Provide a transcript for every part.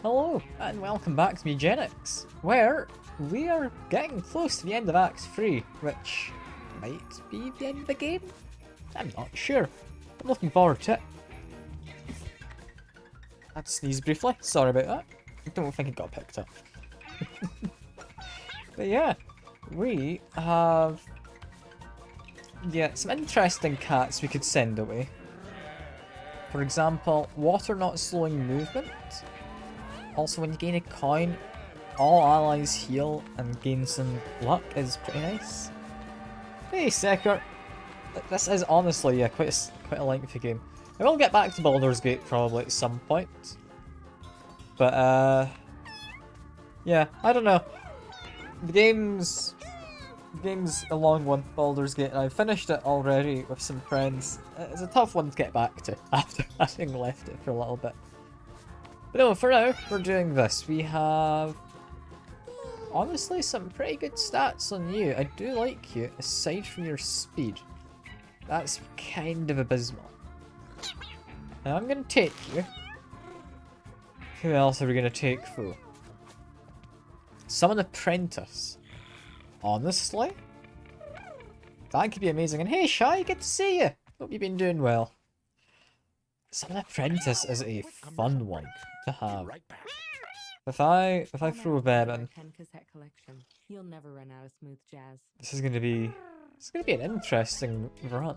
Hello, and welcome back to Mewgenics, where we are getting close to the end of Act 3, which might be the end of the game? I'm not sure. I'm looking forward to it. I had to sneeze briefly, sorry about that. I don't think it got picked up. But yeah, we have some interesting cats we could send away. For example, water not slowing movement. Also, when you gain a coin, all allies heal and gain some luck is pretty nice. Hey, Secker. This is honestly quite a lengthy game. I will get back to Baldur's Gate probably at some point. But, yeah, I don't know. The game's a long one, Baldur's Gate, and I finished it already with some friends. It's a tough one to get back to after having left it for a little bit. But no, for now, we're doing this. We have, honestly, some pretty good stats on you. I do like you, aside from your speed. That's kind of abysmal. Now I'm going to take you. Who else are we going to take, though? Summon Apprentice. Honestly? That could be amazing. And hey, Shy, good to see you. Hope you've been doing well. Summon Apprentice is a fun one to have. If I throw a bear in, this is gonna be an interesting run.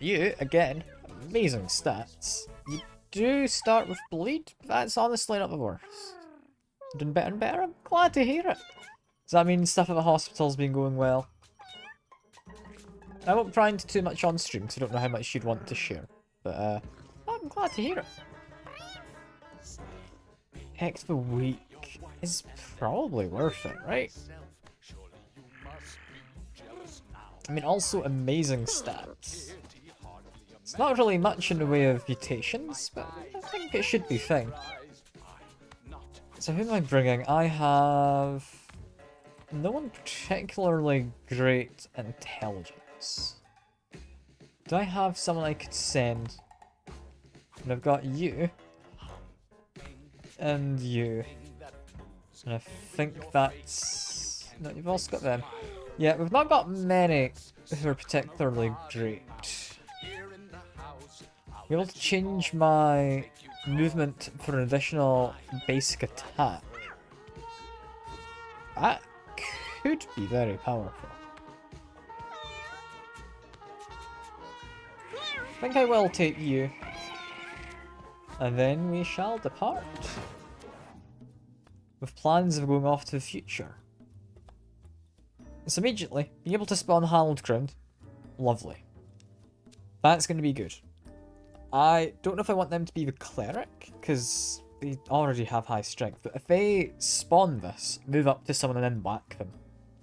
You again, amazing stats. You do start with bleed, but that's honestly not the worst. Doing better and better. I'm glad to hear it. Does that mean stuff at the hospital's been going well? I won't pry into too much on stream because I don't know how much you'd want to share. But, I'm glad to hear it. Heck, the week is probably worth it, right? I mean, also amazing stats. It's not really much in the way of mutations, but I think it should be fine. So who am I bringing? I have no one particularly great intelligence. Do I have someone I could send? And I've got you. And you. And I think that's... No, you've also got them. Yeah, we've not got many who are particularly great. I'm able to change my movement for an additional basic attack. That could be very powerful. I think I will take you. And then we shall depart. With plans of going off to the future. So immediately, being able to spawn hallowed ground. Lovely. That's going to be good. I don't know if I want them to be the cleric, because they already have high strength. But if they spawn this, move up to someone and then whack them,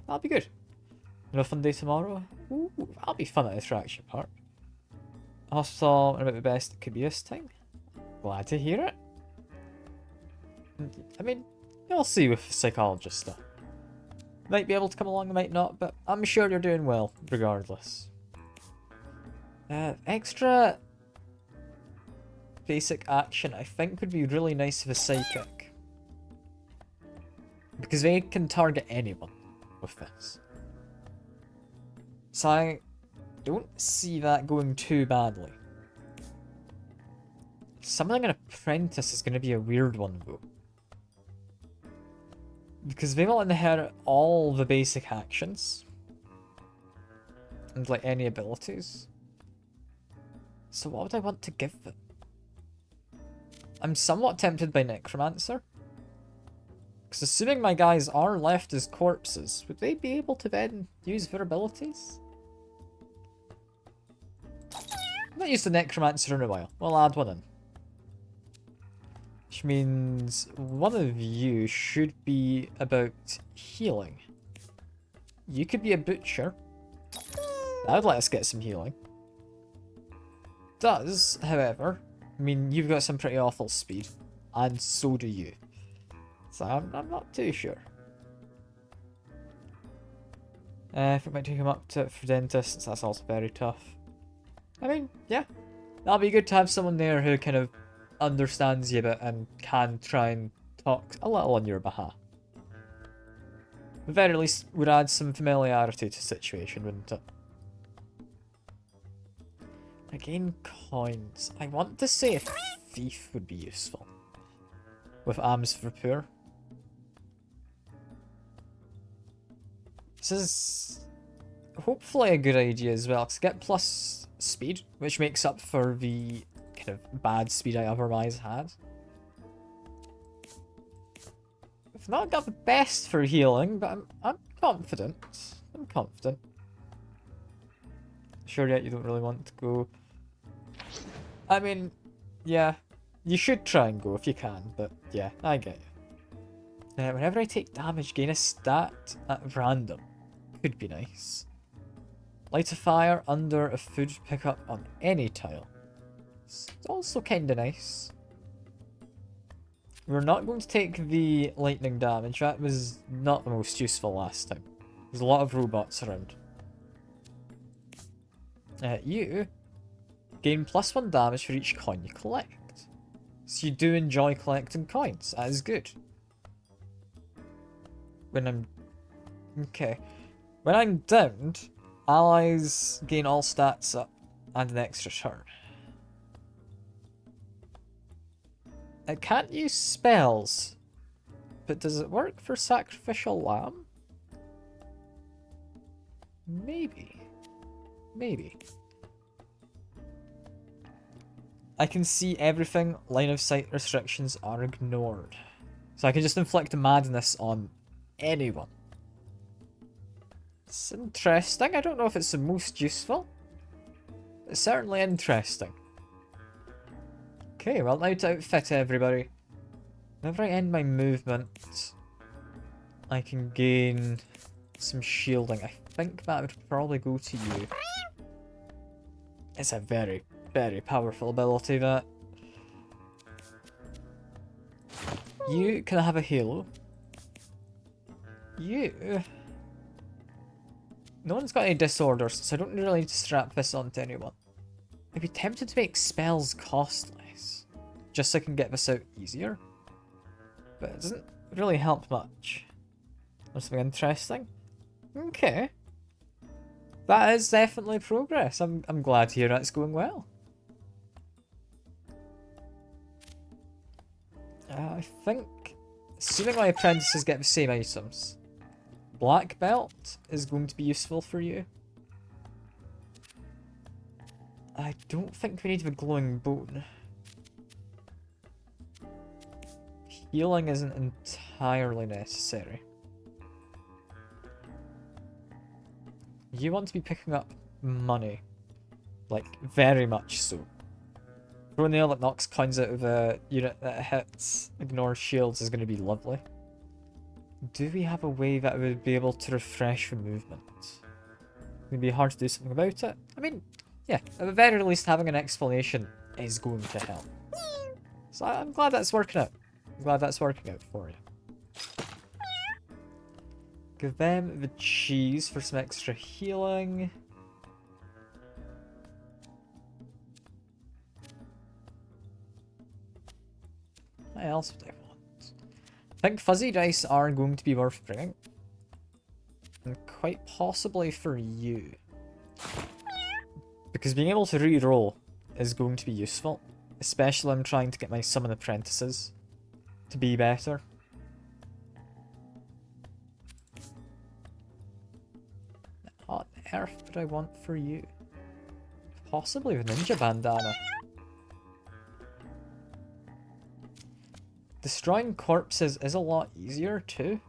that'll be good. You know, fun day tomorrow? Ooh, that'll be fun at the attraction park. Hospital, and about the best it could be this time. Glad to hear it. I mean, you'll see with psychologist stuff. Might be able to come along, might not, but I'm sure you're doing well, regardless. Extra basic action, I think, would be really nice for the psychic. Because they can target anyone with this. So I don't see that going too badly. Summoning an apprentice is going to be a weird one, though. Because they will inherit all the basic actions. And, like, any abilities. So what would I want to give them? I'm somewhat tempted by Necromancer. Because assuming my guys are left as corpses, would they be able to then use their abilities? I've not used the Necromancer in a while. We'll add one in. Which means one of you should be about healing. You could be a butcher. That would let us get some healing. Does, however, mean you've got some pretty awful speed. And so do you. So I'm not too sure. I think I might take him up to for dentist, since that's also very tough. I mean, yeah. That'll be good to have someone there who kind of understands you a bit and can try and talk a little on your behalf. At the very least, would add some familiarity to the situation, wouldn't it? Again, coins. I want to say a thief would be useful. With alms for poor. This is hopefully a good idea as well, because I get plus speed, which makes up for the kind of bad speed I otherwise had. I've not got the best for healing, but I'm confident. I'm confident. Sure, yet you don't really want to go. I mean, yeah, you should try and go if you can, but yeah, I get you. Whenever I take damage, gain a stat at random. Could be nice. Light a fire under a food pickup on any tile. It's also kinda nice. We're not going to take the lightning damage. That was not the most useful last time. There's a lot of robots around. You gain +1 damage for each coin you collect. So you do enjoy collecting coins. That is good. Okay. When I'm downed, allies gain all stats up and an extra turn. I can't use spells, but does it work for Sacrificial Lamb? Maybe. Maybe. I can see everything. Line of sight restrictions are ignored. So I can just inflict madness on anyone. It's interesting. I don't know if it's the most useful. It's certainly interesting. Okay, well, now to outfit everybody. Whenever I end my movement, I can gain some shielding. I think that would probably go to you. It's a very, very powerful ability, that. You can have a halo. You... No one's got any disorders, so I don't really need to strap this onto anyone. I'd be tempted to make spells cost less, just so I can get this out easier. But it doesn't really help much. There's something interesting. Okay. That is definitely progress. I'm glad to hear that's going well. I think, assuming my apprentices get the same items, black belt is going to be useful for you. I don't think we need the glowing bone. Healing isn't entirely necessary. You want to be picking up money. Like, very much so. Throw a nail that knocks coins out of a unit that hits, ignores shields is going to be lovely. Do we have a way that would be able to refresh the movement? It would be hard to do something about it. I mean, yeah, at the very least having an explanation is going to help. So I'm glad that's working out. I'm glad that's working out for you. Give them the cheese for some extra healing. What else would I want? I think fuzzy dice are going to be worth bringing. And quite possibly for you. Because being able to re-roll is going to be useful. Especially when I'm trying to get my summon apprentices to be better. What on earth would I want for you? Possibly a ninja bandana. Destroying corpses is a lot easier too.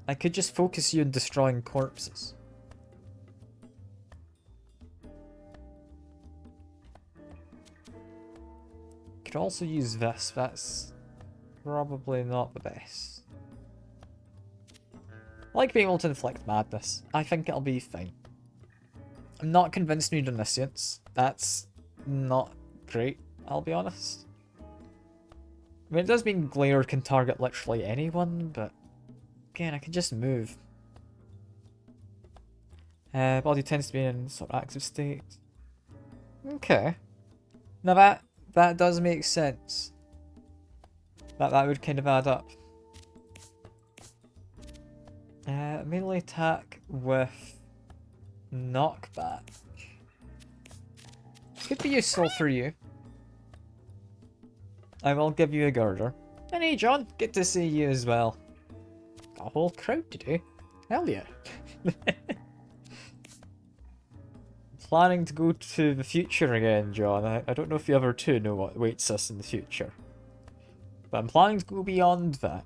I could just focus you on destroying corpses. Could also use this, that's probably not the best. I like being able to inflict madness. I think it'll be fine. I'm not convinced we need omniscience. That's not great, I'll be honest. I mean, it does mean Glare can target literally anyone, but again, I can just move. Body tends to be in sort of active state. Okay. Now that That does make sense. That would kind of add up. Melee attack with knockback. Could be useful for you. I will give you a girder. And hey John, good to see you as well. Got a whole crowd today. Hell yeah. Planning to go to the future again, John. I don't know if you ever too know what awaits us in the future. But I'm planning to go beyond that.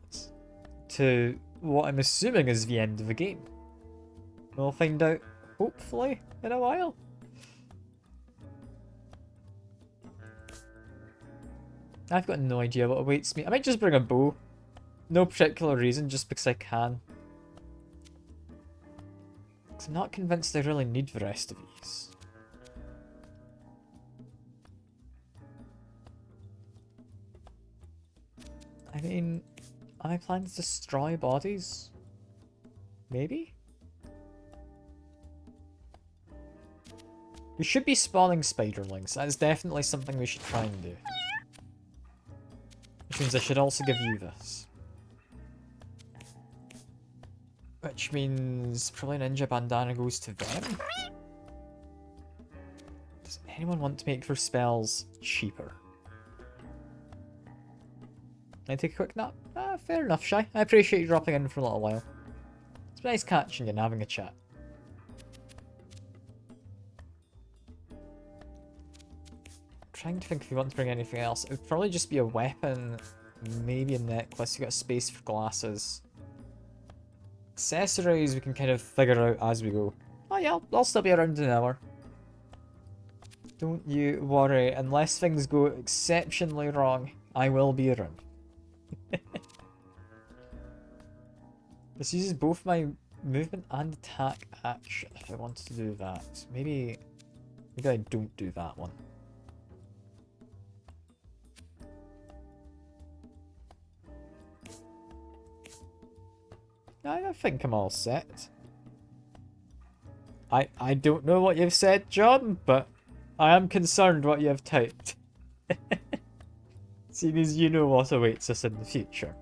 To what I'm assuming is the end of the game. We'll find out, hopefully, in a while. I've got no idea what awaits me. I might just bring a bow. No particular reason, just because I can. Because I'm not convinced I really need the rest of these. I mean, am I planning to destroy bodies? Maybe? We should be spawning spiderlings. That is definitely something we should try and do. Which means I should also give you this. Which means probably Ninja Bandana goes to them. Does anyone want to make their spells cheaper? Can I take a quick nap? Ah, fair enough, Shy. I appreciate you dropping in for a little while. It's been nice catching you and having a chat. Trying to think if we want to bring anything else. It would probably just be a weapon, maybe a necklace. You got space for glasses. Accessories we can kind of figure out as we go. Oh yeah, I'll still be around in an hour. Don't you worry, unless things go exceptionally wrong, I will be around. This uses both my movement and attack action if I wanted to do that. Maybe I don't do that one. I think I'm all set. I don't know what you've said, John, but I am concerned what you have typed. Seeing as you know what awaits us in the future.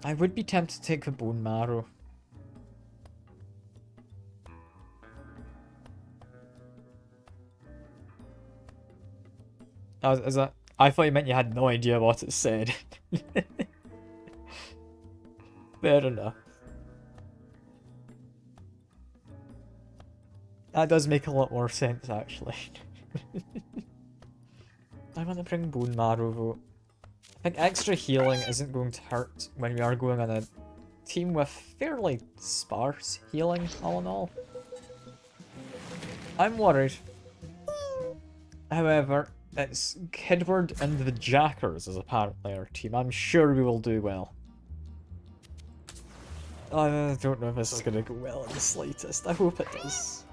I would be tempted to take the bone marrow. Is that? I thought you meant you had no idea what it said. Fair enough. That does make a lot more sense, actually. I want to bring bone marrow, though. I think extra healing isn't going to hurt when we are going on a team with fairly sparse healing, all in all. I'm worried. However, it's Kidward and the Jackers is apparently our team. I'm sure we will do well. I don't know if this is going to go well in the slightest. I hope it does.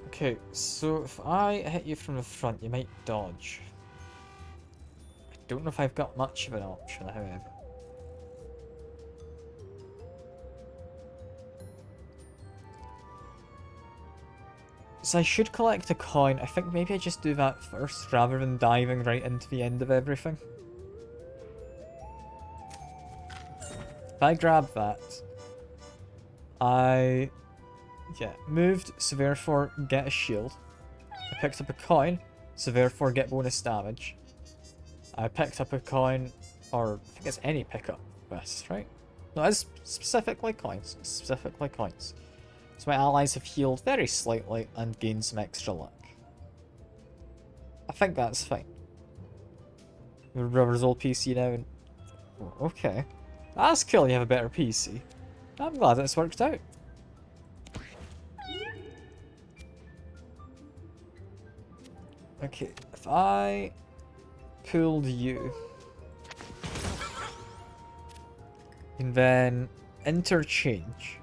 Okay, so if I hit you from the front, you might dodge. I don't know if I've got much of an option, however. So I should collect a coin. I think maybe I just do that first, rather than diving right into the end of everything. If I grab that, moved, so therefore get a shield. I picked up a coin, so therefore get bonus damage. I picked up a coin, or I think it's any pickup quest, right? No, it's specifically coins. Specifically coins. So my allies have healed very slightly and gained some extra luck. I think that's fine. The River's old PC now. And... oh, okay. That's cool, you have a better PC. I'm glad it's worked out. Okay, if I pulled you, and then interchange,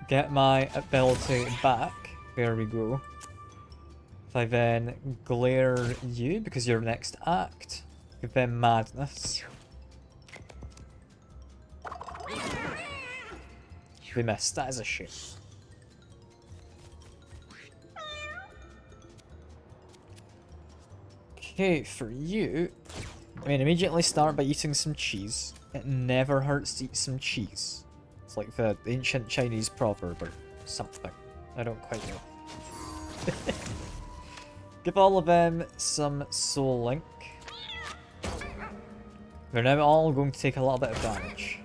get my ability back, there we go. If I then glare you, because you're next act, give them madness. we missed. That is a shame. Okay, for you, I mean, immediately start by eating some cheese. It never hurts to eat some cheese. It's like the ancient Chinese proverb or something. I don't quite know. Give all of them some Soul Link. They're now all going to take a little bit of damage.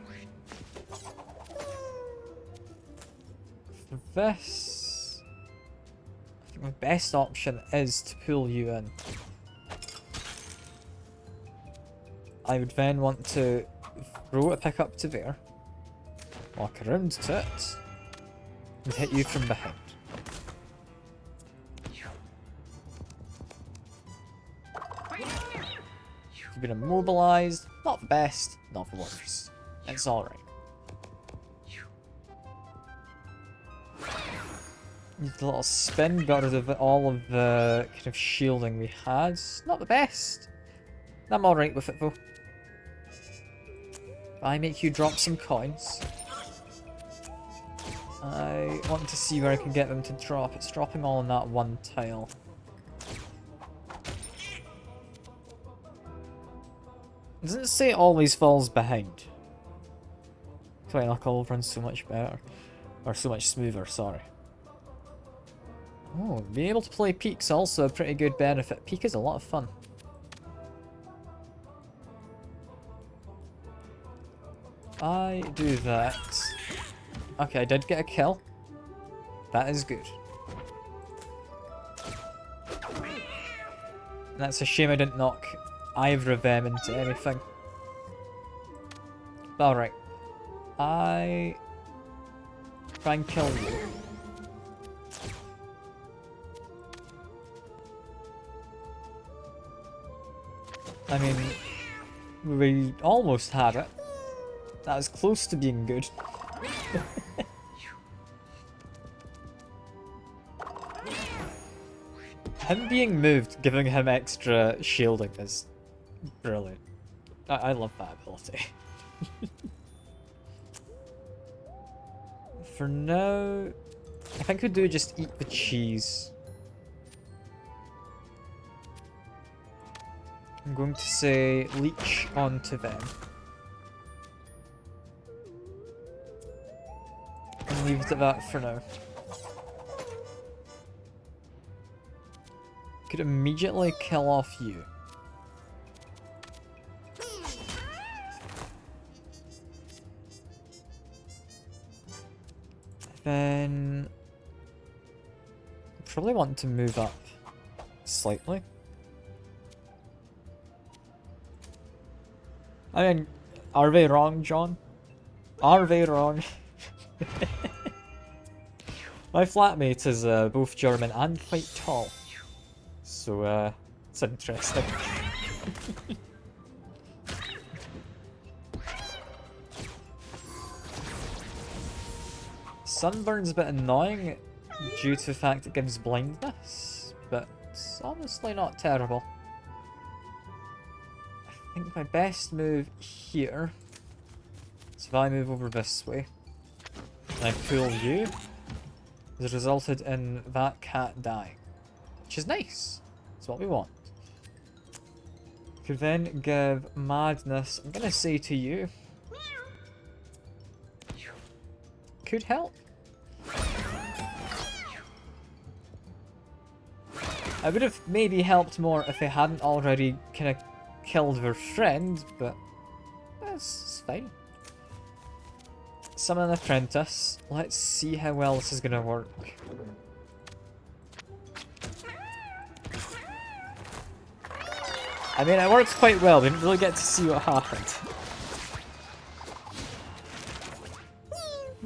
For this, I think my best option is to pull you in. I would then want to throw a pick up to there, walk around to it, and hit you from behind. You've been immobilized, not the best, not the worst. It's alright. Need a little spin, got rid of all of the kind of shielding we had. Not the best. I'm alright with it though. I make you drop some coins. I want to see where I can get them to drop. It's dropping all in that one tile. Doesn't it say it always falls behind? Twilight Knuckle runs so much better. Or so much smoother, sorry. Oh, being able to play Peak's also a pretty good benefit. Peak is a lot of fun. I do that. Okay, I did get a kill. That is good. And that's a shame I didn't knock either of them into anything. Alright. I try and kill you. I mean, we almost had it. That was close to being good. Him being moved, giving him extra shielding is brilliant. I love that ability. For now, I think we'd do just eat the cheese. I'm going to say leech onto them. And leave it at that for now. Could immediately kill off you. Then probably want to move up slightly. I mean, are they wrong, John? Are they wrong? My flatmate is both German and quite tall. So, it's interesting. Sunburn's a bit annoying due to the fact it gives blindness, but it's honestly not terrible. I think my best move here is if I move over this way and I pull you, has resulted in that cat dying, which is nice. That's what we want. Could then give madness, I'm gonna say to you, could help. I would have maybe helped more if they hadn't already kind of killed their friend, but that's fine. Summon an apprentice. Let's see how well this is gonna work. I mean, it works quite well. We didn't really get to see what happened.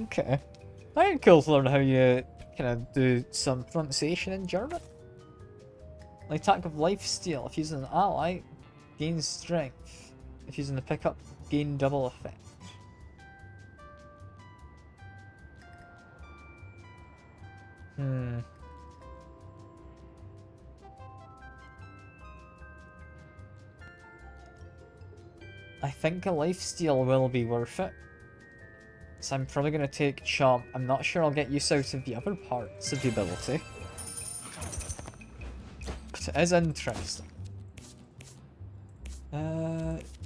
Okay. I think cool to learn how you kind of do some pronunciation in German. Like attack of lifesteal. If using an ally, gain strength. If using the pickup, gain double effect. I think a lifesteal will be worth it. So I'm probably going to take Chomp. I'm not sure I'll get use out of the other parts of the ability. But it is interesting.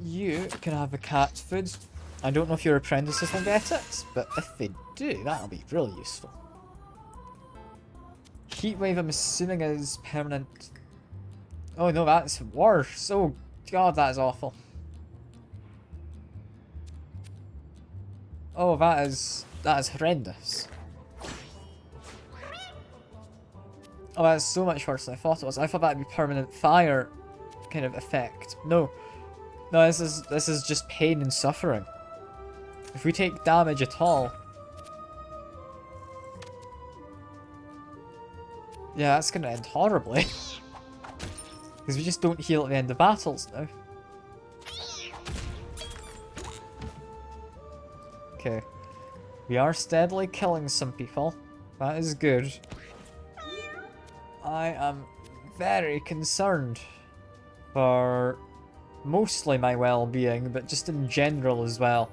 You can have a cat food. I don't know if your apprentices will get it, but if they do, that'll be really useful. Heatwave, I'm assuming, is permanent. Oh no, that's worse. Oh god, that is awful. Oh, that is horrendous. Oh, that's so much worse than I thought it was. I thought that'd be permanent fire kind of effect. No. No, this is just pain and suffering. If we take damage at all. Yeah, that's gonna end horribly. Because we just don't heal at the end of battles now. Okay. We are steadily killing some people. That is good. I am very concerned for mostly my well-being, but just in general as well.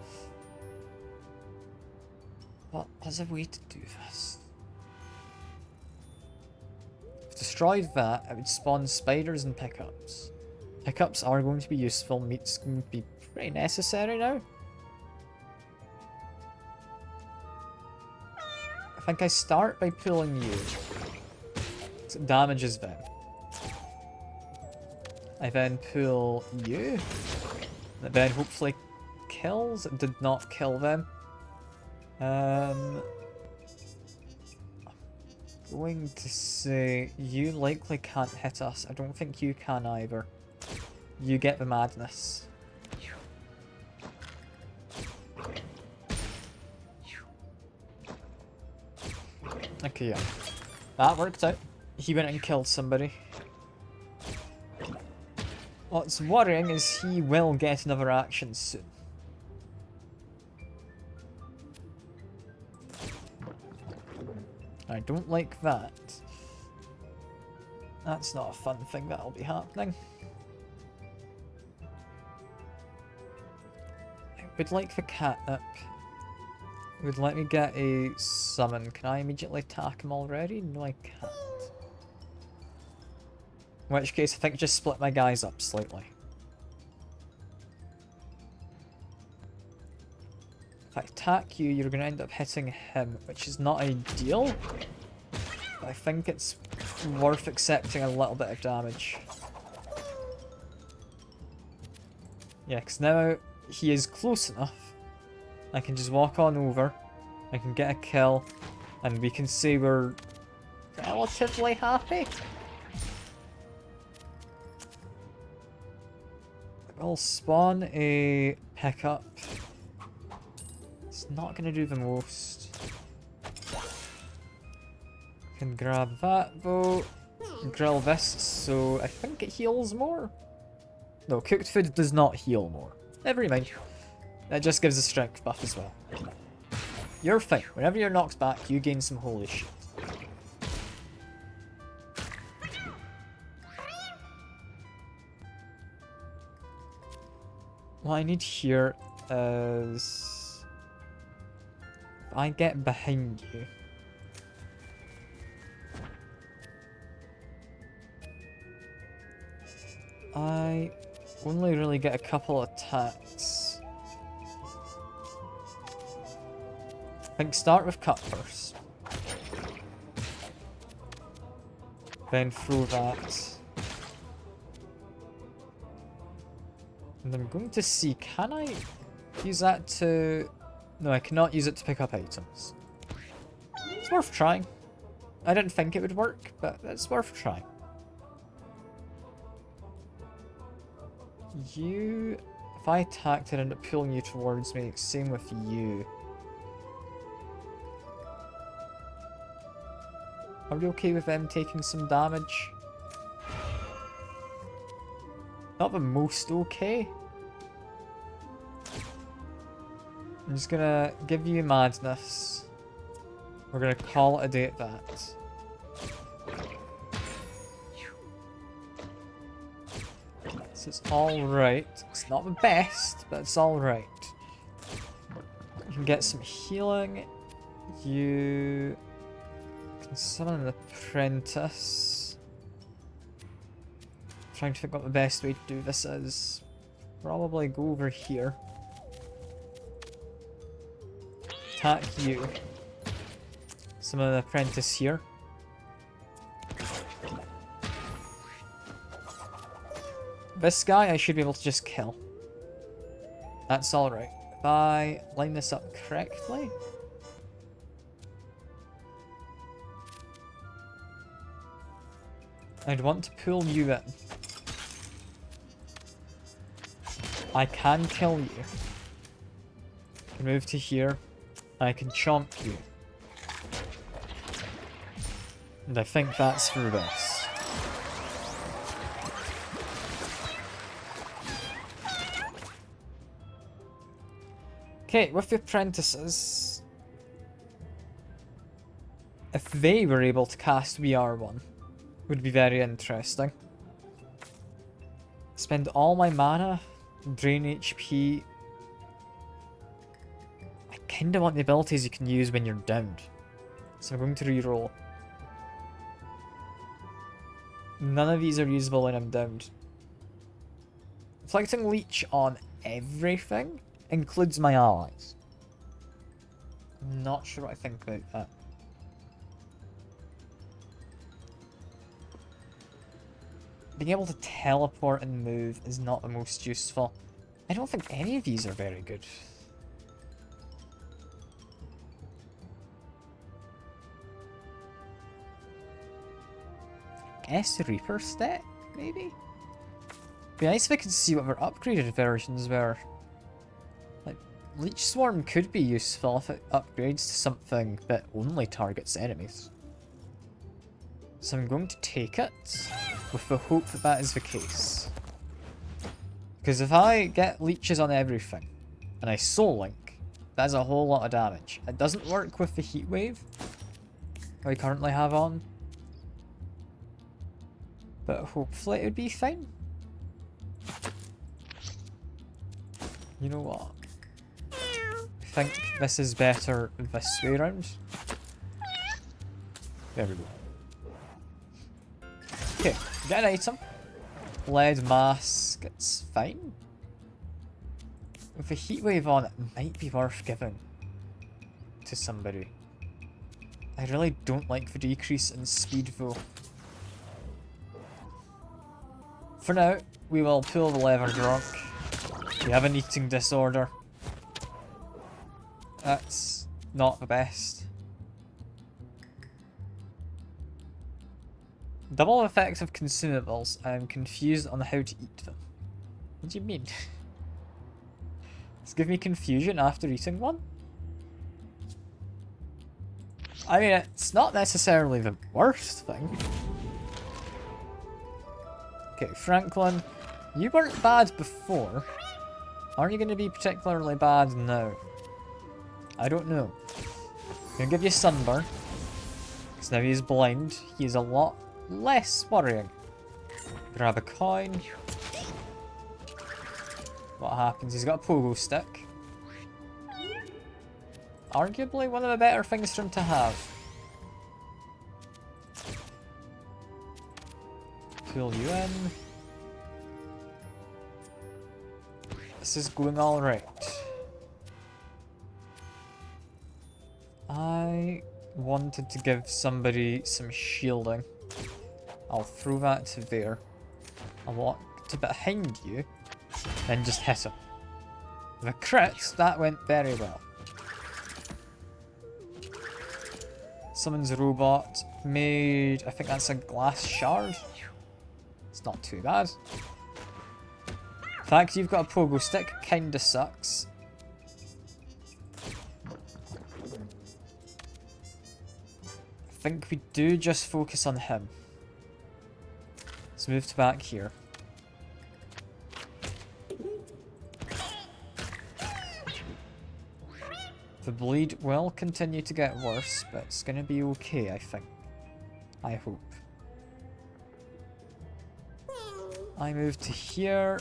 What is a way to do this? If destroyed that, it would spawn spiders and pickups. Pickups are going to be useful. Meat's going to be pretty necessary now. I think I start by pulling you. So it damages them. I then pull you. That then hopefully kills. It did not kill them. I'm going to say you likely can't hit us. I don't think you can either. You get the madness. Okay, yeah. That worked out. He went and killed somebody. What's worrying is he will get another action soon. I don't like that. That's not a fun thing that'll be happening. I would like the catnip. It would let me get a summon. Can I immediately attack him already? No, I can't. In which case, I think just split my guys up slightly. If I attack you, you're going to end up hitting him, which is not ideal. But I think it's worth accepting a little bit of damage. Yeah, because now he is close enough. I can just walk on over. I can get a kill. And we can say we're relatively happy. We'll spawn a pickup. It's not going to do the most. Can grab that though. Grill this, so I think it heals more. No, cooked food does not heal more. Never mind. That just gives a strength buff as well. You're fine. Whenever you're knocked back, you gain some holy shit. What I need here is... if I get behind you... I only really get a couple attacks. I think start with cut first. Then throw that. And I'm going to see, can I use that to... No, I cannot use it to pick up items. It's worth trying. I didn't think it would work, but it's worth trying. You... if I attacked it and end up pulling you towards me, same with you. Are we okay with them taking some damage? Not the most okay. I'm just gonna give you madness. We're gonna call it a day at that. So it's alright. It's not the best, but it's alright. can get some healing. You can summon an apprentice. Trying to figure out the best way to do this is. Probably go over here. Attack you. Summon an apprentice here. This guy I should be able to just kill. That's alright. If I line this up correctly. I'd want to pull you in. I can kill you. I can move to here. I can chomp you. And I think that's for this. Okay, with the apprentices, if they were able to cast VR1, would be very interesting. Spend all my mana, drain HP. I kinda want the abilities you can use when you're downed. So I'm going to reroll. None of these are usable when I'm downed. Inflicting Leech on everything includes my allies. I'm not sure what I think about that. Being able to teleport and move is not the most useful. I don't think any of these are very good. S Reaper Step, maybe? Be nice if I could see what our upgraded versions were. Like, Leech Swarm could be useful if it upgrades to something that only targets enemies. So I'm going to take it, with the hope that that is the case. Because if I get leeches on everything, and I Soul Link, that's a whole lot of damage. It doesn't work with the Heat Wave that we currently have on. But hopefully it would be fine. You know what? I think this is better this way around. There we go. Okay, get an item. Lead mask, it's fine. With a heat wave on, it might be worth giving to somebody. I really don't like the decrease in speed though. For now, we will pull the lever drunk. We have an eating disorder. That's not the best. Double effects of consumables. I am confused on how to eat them. What do you mean? Does it give me confusion after eating one? I mean, it's not necessarily the worst thing. Okay, Franklin, you weren't bad before. Are you going to be particularly bad now? I don't know. I'm going to give you Sunburn. Because now he's blind. He's a lot less worrying. Grab a coin. What happens? He's got a pogo stick. Arguably one of the better things for him to have. Pull you in. This is going alright. I wanted to give somebody some shielding. I'll throw that to there. I'll walk to behind you, then just hit him. The crits, that went very well. Summons a robot, made, I think that's a glass shard. It's not too bad. The fact you've got a pogo stick kinda sucks. I think we do just focus on him. Let's move to back here. The bleed will continue to get worse, but it's gonna be okay, I think. I hope. I move to here.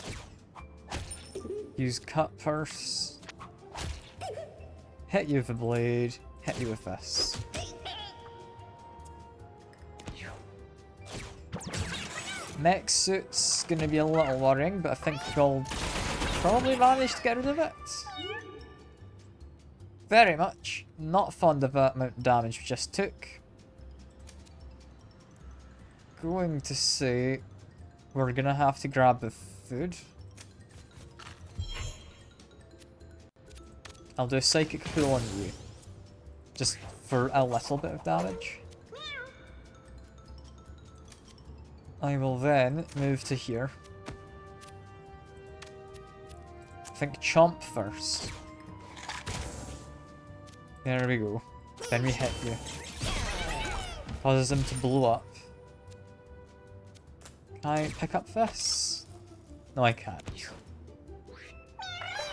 Use cut purse. Hit you with the blade. Hit you with this. Mech suit's gonna be a little worrying, but I think we'll probably manage to get rid of it. Very much not fond of that amount of damage we just took. Going to say we're gonna have to grab the food. I'll do a psychic pull on you. Just for a little bit of damage. I will then move to here. I think chomp first. There we go. Then we hit you. Causes him to blow up. Can I pick up this? No, I can't.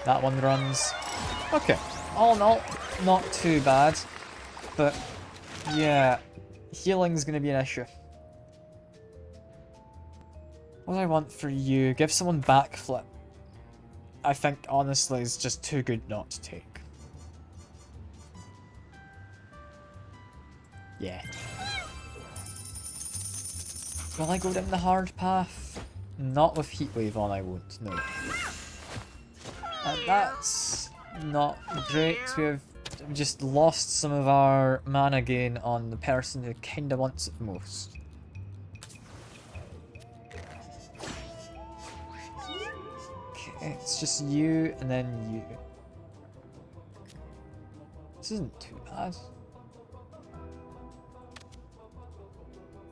That one runs. Okay. All in all, not too bad. But, yeah. Healing's gonna be an issue. What do I want for you? Give someone backflip. I think, honestly, is just too good not to take. Yeah. Will I go down the hard path? Not with Heatwave on, I won't, no. And that's not great. We just lost some of our mana gain on the person who kinda wants it most. Okay, it's just you and then you. This isn't too bad.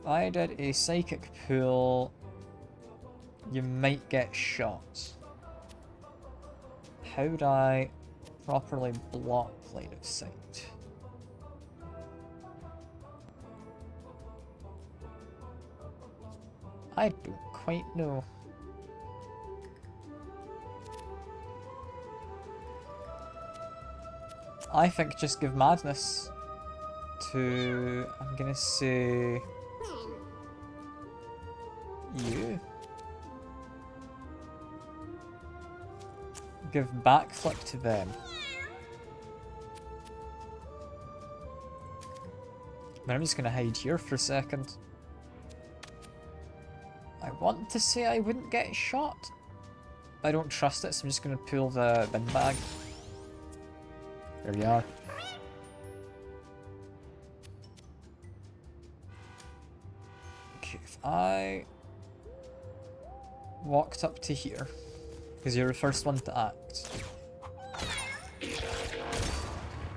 I did a psychic pull. You might get shot. How would I properly block line of sight? I don't quite know. I think just give madness to, I'm gonna say, you. Give backflip to them. But I'm just gonna hide here for a second. I want to say I wouldn't get shot. I don't trust it, so I'm just gonna pull the bin bag. There we are. Okay, if I walked up to here, because you're the first one to act.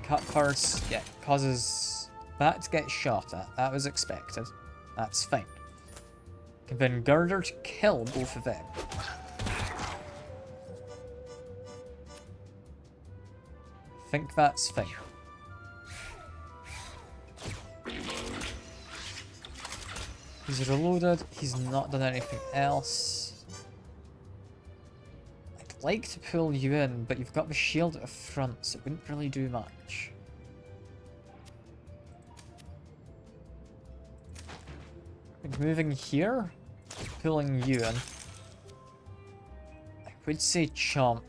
Cut first, yeah, causes that to get shot at. That was expected. That's fine. Can then Girder to kill both of them. I think that's fine. He's reloaded, he's not done anything else. I'd like to pull you in, but you've got the shield at the front, so it wouldn't really do much. Like moving here, pulling you in. I would say chomp.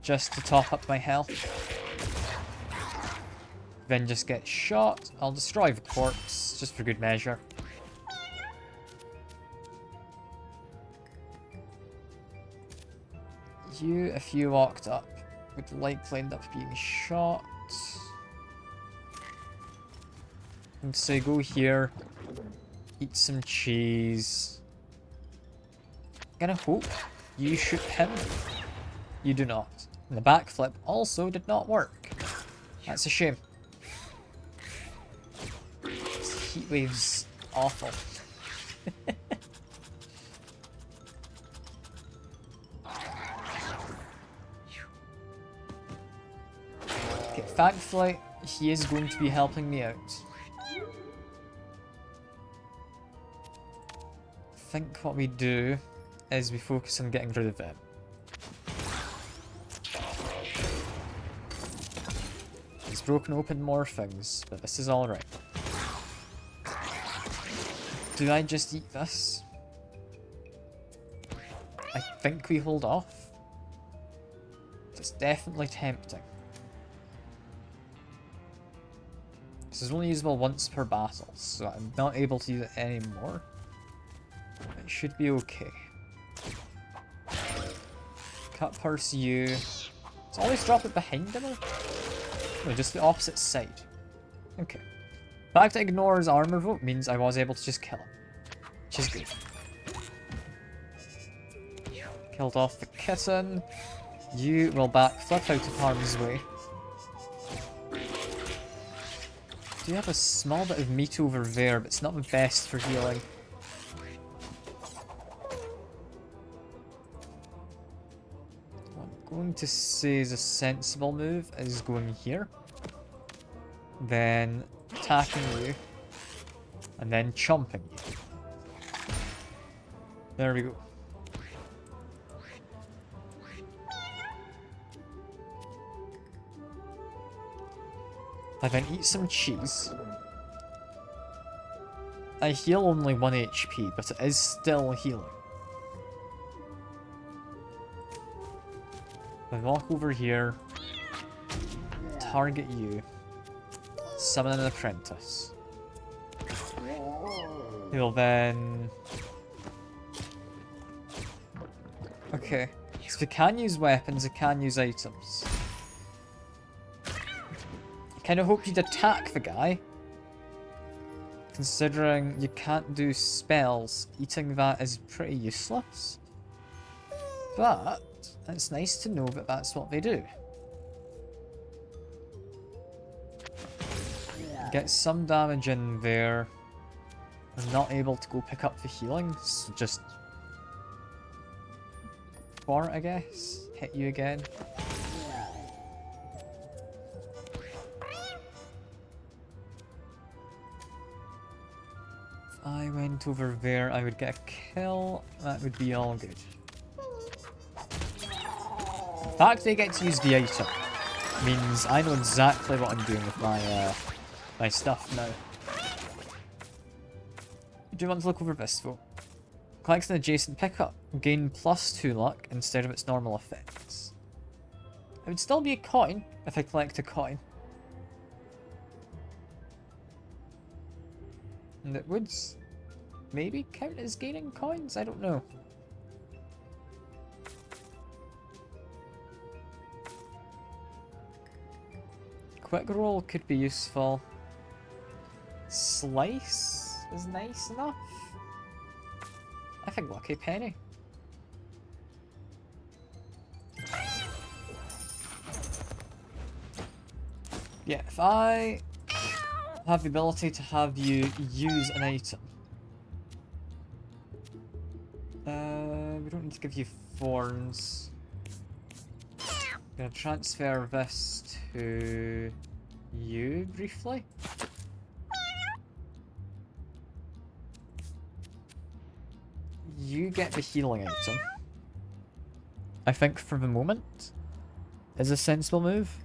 Just to top up my health. Then just get shot. I'll destroy the corpse, just for good measure. You, if you walked up, would likely end up being shot. And say go here, eat some cheese. Gonna hope you shoot him. You do not. And the backflip also did not work. That's a shame. This heat wave's awful. Okay, Fagflight, he is going to be helping me out. I think what we do is we focus on getting rid of it. It's broken open more things, but this is alright. Do I just eat this? I think we hold off. It's definitely tempting. This is only usable once per battle, so I'm not able to use it anymore. It should be okay. Cut purse you. Let's always drop it behind him? No, just the opposite side. Okay. The fact it ignores armor vote means I was able to just kill him. Which is good. Killed off the kitten. You will backflip out of harm's way. Do you have a small bit of meat over there, but it's not the best for healing. What I'm going to say is a sensible move is going here. Then attacking you. And then chomping you. There we go. I then eat some cheese. I heal only 1 HP, but it is still healing. I walk over here, target you, summon an apprentice. He'll then... Okay, so if you can use weapons, you can use items. I kind of hope you'd attack the guy. Considering you can't do spells, eating that is pretty useless. But it's nice to know that that's what they do. Get some damage in there. I'm not able to go pick up the healing, so just... Fart, I guess. Hit you again. If I went over there, I would get a kill. That would be all good. The fact they get to use the item means I know exactly what I'm doing with my my stuff now. I do want to look over this though. Collects an adjacent pickup. Gain +2 luck instead of its normal effects. It would still be a coin if I collect a coin. And it would maybe count as gaining coins? I don't know. Quick roll could be useful. Slice is nice enough. I think Lucky Penny. Yeah, if I have the ability to have you use an item. We don't need to give you thorns. I'm gonna transfer this to you briefly. You get the healing item. I think for the moment is a sensible move.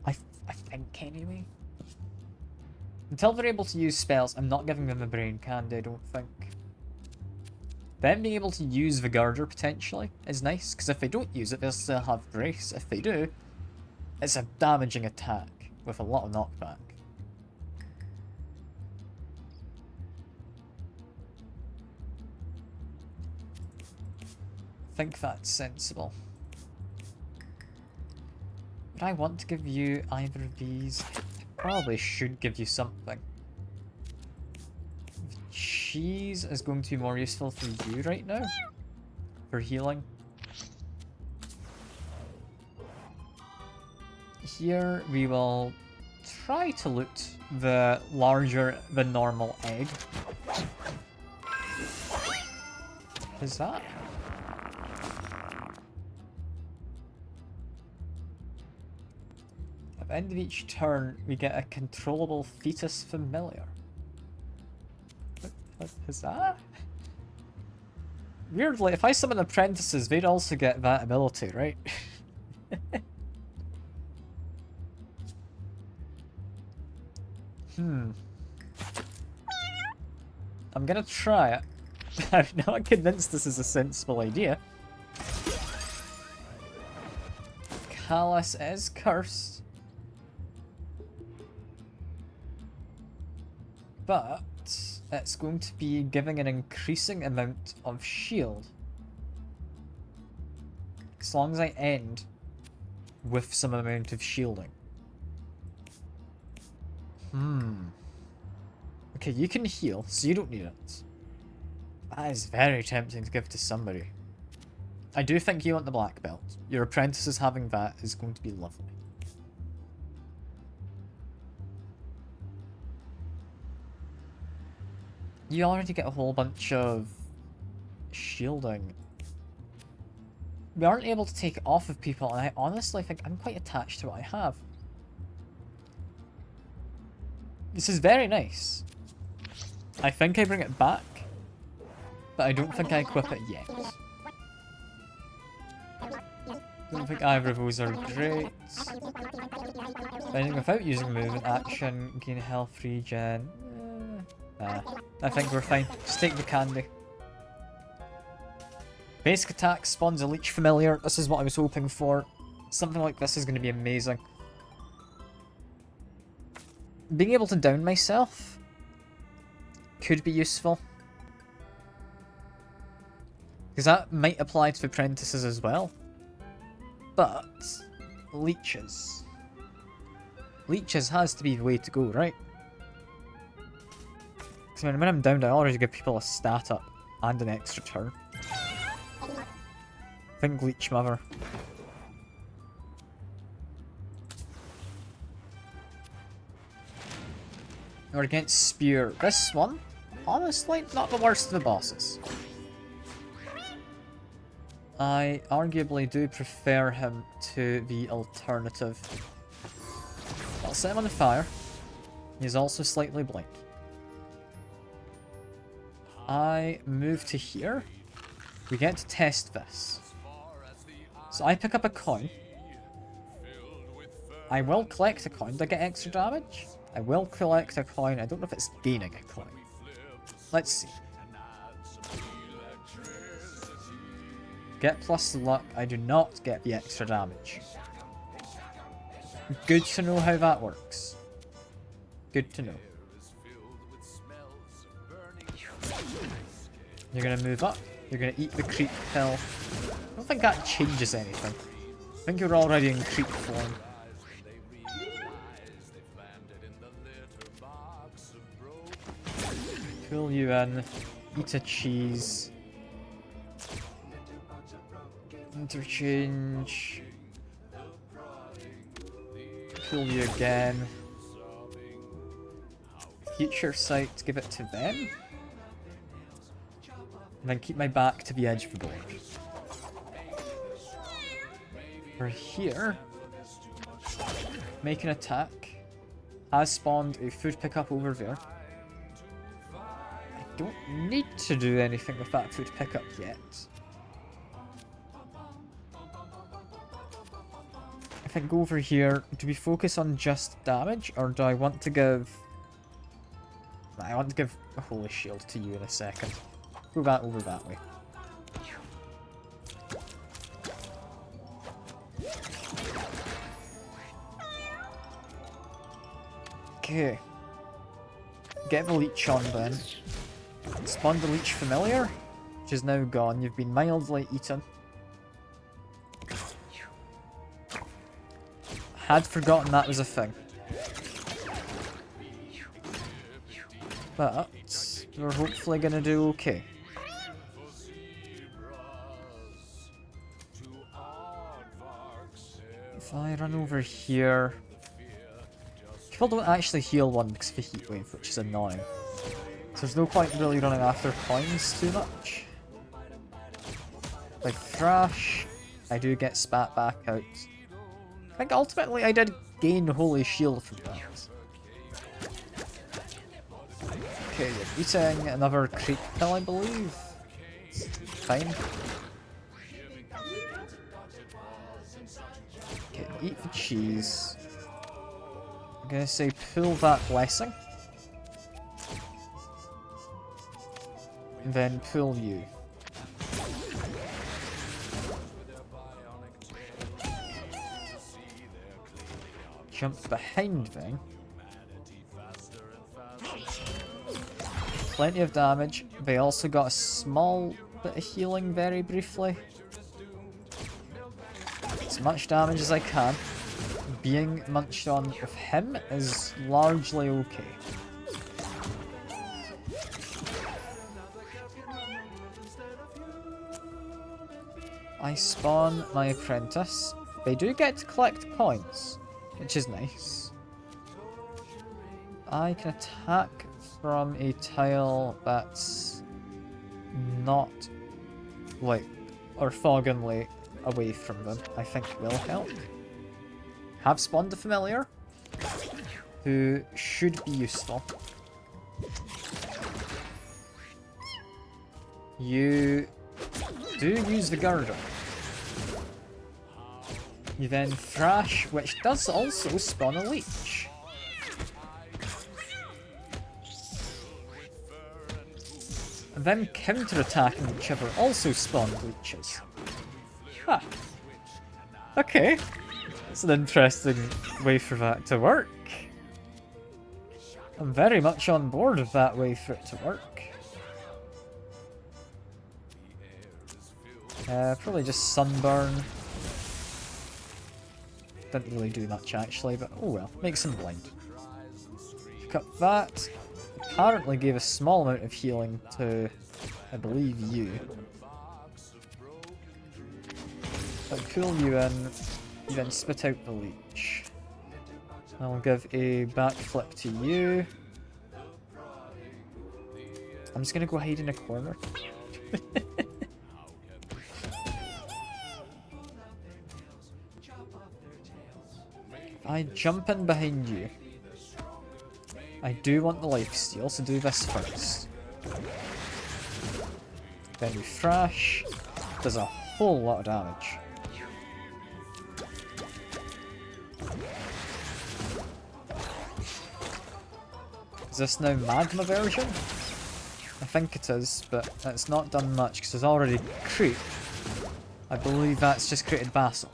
I think anyway. Until they're able to use spells, I'm not giving them a brain candy, I don't think. Them being able to use the girder potentially is nice, because if they don't use it, they'll still have grace. If they do, it's a damaging attack with a lot of knockback. I think that's sensible. Would I want to give you either of these? I probably should give you something. Cheese is going to be more useful for you right now. For healing. Here we will try to loot the larger than normal egg. Is that? At the end of each turn, we get a controllable fetus familiar. What is that? Weirdly, if I summon apprentices, they'd also get that ability, right? I'm gonna try it. I'm not convinced this is a sensible idea. Palace is cursed. But it's going to be giving an increasing amount of shield. As long as I end with some amount of shielding. Okay, you can heal, so you don't need it. That is very tempting to give to somebody. I do think you want the black belt. Your apprentices having that is going to be lovely. You already get a whole bunch of shielding. We aren't able to take it off of people, and I honestly think I'm quite attached to what I have. This is very nice. I think I bring it back, but I don't think I equip it yet. Don't think either of those are great. Finding without using movement action, gain health regen. Nah, I think we're fine. Just take the candy. Basic attack spawns a leech familiar. This is what I was hoping for. Something like this is going to be amazing. Being able to down myself could be useful. Because that might apply to apprentices as well. But leeches. Leeches has to be the way to go, right? Because when I'm downed, I already give people a stat up and an extra turn. Think Leech Mother. We're against Spear. This one, honestly, not the worst of the bosses. I arguably do prefer him to the alternative. I'll set him on the fire. He's also slightly blank. I move to here. We get to test this. So I pick up a coin. I will collect a coin. Do I get extra damage? I will collect a coin. I don't know if it's gaining a coin. Let's see. Get plus luck. I do not get the extra damage. Good to know how that works. Good to know. You're gonna move up. You're gonna eat the creep pill. I don't think that changes anything. I think you're already in creep form. Pull you in. Eat a cheese. Interchange. Pull you again. Future sight, give it to them. And then keep my back to the edge of the board. We're here. Make an attack. Has spawned a food pickup over there. I don't need to do anything with that food pickup yet. If I go over here, do we focus on just damage, or do I want to give... I want to give a holy shield to you in a second. Go that over that way. Okay. Get the leech on then. Spawn the leech familiar, which is now gone. You've been mildly eaten. Had forgotten that was a thing. But we're hopefully gonna do okay. If I run over here... People don't actually heal one because of the heat wave, which is annoying. So there's no point really running after coins too much. Like Thrash, I do get spat back out. I think ultimately I did gain Holy Shield from that. Okay, you're eating another creep pill, I believe. It's fine. Okay, eat the cheese. I'm gonna say pull that blessing. And then pull you. jump behind them. Plenty of damage. They also got a small bit of healing very briefly. As much damage as I can. Being munched on with him is largely okay. I spawn my apprentice. They do get to collect points, which is nice. I can attack from a tile that's not, like, orthogonally away from them. I think will help. Have spawned a familiar, who should be useful. You do use the girdle. You then thrash, which does also spawn a leech. And then counter-attacking whichever also spawned leeches. Huh. Okay. That's an interesting way for that to work. I'm very much on board with that way for it to work. Probably just sunburn. Didn't really do much actually, but oh well, makes him blind. Pick up that. Apparently gave a small amount of healing to, I believe, you. I'll pull you in, you then spit out the leech. I'll give a backflip to you. I'm just gonna go hide in a corner. I jump in behind you. I do want the lifesteal, so do this first. Then we thrash. Does a whole lot of damage. Is this now magma version? I think it is, but it's not done much because there's already creep. I believe that's just created basalt.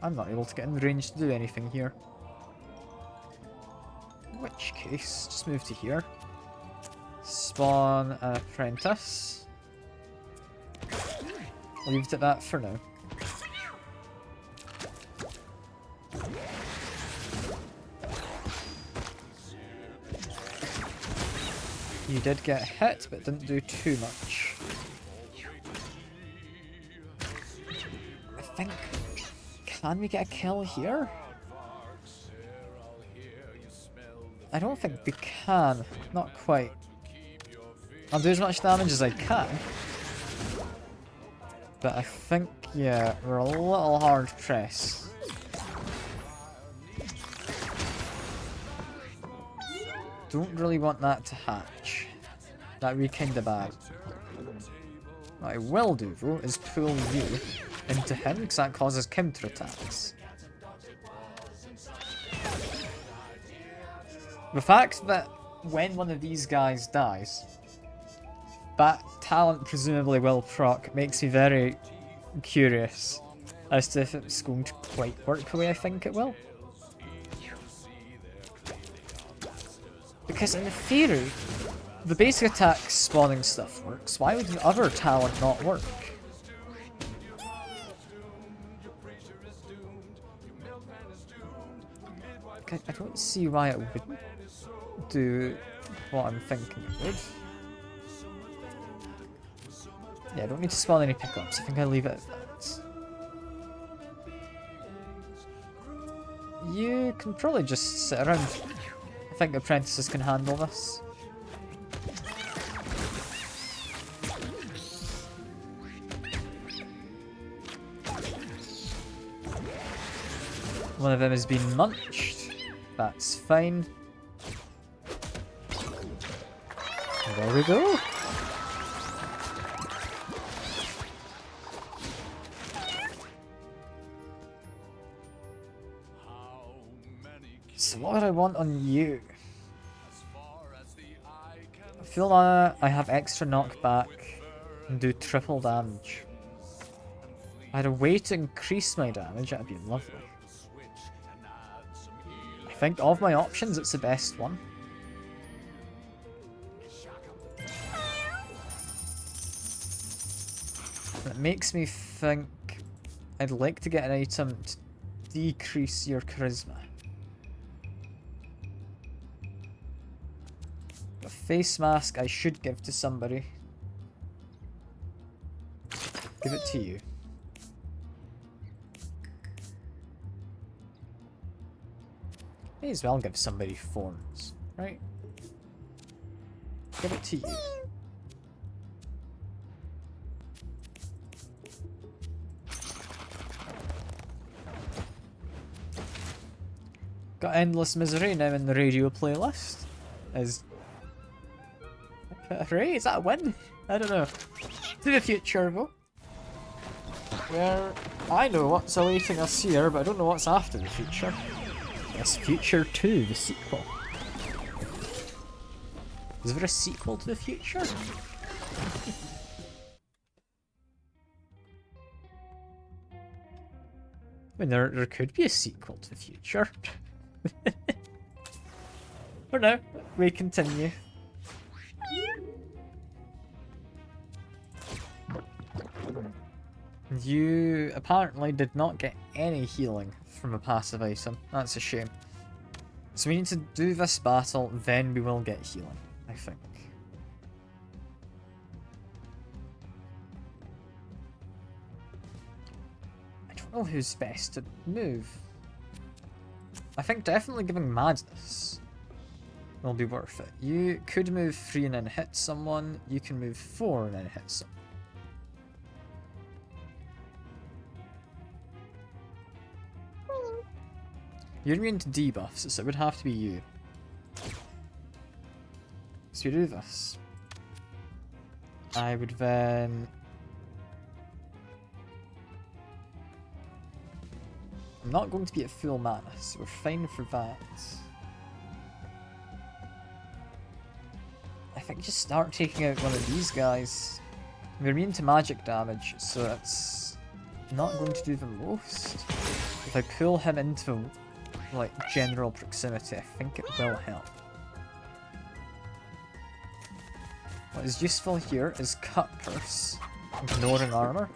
I'm not able to get in the range to do anything here. In which case, just move to here. Spawn an apprentice. Leave it at that for now. You did get hit, but didn't do too much. I think... Can we get a kill here? I don't think we can. Not quite. I'll do as much damage as I can. But I think, yeah, we're a little hard pressed. Don't really want that to hatch. That would be kinda bad. What I will do, though, is pull you into him, because that causes counter-attacks. The fact that when one of these guys dies, that talent presumably will proc makes me very curious as to if it's going to quite work the way I think it will. Because in theory, the basic attack spawning stuff works. Why would the other talent not work? I don't see why it would do what I'm thinking it would. Yeah, I don't need to spawn any pickups. I think I'll leave it at that. You can probably just sit around. I think apprentices can handle this. One of them has been munched. That's fine. There we go. So what would I want on you? I feel like I have extra knockback and do triple damage. I had a way to increase my damage, that'd be lovely. I think of my options, it's the best one. It makes me think I'd like to get an item to decrease your charisma. A face mask I should give to somebody. Give it to you. May as well give somebody thorns, right? Give it to you. Got Endless Misery now in the radio playlist. Hooray, is that a win? I don't know. To the future though. Where I know what's awaiting us here, but I don't know what's after the future. Yes, Future 2, the sequel. Is there a sequel to the future? I mean, there could be a sequel to the future. For now, we continue. You apparently did not get any healing from a passive item. That's a shame. So we need to do this battle, then we will get healing, I think. I don't know who's best to move. I think definitely giving Madness will be worth it. You could move 3 and then hit someone. You can move 4 and then hit someone. You're immune to debuffs, so it would have to be you. So we do this. I would then... I'm not going to be at full mana, so we're fine for that. I think just start taking out one of these guys. We're immune to magic damage, so it's not going to do the most. If I pull him into like general proximity, I think it will help. What is useful here is Cut Purse, ignoring armor.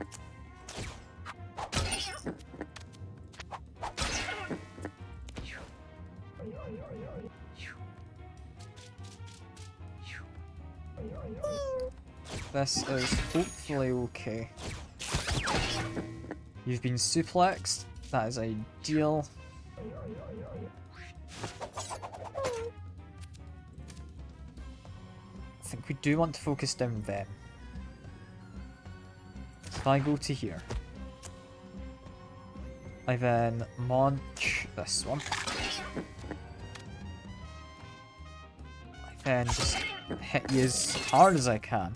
This is hopefully okay. You've been suplexed, that is ideal. I think we do want to focus down them. So if I go to here, I then launch this one. I then just hit you as hard as I can.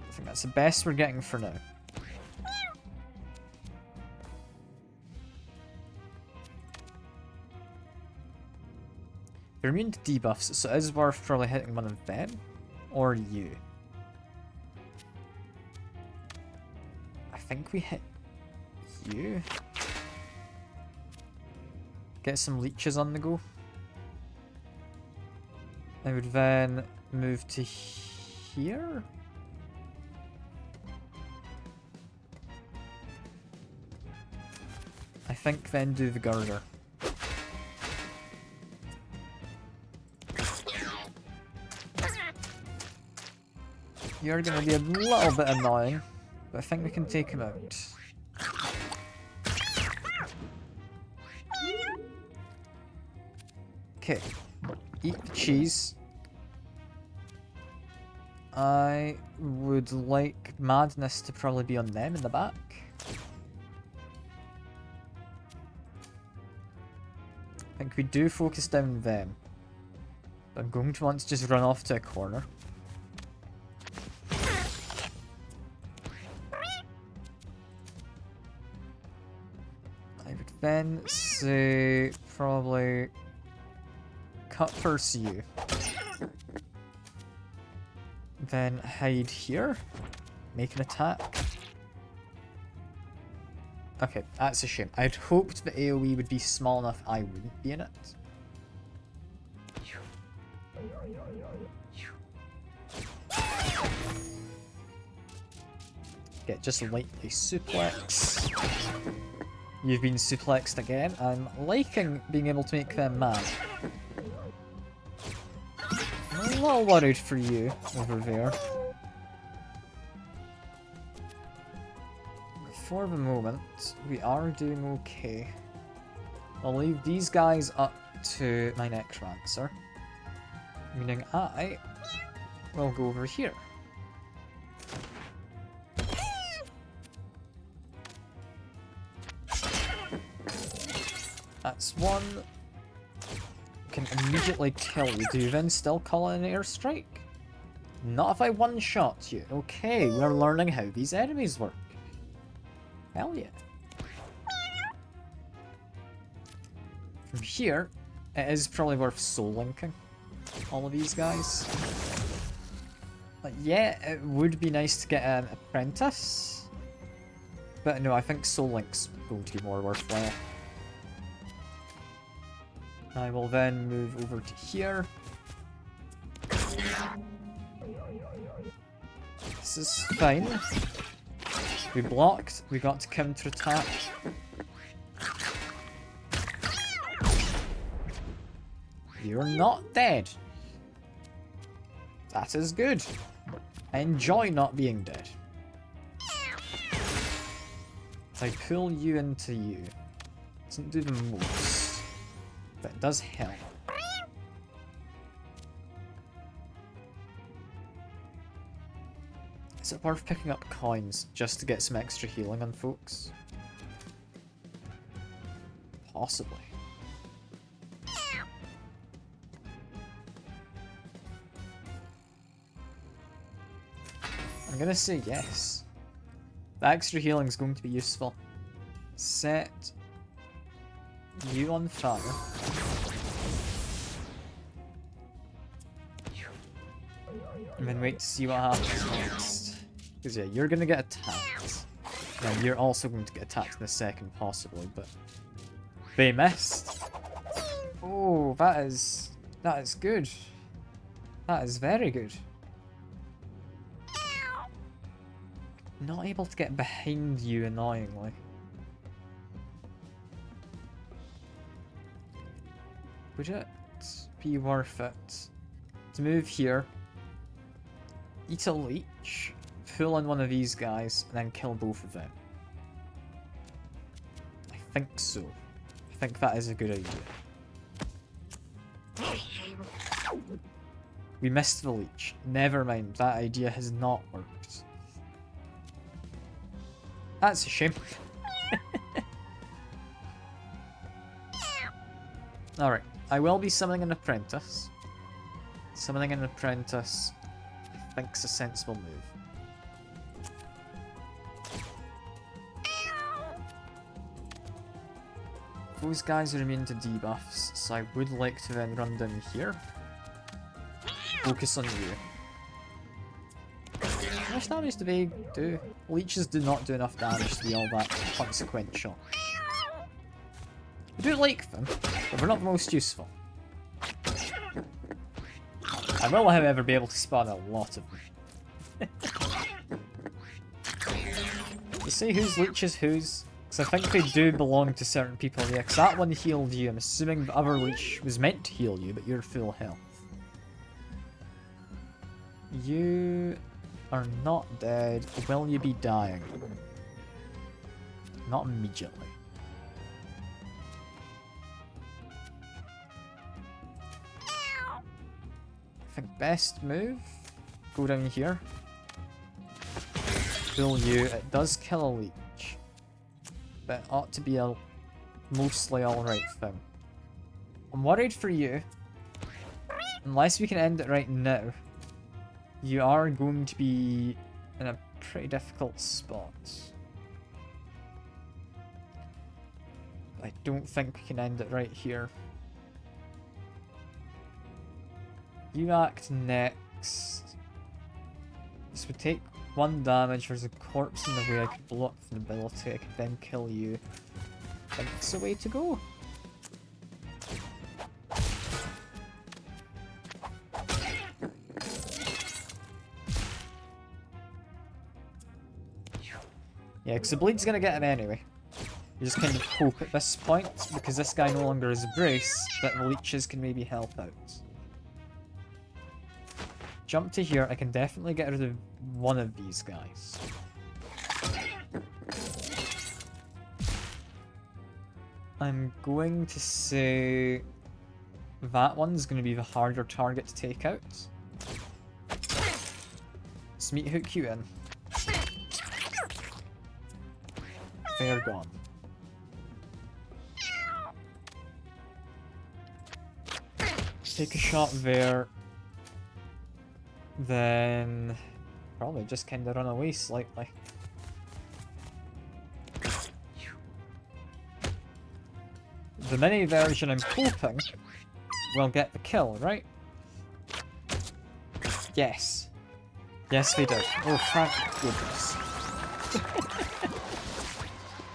I think that's the best we're getting for now. They're immune to debuffs, so it is worth probably hitting one of them, or you. I think we hit you. Get some leeches on the go. I would then move to here. I think then do the girder. You're gonna be a little bit annoying, but I think we can take him out. Okay, eat the cheese. I would like Madness to probably be on them in the back. I think we do focus down them. I'm going to want to just run off to a corner. I would then say probably Cut Purse you. Then hide here. make an attack. Okay, that's a shame. I'd hoped the AoE would be small enough I wouldn't be in it. Get just lightly suplex. You've been suplexed again. I'm liking being able to make them mad. I'm a little worried for you over there. For the moment, we are doing okay. I'll leave these guys up to my necromancer. Meaning I will go over here. That's one. Can immediately kill you. Do you then still call it an airstrike? Not if I one-shot you. Okay, we're learning how these enemies work. Hell yeah. From here, it is probably worth soul linking all of these guys. Like, yeah, it would be nice to get an apprentice. But no, I think soul link's going to be more worthwhile. I will then move over to here. This is fine. We blocked, we got to counter attack. You're not dead. That is good. I enjoy not being dead. If I pull you into you, it doesn't do the most, but it does help. Is it worth picking up coins just to get some extra healing on folks? Possibly. I'm gonna say yes. The extra healing is going to be useful. Set you on fire. And then wait to see what happens next. Because yeah, you're gonna get attacked. Now you're also going to get attacked in a second, possibly, but they missed. Oh, that is good. That is very good. Not able to get behind you, annoyingly. Would it be worth it to move here, eat a leech, pull on one of these guys, and then kill both of them? I think so. I think that is a good idea. We missed the leech. Never mind, that idea has not worked. That's a shame. Alright, I will be summoning an apprentice. Summoning an apprentice, I think's a sensible move. Those guys are immune to debuffs, so I would like to then run down here. Focus on you. How much damage do they do? Leeches do not do enough damage to be all that consequential. I do like them, but they're not the most useful. I will, however, be able to spawn a lot of them. You see whose leech is whose? Because I think they do belong to certain people. Yeah, because that one healed you. I'm assuming the other leech was meant to heal you, but you're full health. You are not dead. Will you be dying? Not immediately. I think best move, go down here. Kill you. It does kill a leech, but it ought to be a mostly alright thing. I'm worried for you. Unless we can end it right now, you are going to be in a pretty difficult spot. I don't think we can end it right here. You act next. This would take 1 damage, there's a corpse in the way, I could block the ability, I could then kill you. I think it's the way to go. Yeah, because the bleed's gonna get him anyway. You just kind of hope at this point, because this guy no longer has brace, that the leeches can maybe help out. Jump to here, I can definitely get rid of one of these guys. I'm going to say that one's going to be the harder target to take out. Let's meat hook you in. They're gone. Take a shot there. Then probably just kind of run away slightly. The mini version, I'm hoping, will get the kill, right? Yes. Yes, they did. Oh, thank goodness.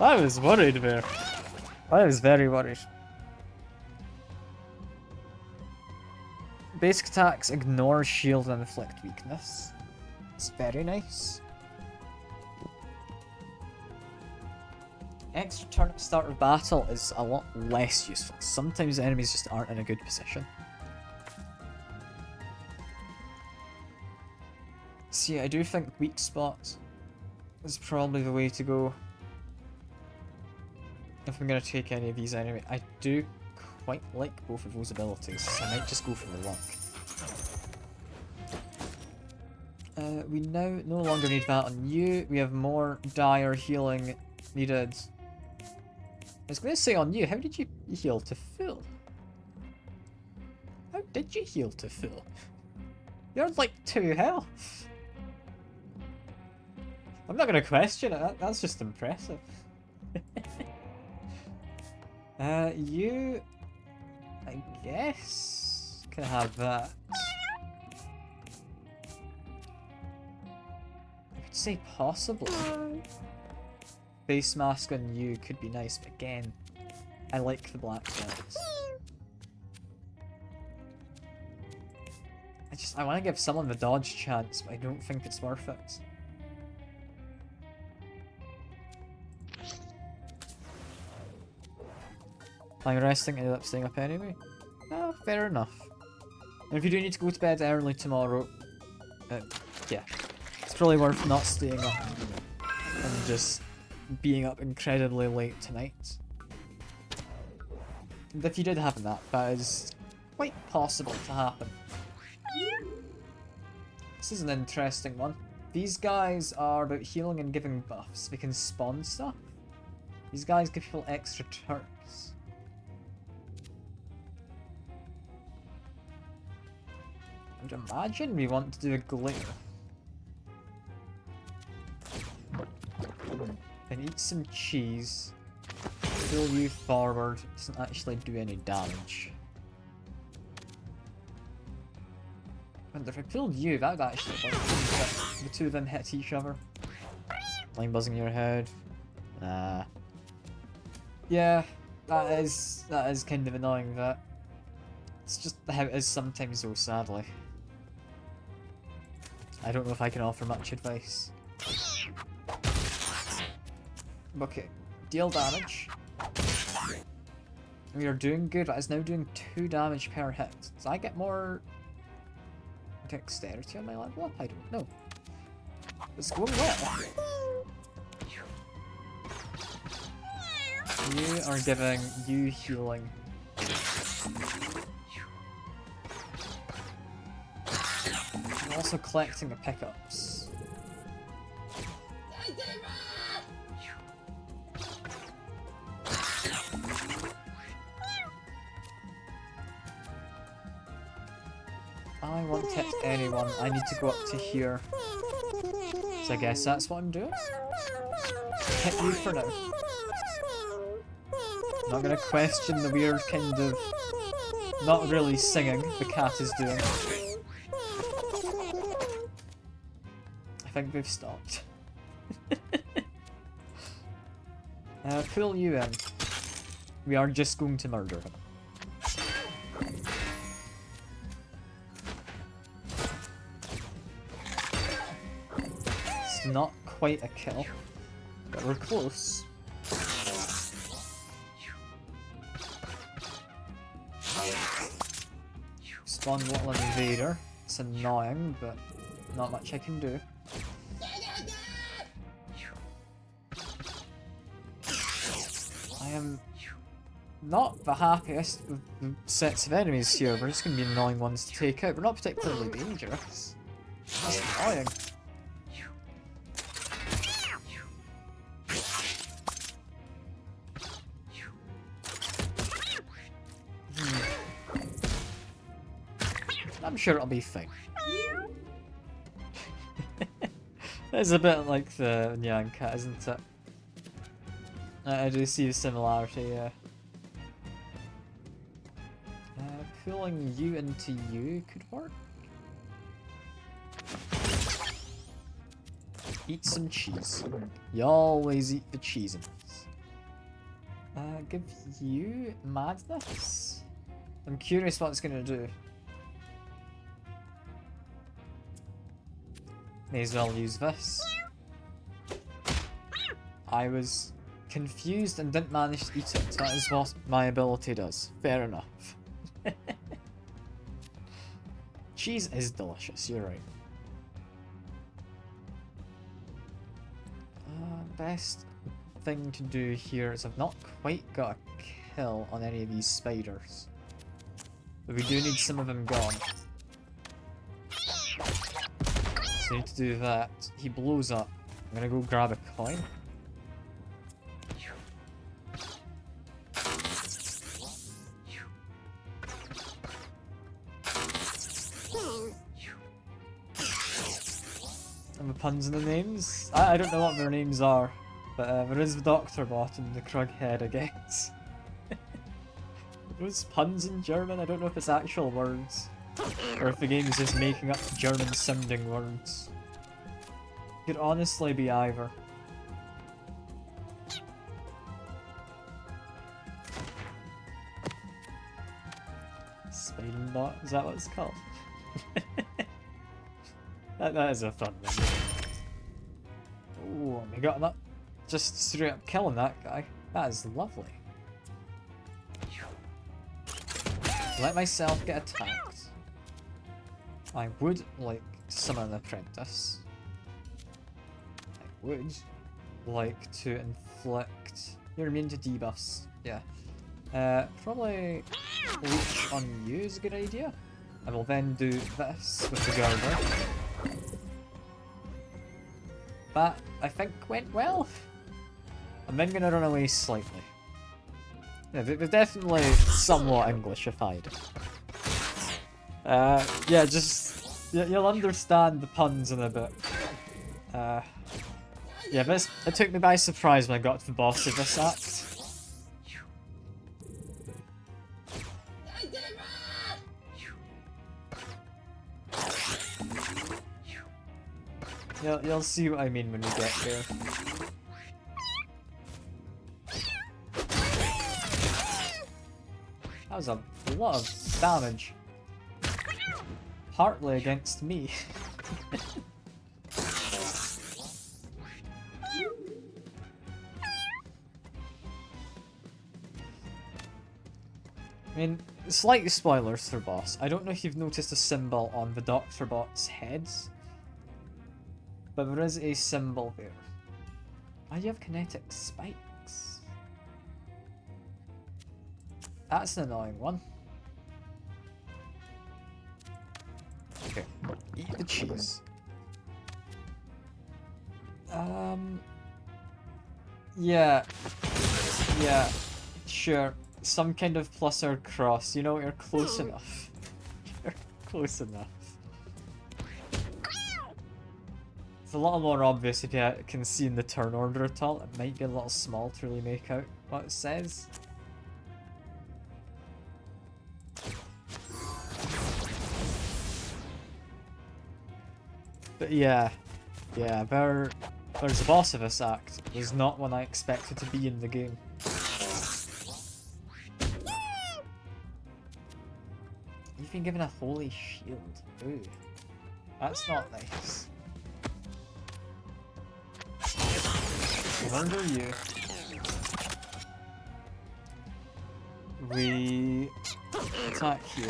I was worried there. I was very worried. Basic attacks ignore shield and inflict weakness. It's very nice. Extra turn at the start of battle is a lot less useful. Sometimes the enemies just aren't in a good position. See, I do think weak spot is probably the way to go. If I'm going to take any of these anyway. I do quite like both of those abilities, so I might just go for the luck. We now no longer need that on you. We have more dire healing needed. I was going to say on you, how did you heal to full? How did you heal to full? You're like 2 health. I'm not going to question it, that's just impressive. You, I guess, can have that. I would say possibly. Face mask on you could be nice, but again, I like the black belts. I want to give someone the dodge chance, but I don't think it's worth it. I'm resting, ended up staying up anyway. Oh, fair enough. And if you do need to go to bed early tomorrow, yeah, it's probably worth not staying up and just being up incredibly late tonight. And if you did have that is quite possible to happen. This is an interesting one. These guys are about healing and giving buffs. They can spawn stuff. These guys give people extra turns. I would imagine we want to do a glare. And eat some cheese. Pull you forward. It doesn't actually do any damage. And if I pulled you, that would actually work. The two of them hit each other. Line buzzing your head. Nah. Yeah, that is kind of annoying, that. It's just how it is sometimes though, sadly. I don't know if I can offer much advice. Okay, deal damage. We are doing good, that is now doing 2 damage per hit. Does I get more dexterity on my level up? I don't know. It's going well. You are giving you healing. I'm also collecting the pickups. I won't hit anyone. I need to go up to here. So I guess that's what I'm doing. Hit you for now. Not gonna question the weird kind of not really singing the cat is doing. I think we've stopped. Pull you in. We are just going to murder him. It's not quite a kill, but we're close. Spawn little invader. It's annoying, but not much I can do. I am not the happiest with the sets of enemies here. We're just going to be annoying ones to take out. We're not particularly dangerous. That's annoying. I'm sure it'll be fine. It's a bit like the Nyan cat, isn't it? I do see the similarity, yeah. Pulling you into you could work. Eat some cheese. You always eat the cheesings. Give you madness? I'm curious what it's gonna do. May as well use this. I was confused and didn't manage to eat it. That is what my ability does. Fair enough. Cheese is delicious, you're right. Best thing to do here is I've not quite got a kill on any of these spiders. But we do need some of them gone. So I need to do that. He blows up. I'm gonna go grab a coin. And the puns in the names? I don't know what their names are, but there is the Doctor Bot and the Krughead, I guess. Those puns in German? I don't know if it's actual words. Or if the game is just making up German sounding words. Could honestly be either. Spidenbot, is that what it's called? that is a fun one. Ooh, we got him up. Just straight up killing that guy. That is lovely. Let myself get attacked. I would like to summon an apprentice. I would like to inflict... You're immune to debuffs. Yeah. Probably leech on you is a good idea. I will then do this with the garter. That, I think, went well. I'm then going to run away slightly. Yeah, they're definitely somewhat Englishified. Yeah, just... You'll understand the puns in a bit. Yeah, but it took me by surprise when I got to the boss of this act. You'll see what I mean when we get here. That was a lot of damage. Partly against me. I mean, slight spoilers for boss. I don't know if you've noticed a symbol on the Doctor Bot's heads, but there is a symbol there. Why do you have kinetic spikes? That's an annoying one. Okay, eat the cheese. Yeah, sure. Some kind of plus or cross. You know, you're close enough. You're close enough. It's a little more obvious if you can see in the turn order at all. It might be a little small to really make out what it says. But yeah, Yeah, there's a boss of this act. There's not one I expected to be in the game. You've been given a holy shield. Ooh. That's not nice. Murder you. We attack you.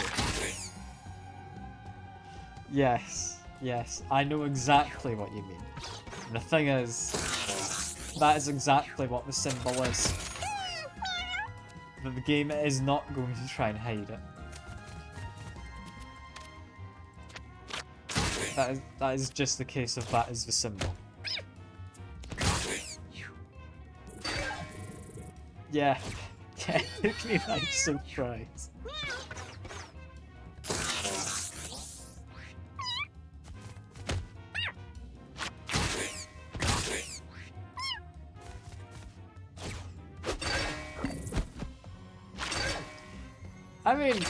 Yes, yes, I know exactly what you mean. And the thing is, that is exactly what the symbol is. But the game is not going to try and hide it. That is just the case of that is the symbol. Yeah, yeah, it took me by surprise. I mean,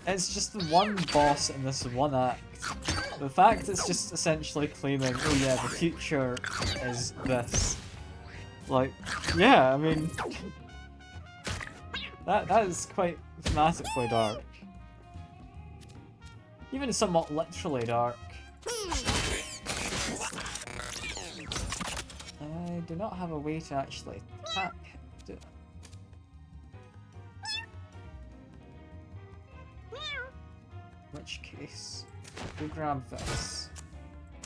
it's just the one boss in this one act. The fact it's just essentially claiming, oh yeah, the future is this. Like, yeah, I mean, that is quite thematically dark. Even somewhat literally dark. I do not have a way to actually attack. In which case, we'll grab this.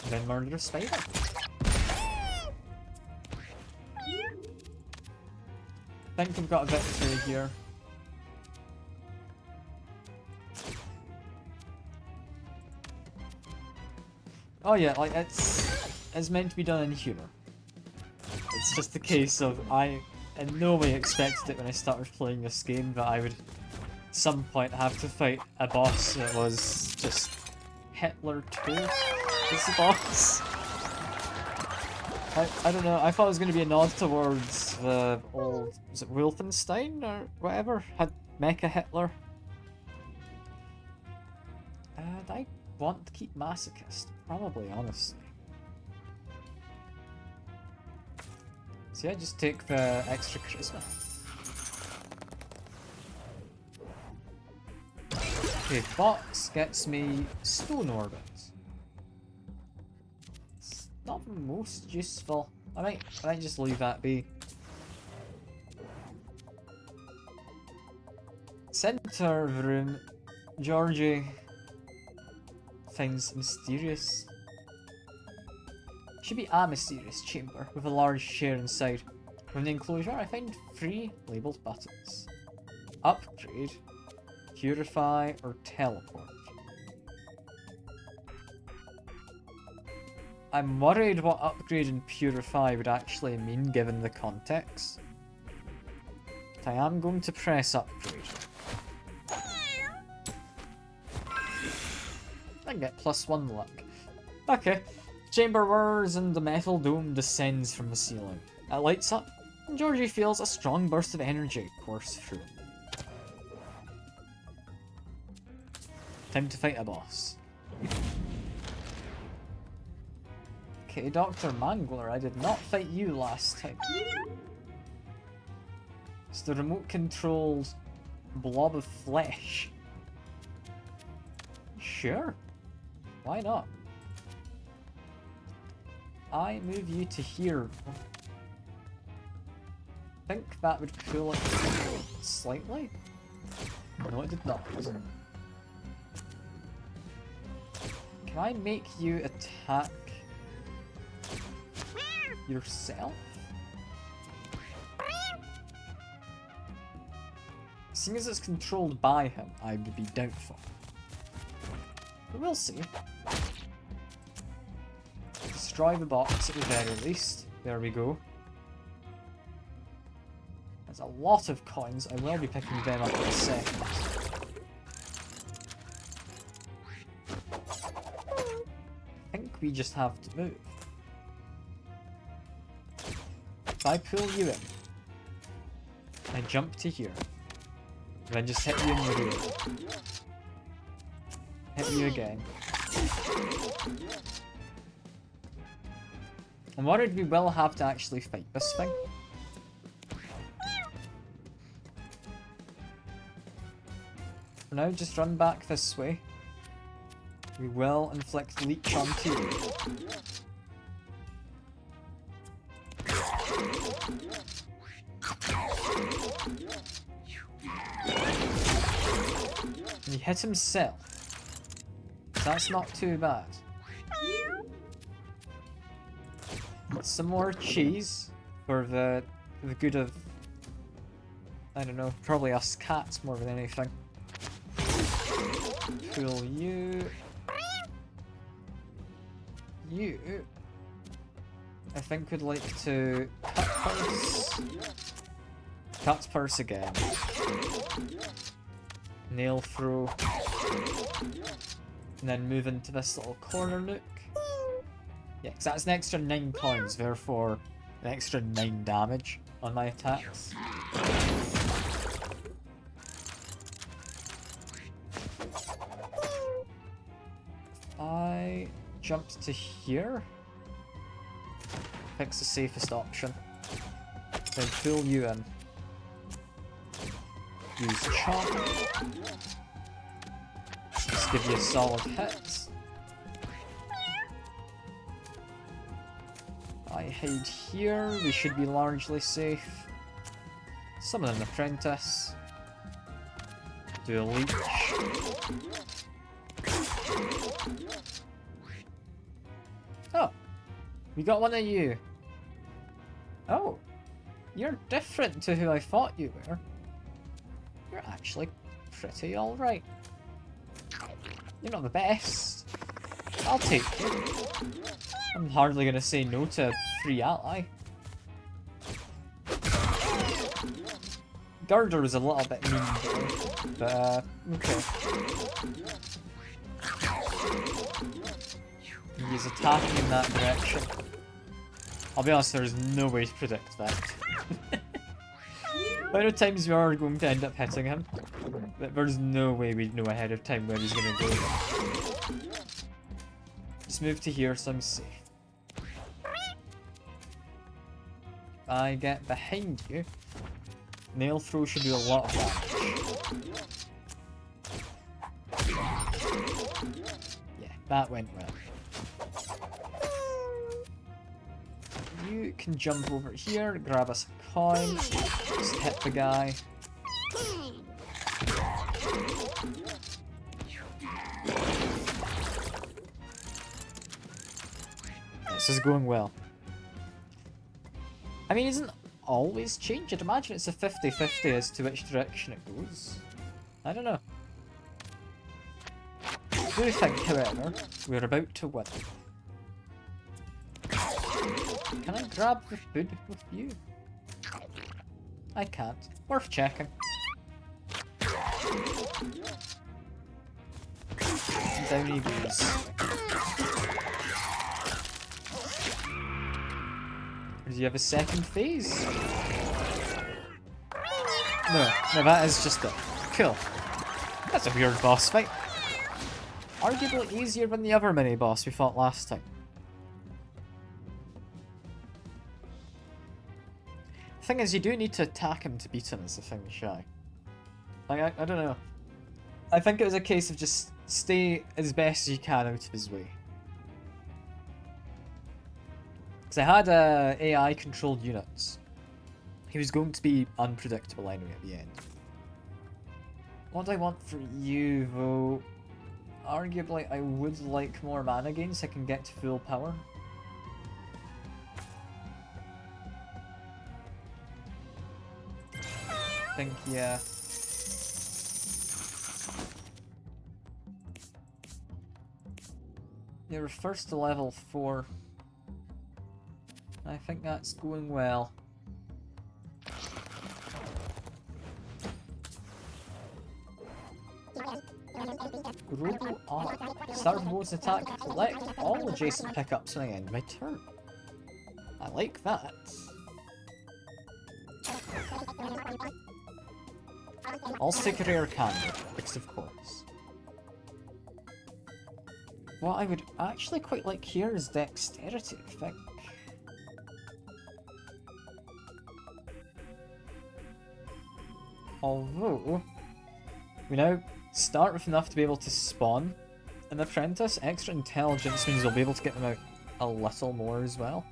And then murder a spider. I think we've got a victory here. Oh yeah, like it's meant to be done in humour. It's just a case of I in no way expected it when I started playing this game that I would at some point have to fight a boss that was just Hitler 2 as the boss. I don't know, I thought it was going to be a nod towards the old, was it Wolfenstein or whatever? Had Mecha Hitler. Do I want to keep Masochist? Probably, honestly. So yeah, just take the extra charisma. Okay, box gets me Stone Orbit. It's not the most useful. I might just leave that be. Center of the room, Georgie finds mysterious. Should be a mysterious chamber with a large chair inside. From the enclosure, I find 3 labeled buttons: upgrade, purify, or teleport. I'm worried what upgrade and purify would actually mean given the context. But I am going to press upgrade. I get +1 luck. Okay. Chamber whirs and the metal dome descends from the ceiling. It lights up, and Georgie feels a strong burst of energy course through him. Time to fight a boss. Okay, Dr. Mangler, I did not fight you last time. It's the remote-controlled blob of flesh. Sure. Why not? I move you to here. I think that would cool it slightly. No, it did not. Can I make you attack yourself? Seeing as it's controlled by him, I would be doubtful. But we'll see. Destroy the box at the very least. There we go. There's a lot of coins. I will be picking them up in a second. I think we just have to move. If I pull you in, I jump to here, and then just hit you in the rear. Hit you again. I'm worried we will have to actually fight this thing. For now, just run back this way. We will inflict leech onto you. And he hit himself. That's not too bad. Some more cheese for the good of, I don't know, probably us cats more than anything. Pull you. You, I think, would like to cut purse. Cut purse again. Nail throw. And then move into this little corner nook. Yeah, because that's an extra 9 coins, therefore an extra 9 damage on my attacks. I jumped to here. I think it's the safest option. Then pull you in. Use chop. Just give you a solid hit. I hide here. We should be largely safe. Summon an apprentice. Do a leech. Oh, we got one of you. Oh, you're different to who I thought you were. You're actually pretty alright. You're not the best. I'll take you. I'm hardly gonna say no to a free ally. Girder was a little bit mean though, but okay. He's attacking in that direction. I'll be honest, there's no way to predict that. How many times we are going to end up hitting him? But there's no way we'd know ahead of time where he's going to go. Just move to here so I'm safe. I get behind you. Nail throw should do a lot of damage. Yeah, that went well. You can jump over here, grab us a coin, just hit the guy. This is going well. I mean, it doesn't always change. I'd imagine it's a 50-50 as to which direction it goes. I don't know. I do think, however, we're about to win. Can I grab the food with you? I can't. Worth checking. Down he goes. Do you have a second phase? No, that is just it. Cool. That's a weird boss fight. Arguably easier than the other mini-boss we fought last time. The thing is, you do need to attack him to beat him is the thing, Shy. Like, I don't know. I think it was a case of just stay as best as you can out of his way. Because I had AI-controlled units. He was going to be unpredictable anyway at the end. What do I want for you, though? Arguably, I would like more mana gains so I can get to full power. I think, yeah. You're first to level 4. I think that's going well. Robo Arc. Start bonus attack. Collect all adjacent pickups when I end my turn. I like that. I'll stick a rare candy, because of course. What I would actually quite like here is dexterity, I think. Although, we now start with enough to be able to spawn an apprentice. Extra intelligence means we'll be able to get them out a little more as well.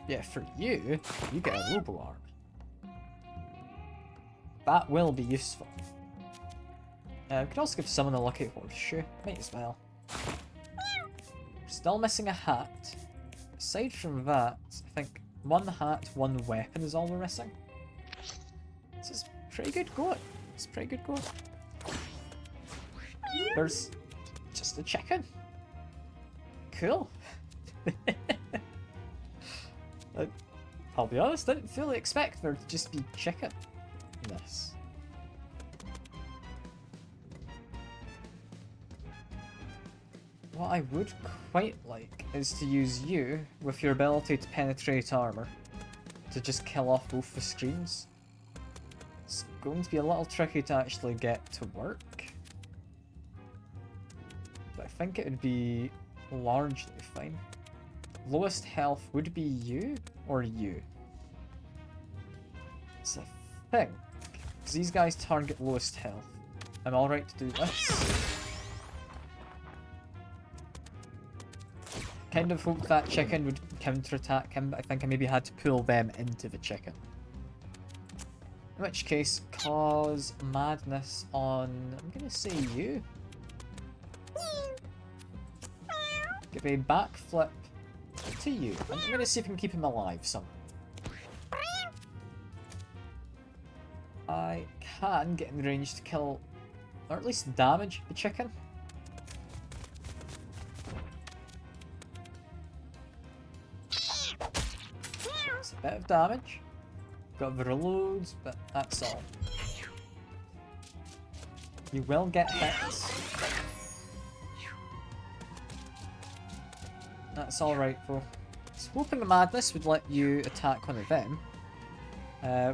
Yeah, for you, you get a robo arm. That will be useful. We could also give someone a lucky horseshoe. Might as well. Still missing a hat. Aside from that, I think one hat, one weapon is all we're missing. This is pretty good going. It's pretty good going. There's just a chicken. Cool. I'll be honest, I didn't fully expect there to just be chicken in this. What I would quite like is to use you with your ability to penetrate armor to just kill off both the screens. It's going to be a little tricky to actually get to work, but I think it would be largely fine. Lowest health would be you or you. So I think, because these guys target lowest health, I'm alright to do this. Kind of hoped that chicken would counterattack him, but I think I maybe had to pull them into the chicken. In which case, cause madness on, I'm gonna say you. Give a backflip to you. I'm gonna see if I can keep him alive somehow. I can get in range to kill, or at least damage the chicken. It's a bit of damage. Got the reloads, but that's all. You will get hits. That's alright though. I was hoping the madness would let you attack one of them.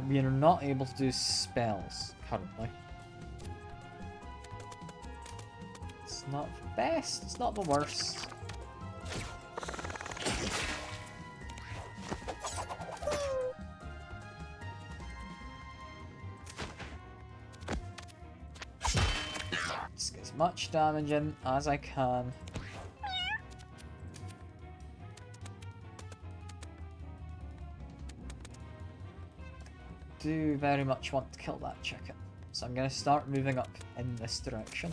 We are not able to do spells currently. It's not the best, it's not the worst. Just get as much damage in as I can. Do very much want to kill that chicken, so I'm going to start moving up in this direction.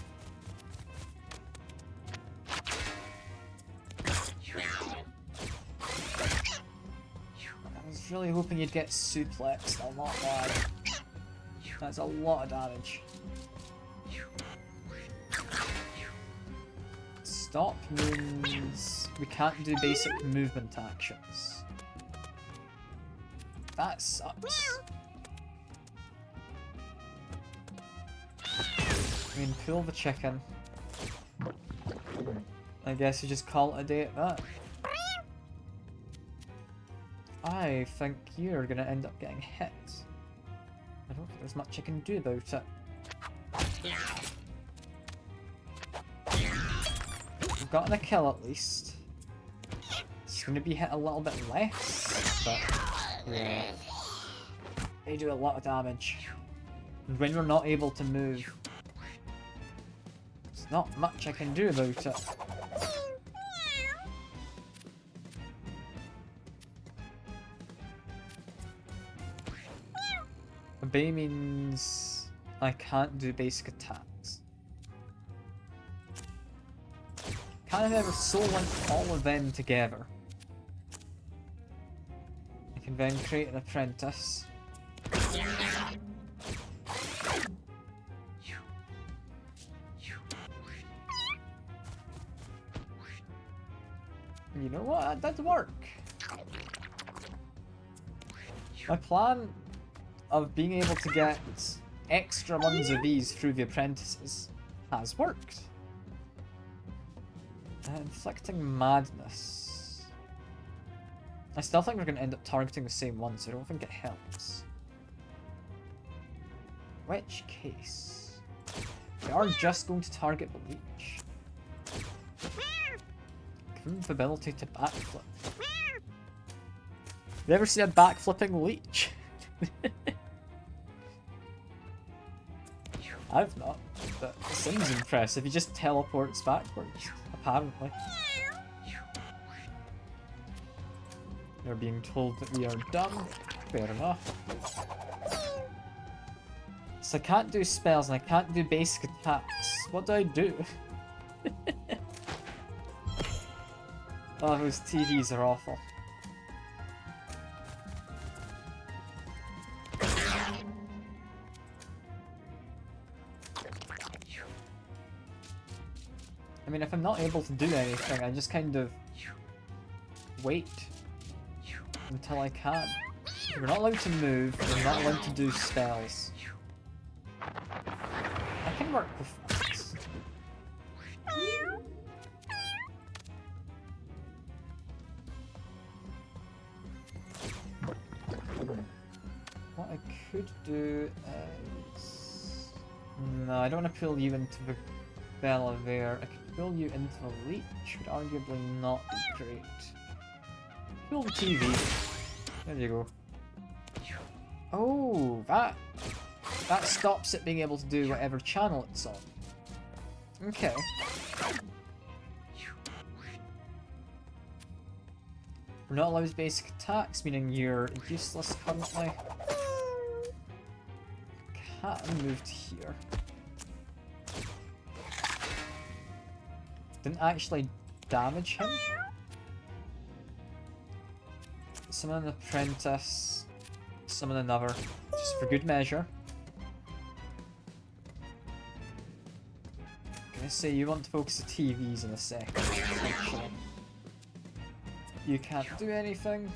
I was really hoping you'd get suplexed, I'll not lie. That's a lot of damage. Stop means we can't do basic movement actions. That sucks. I mean, pull the chicken. I guess you just call it a day at that. I think you're gonna end up getting hit. I don't think there's much I can do about it. We've gotten a kill at least. It's gonna be hit a little bit less, but yeah. They do a lot of damage. And when we're not able to move, there's not much I can do about it. Obey means I can't do basic attacks. Can't have ever soul link all of them together. I can then create an apprentice. You know what? That did work. My plan of being able to get extra ones of these through the apprentices has worked. Inflicting madness. I still think we're going to end up targeting the same one, so I don't think it helps. Which case, we are just going to target the leech. Give him the ability to backflip. Have you ever seen a backflipping leech? I've not, but it seems impressive. He just teleports backwards, apparently. You're being told that we are done. Fair enough. So I can't do spells and I can't do basic attacks. What do I do? Oh, those TVs are awful. I mean, if I'm not able to do anything, I just kind of wait until I can. We're not allowed to move, we're not allowed to do spells. I can work with that. What I could do is... No, I don't want to pull you into the Bella there. I could pull you into the leech, would arguably not be great. Pull the TV. There you go. Oh, that stops it being able to do whatever channel it's on. Okay. We're not allowed basic attacks, meaning you're useless currently. Can't move to here. Didn't actually damage him. Summon an apprentice. Summon another. Just for good measure. I'm gonna say you want to focus the TVs in a second. Actually. You can't do anything.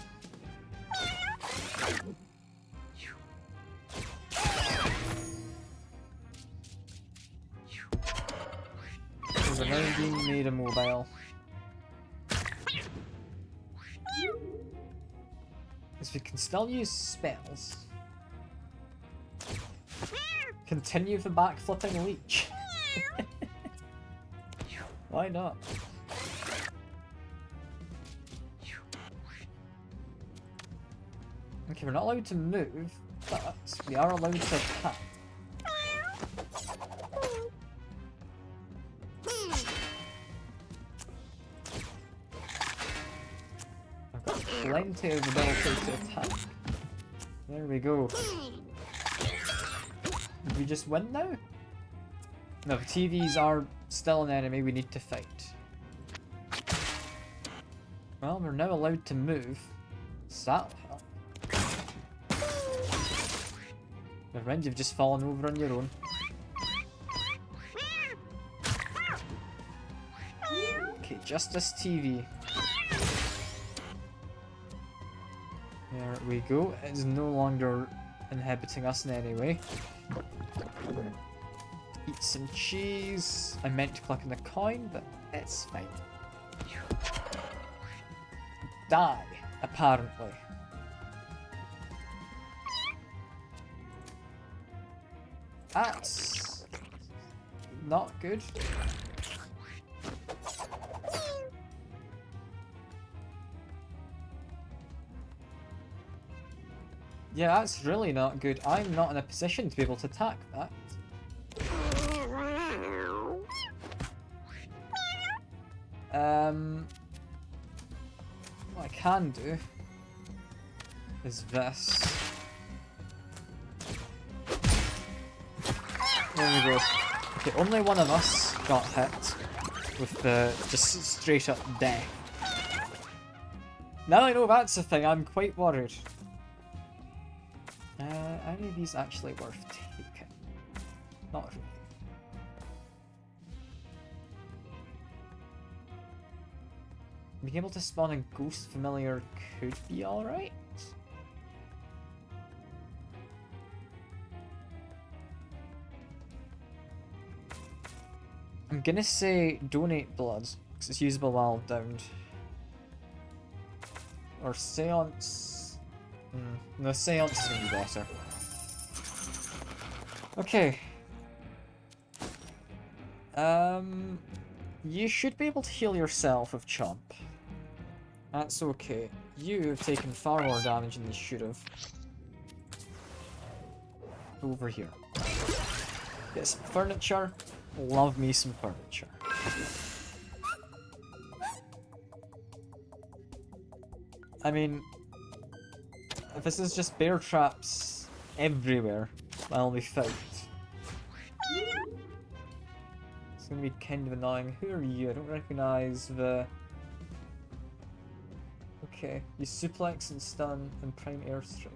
We're now being made immobile. Because we can still use spells. Continue the backflipping leech. Why not? Okay, we're not allowed to move, but we are allowed to attack. I've got plenty of ability to attack. There we go. Did we just win now? No, the TVs are still an enemy we need to fight. Well, we're now allowed to move, so that'll help. Never mind, you've just fallen over on your own. Okay, Justice TV. There we go. It is no longer inhibiting us in any way. Eat some cheese. I meant to click on the coin, but it's fine. Die, apparently. That's not good. Yeah, that's really not good. I'm not in a position to be able to attack that. What I can do is this. There we go. Okay, only one of us got hit with the just straight up death. Now I know that's a thing, I'm quite worried. Are any of these actually worth taking? Not really. Being able to spawn a ghost familiar could be alright. I'm gonna say donate blood, because it's usable while downed. Or seance. No, seance is gonna be better. Okay. You should be able to heal yourself with Chomp. That's okay. You have taken far more damage than you should have. over here. Get some furniture. Love me some furniture. I mean, if this is just bear traps everywhere, I'll be fucked. It's gonna be kind of annoying. Who are you? I don't recognize the... Okay, you suplex and stun and prime airstrikes.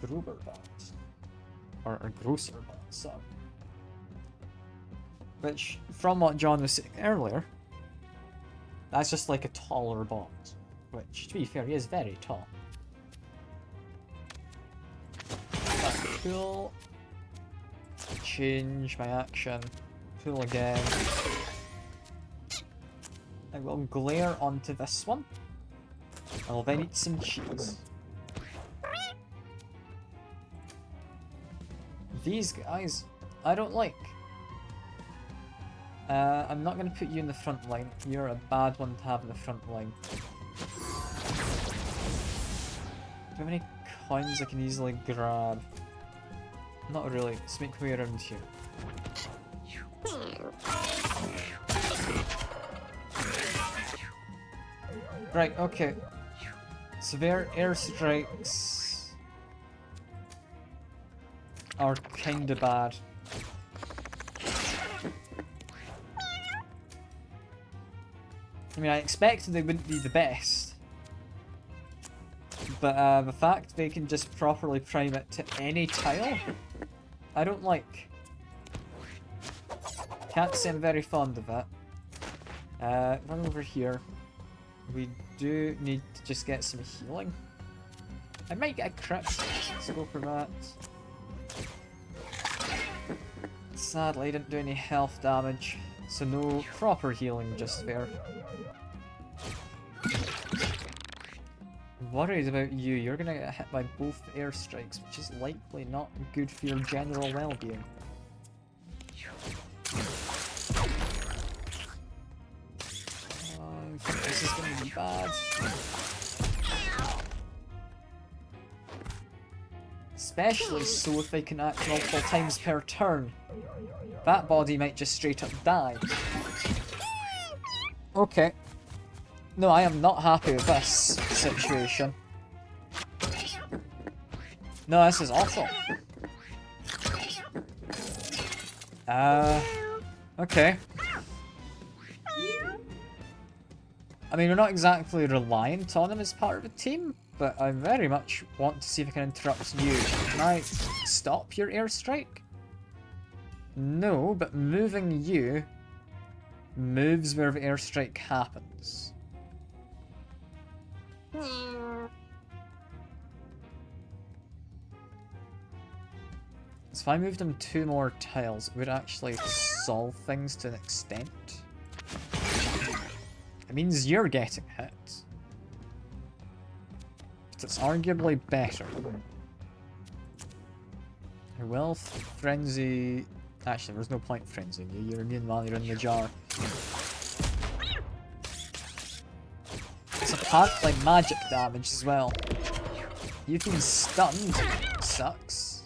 Gruber bat. Or a grosser bat, sorry. Which, from what John was saying earlier, that's just like a taller bot. Which, to be fair, he is very tall. That's cool. Change my action. Pull again. I will glare onto this one. I will then eat some cheese. These guys, I don't like. I'm not going to put you in the front line. You're a bad one to have in the front line. Do you have any coins I can easily grab? Not really. Let's make my way around here. Right, okay. Severe airstrikes are kinda bad. I mean, I expected they wouldn't be the best. But the fact they can just properly prime it to any tile, I don't like. Can't say I'm very fond of it. Run over here. We do need to just get some healing. I might get a crit. Let's go for that. Sadly, I didn't do any health damage, so no proper healing just there. Worried about you. You're gonna get hit by both airstrikes, which is likely not good for your general well-being. I think this is gonna be bad. Especially so if they can act multiple times per turn. That body might just straight up die. Okay. No, I am not happy with this situation. No, this is awful. Okay. I mean, we're not exactly reliant on him as part of a team, but I very much want to see if I can interrupt you. Can I stop your airstrike? No, but moving you moves where the airstrike happens. So if I moved him 2 more tiles, it would actually solve things to an extent. It means you're getting hit. But it's arguably better. I will frenzy... Actually, there's no point frenzying you. You're immune while you're in the jar. It's apparently magic damage as well. You've been stunned. Sucks.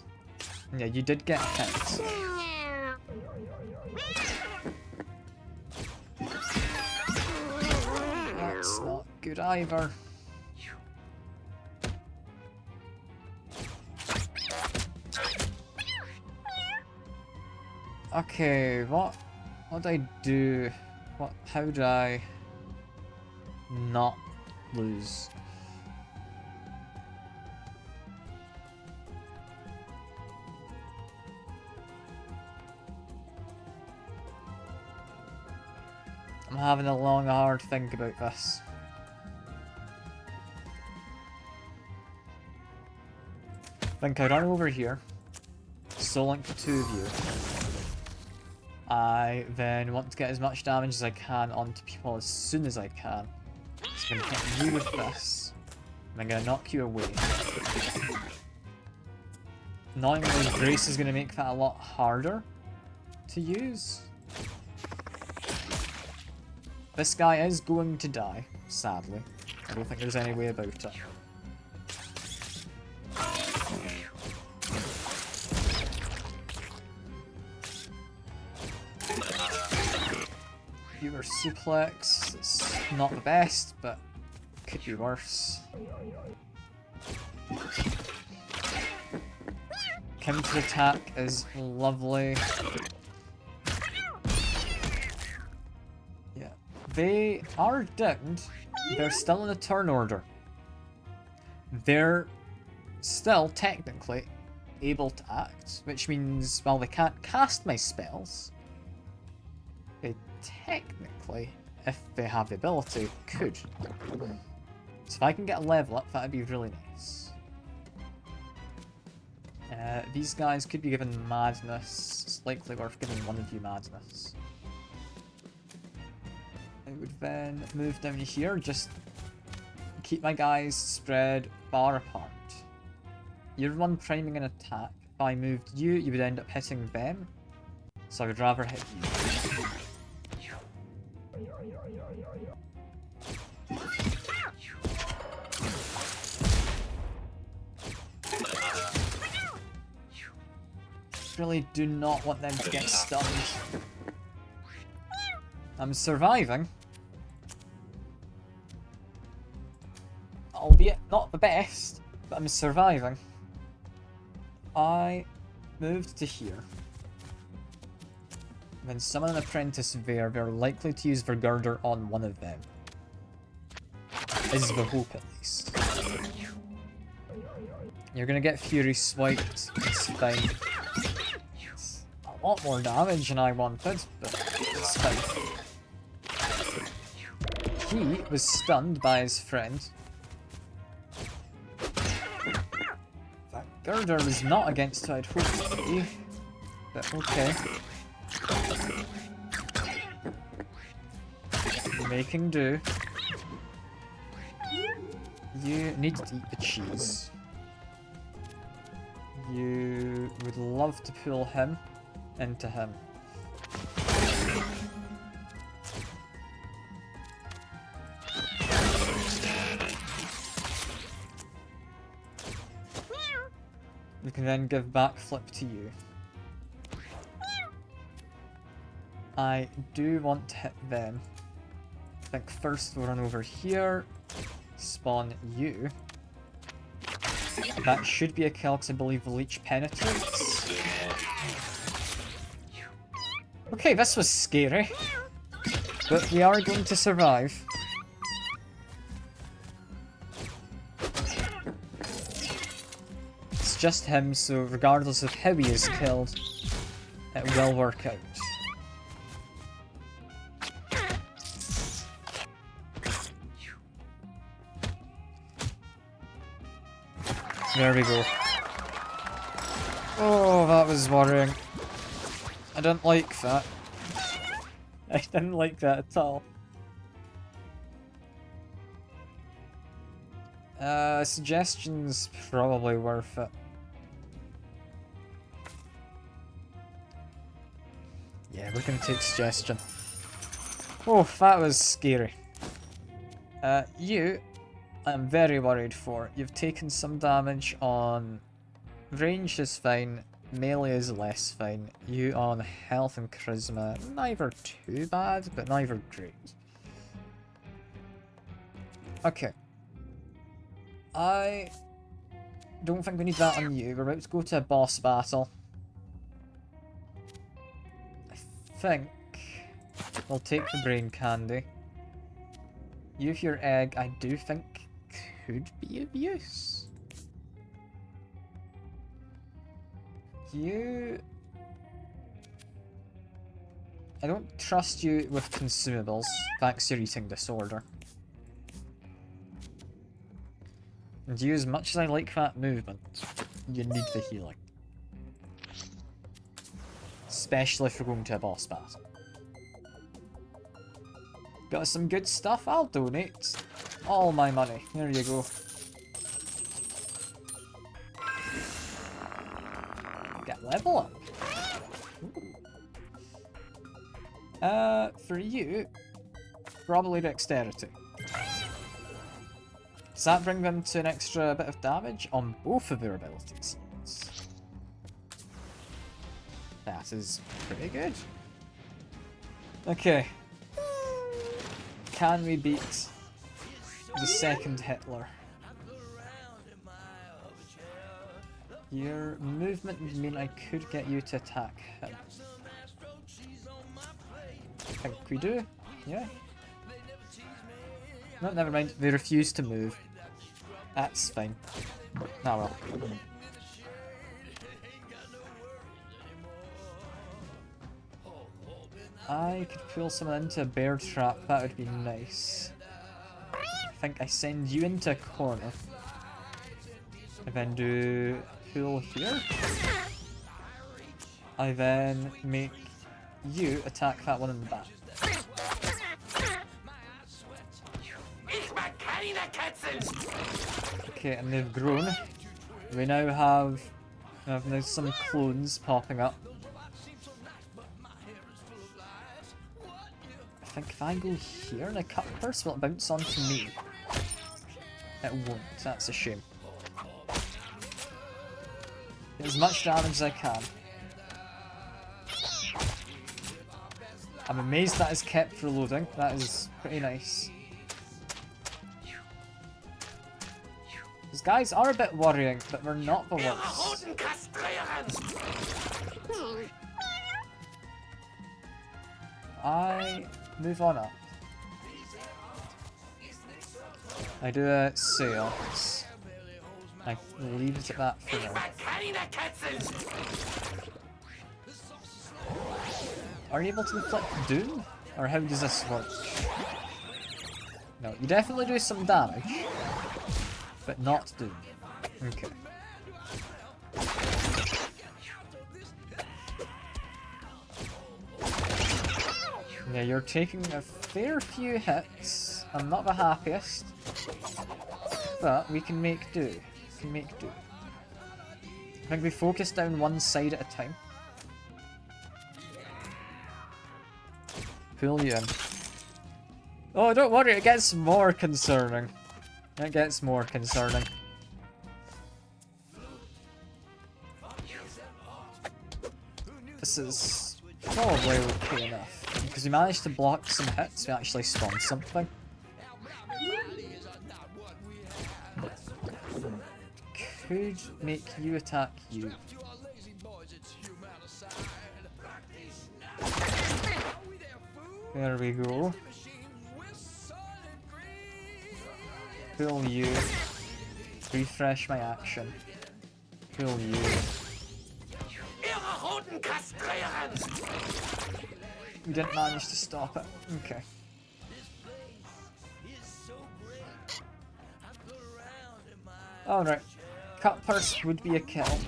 Yeah, you did get hit. That's not good either. Okay, what do I do? How do I not lose? I'm having a long, hard think about this. I think I run over here, soul link the 2 of you. I then want to get as much damage as I can onto people as soon as I can. So I'm going to hit you with this, and I'm going to knock you away. Annoyingly, Grace is going to make that a lot harder to use. This guy is going to die, sadly. I don't think there's any way about it. Super suplex. It's not the best, but could be worse. Counter attack is lovely. Yeah. They are downed. They're still in a turn order. They're still technically able to act, which means while they can't cast my spells, they technically, if they have the ability, could. So if I can get a level up, that'd be really nice. These guys could be given madness. It's likely worth giving one of you madness. I would then move down here, just keep my guys spread far apart. You're one priming an attack. If I moved you, you would end up hitting them. So I would rather hit you. Really do not want them to get stunned. I'm surviving. Albeit not the best, but I'm surviving. I moved to here. When summon an apprentice there, they're likely to use Vergirder on one of them. Is the hope, at least. You're gonna get Fury swiped, it's fine. It's a lot more damage than I wanted, but it's fine. He was stunned by his friend. That girder was not against who I'd hoped to be, but okay. Making do. You need to eat the cheese. You would love to pull him into him. We can then give backflip to you. I do want to hit them. I think first we'll run over here, spawn you. That should be a kill because I believe Leech penetrates. Okay, this was scary. But we are going to survive. It's just him, so regardless of how he is killed, it will work out. There we go. Oh, that was worrying. I didn't like that. I didn't like that at all. Suggestion's probably worth it. Yeah, we're gonna take suggestion. Oh, that was scary. You, I'm very worried for. You've taken some damage on... Range is fine, melee is less fine. You on health and charisma, neither too bad, but neither great. Okay. I don't think we need that on you. We're about to go to a boss battle. I think we'll take the brain candy. You, your egg, I do think could be of use. You... I don't trust you with consumables, thanks to your eating disorder. And you, as much as I like that movement, you need the healing. Especially if we're going to a boss battle. Got some good stuff, I'll donate all my money. There you go. Get level up. For you, probably dexterity. Does that bring them to an extra bit of damage on both of their abilities? That is pretty good. Okay. Can we beat the second Hitler? Your movement would mean I could get you to attack him. I think we do. Yeah. No, never mind. They refuse to move. That's fine. Oh well. I could pull someone into a bear trap. That would be nice. I think I send you into a corner. And then do pull here. I then make you attack that one in the back. Okay, and they've grown. We now have now some clones popping up. I think if I go here and I cut first, will it bounce onto me? It won't. That's a shame. Get as much damage as I can. I'm amazed that is kept reloading. That is pretty nice. These guys are a bit worrying, but they're not the worst. I move on up. I do a seance. I leave it at that for now. Are you able to inflict doom? Or how does this work? No, you definitely do some damage. But not doom. Okay. Yeah, you're taking a fair few hits. I'm not the happiest. But we can make do. We can make do. I think we focus down one side at a time. Pull you in. Oh, don't worry, it gets more concerning. It gets more concerning. This is probably okay enough. Because we managed to block some hits, we actually spawned something. Could make you attack you. There we go. Pull you. Refresh my action. Pull you. We didn't manage to stop it. Okay. Alright. Cut purse would be a kill.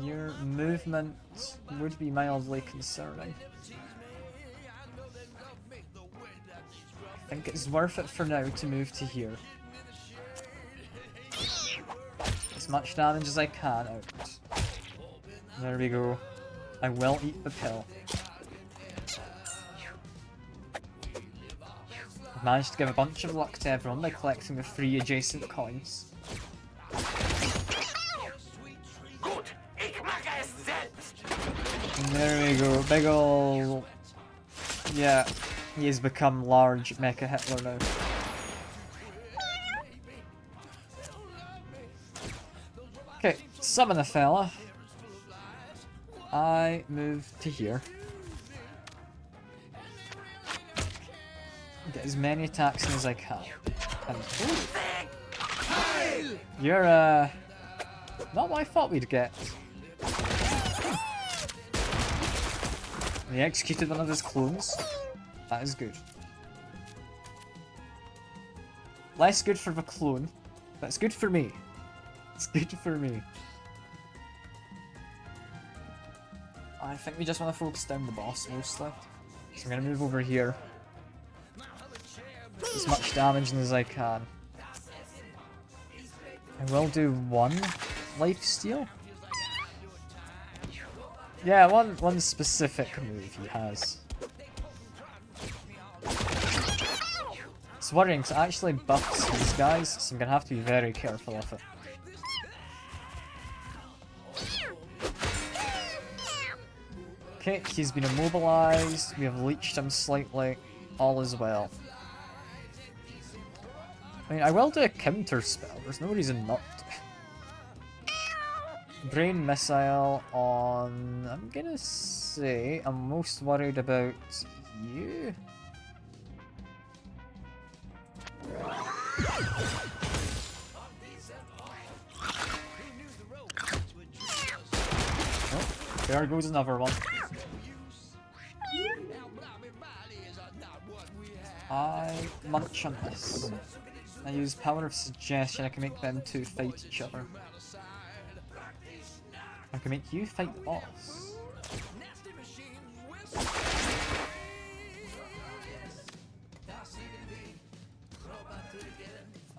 Your movement would be mildly concerning. I think it's worth it for now to move to here. As much damage as I can out. There we go. I will eat the pill. I've managed to give a bunch of luck to everyone by collecting the 3 adjacent coins. And there we go, big ol'... Yeah, he has become large Mecha Hitler now. Okay, summon a fella. I move to here. Get as many attacks in as I can. And, ooh, you're, not what I thought we'd get. He executed one of his clones. That is good. Less good for the clone, but it's good for me. It's good for me. I think we just want to focus down the boss mostly. So I'm going to move over here. As much damage as I can. I will do 1 lifesteal. Yeah, one specific move he has. It's worrying because it actually buffs these guys, so I'm going to have to be very careful of it. Okay, he's been immobilized. We have leeched him slightly. All is well. I mean, I will do a counter spell. There's no reason not to. Brain missile on... I'm gonna say I'm most worried about you. Oh, there goes another one. I munch on this. I use power of suggestion. I can make them two fight each other. I can make you fight the boss.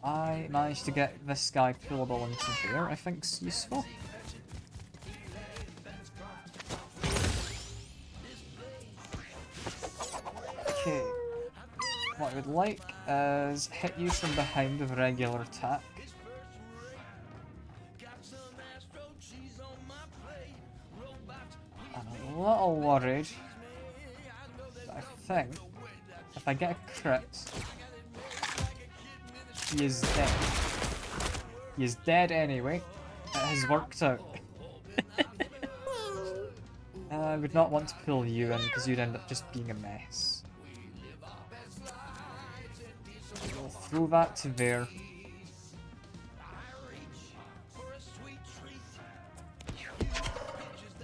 I managed to get this guy pullable into there. I think's useful. Okay. What I would like is hit you from behind with a regular attack. I'm a little worried, but I think if I get a crit, he is dead. He is dead anyway. It has worked out. I would not want to pull you in because you'd end up just being a mess. We'll throw that to there.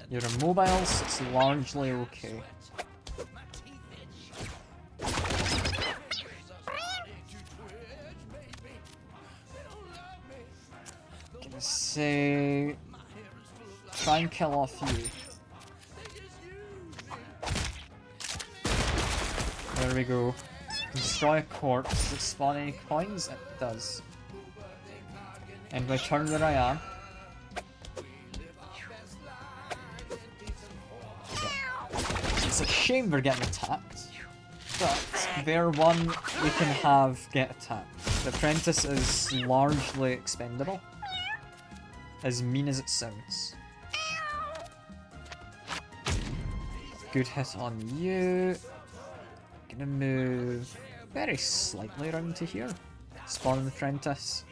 You're immobile, so it's largely okay. Gonna say... try and kill off you. There we go. Destroy a corpse. Does it spawn any coins? It does. And my turn where I am. Yeah. It's a shame we're getting attacked. But they're one we can have get attacked. The apprentice is largely expendable. As mean as it sounds. Good hit on you. Gonna move very slightly around to here. Spawn the apprentice.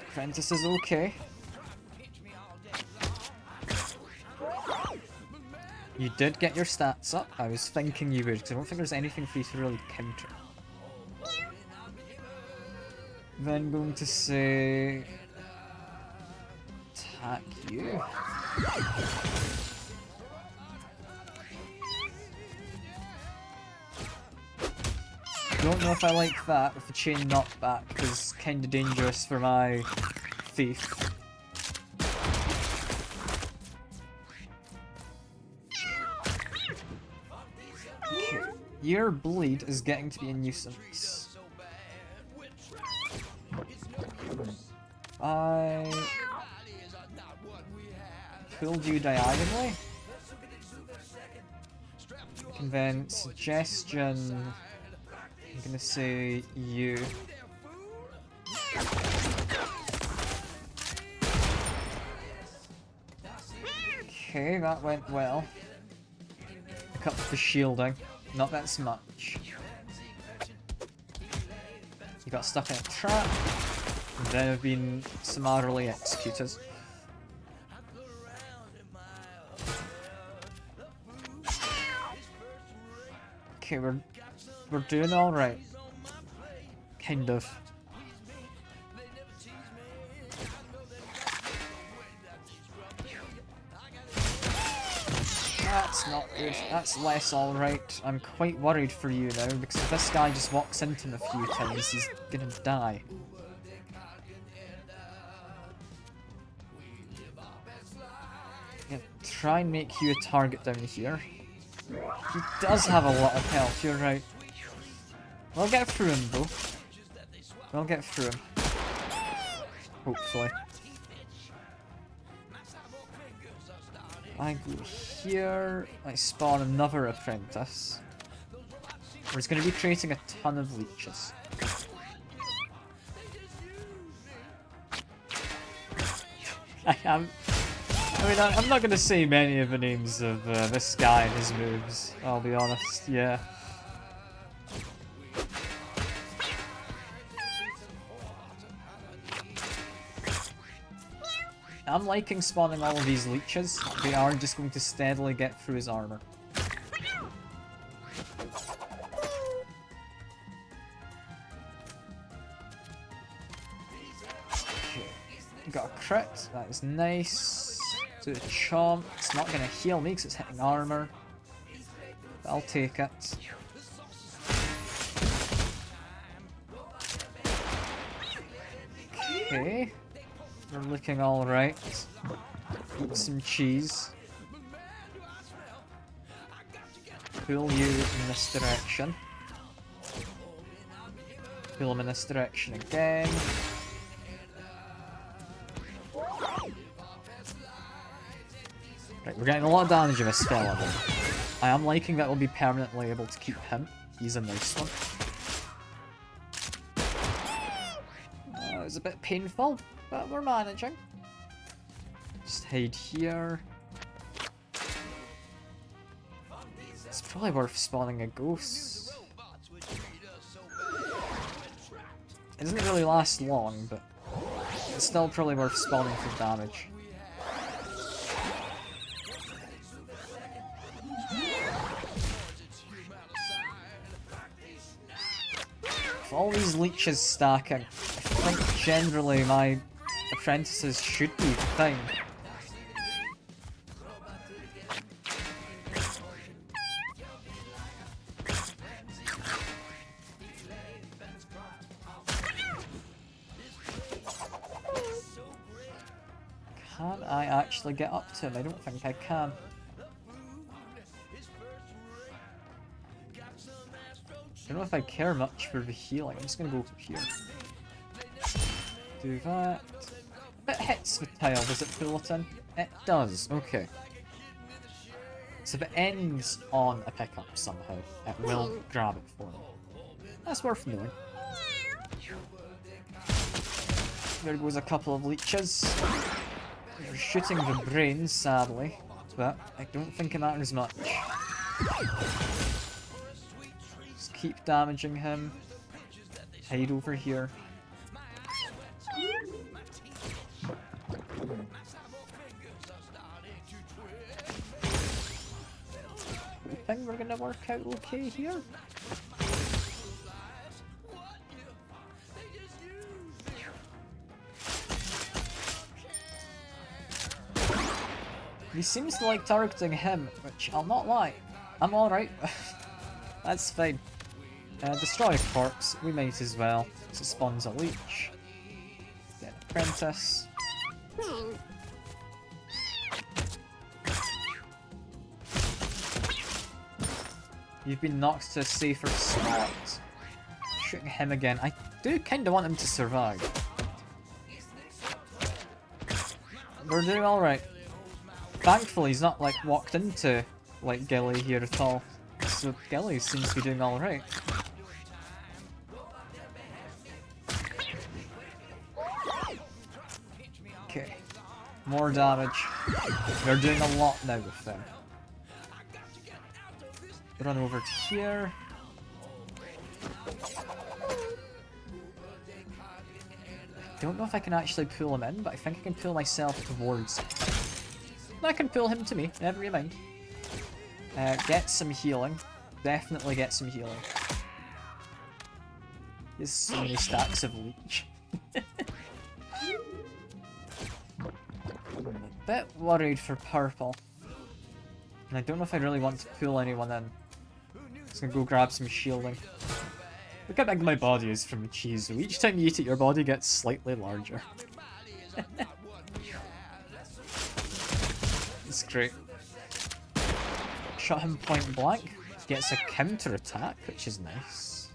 Apprentice is okay. You did get your stats up. I was thinking you would, because I don't think there's anything for you to really counter. Then going to say... attack you. Don't know if I like that with the chain knockback, because it's kinda dangerous for my thief. Okay, your bleed is getting to be a nuisance. I pulled you diagonally. And then suggestion. I'm gonna say you. Okay, that went well. Pick up the shielding. Not that much. You got stuck in a trap. And then have been summarily executed. Okay, we're doing all right. Kind of. That's not good. That's less alright. I'm quite worried for you now, because if this guy just walks into him a few times, he's gonna die. Yeah, try and make you a target down here. He does have a lot of health, you're right. We'll get through him though. We'll get through him. Hopefully. I go here, I spawn another apprentice. We're going to be creating a ton of leeches. I mean, I'm not gonna say many of the names of this guy and his moves, I'll be honest, yeah. I'm liking spawning all of these leeches. They are just going to steadily get through his armor. Okay. Got a crit. That is nice. Do the chomp. It's not going to heal me because it's hitting armor. But I'll take it. Okay. We're looking alright. Eat some cheese. Pull you in this direction. Pull him in this direction again. Right, we're getting a lot of damage in this fella though. I am liking that we'll be permanently able to keep him. He's a nice one. It was a bit painful, but we're managing. Just hide here. It's probably worth spawning a ghost. It doesn't really last long, but it's still probably worth spawning for damage. With all these leeches stacking, I think generally my apprentices should be fine. Can I actually get up to him? I don't think I can. I don't know if I care much for the healing. I'm just gonna go here. Do that. It hits the tile. Does it pull it in? It does. Okay. So if it ends on a pickup somehow, it will grab it for me. That's worth knowing. There goes a couple of leeches. They're shooting the brains, sadly, but I don't think it matters much. Just keep damaging him. Hide over here. I think we're gonna work out okay here. He seems to like targeting him, which I'll not lie. I'm alright. That's fine. Destroy a corpse, we might as well. So it spawns a leech. Get an apprentice. You've been knocked to a safer spot. Shooting him again. I do kinda want him to survive. We're doing alright. Thankfully, he's not, like, walked into, like, Gilly here at all. So Gilly seems to be doing alright. Okay. More damage. They're doing a lot now with them. Run over to here. I don't know if I can actually pull him in, but I think I can pull myself towards him. I can pull him to me, never mind. Get some healing. Definitely get some healing. There's so many stacks of leech. I'm a bit worried for purple. And I don't know if I really want to pull anyone in. Just gonna go grab some shielding. Look how big my body is from the cheese, so each time you eat it your body gets slightly larger. It's great. Shot him point blank. Gets a counter attack, which is nice.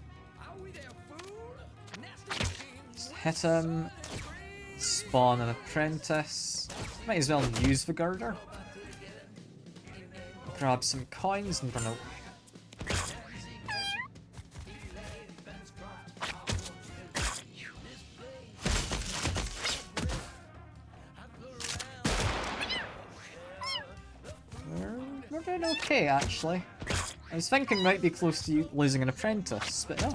Just hit him. Spawn an apprentice. Might as well use the girder. Grab some coins and run away. doing okay, actually. I was thinking might be close to losing an apprentice, but no.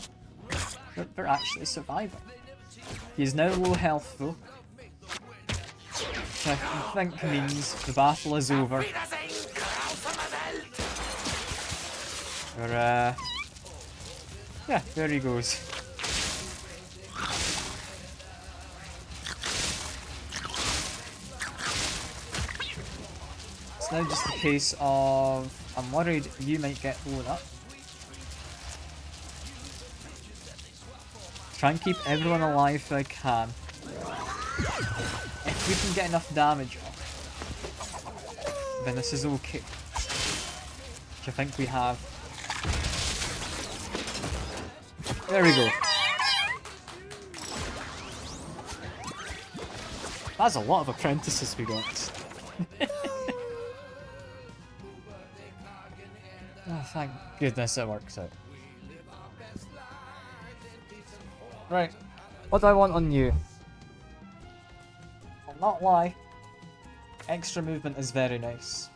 They're actually surviving. He's now low health though. Which I think means the battle is over. Or, yeah, there he goes. It's now just a case of, I'm worried you might get blown up. Try and keep everyone alive if I can. If we can get enough damage off, then this is okay. Which I think we have. There we go. That's a lot of apprentices we got. Oh, thank goodness it works out. Right, what do I want on you? I'll not lie. Extra movement is very nice.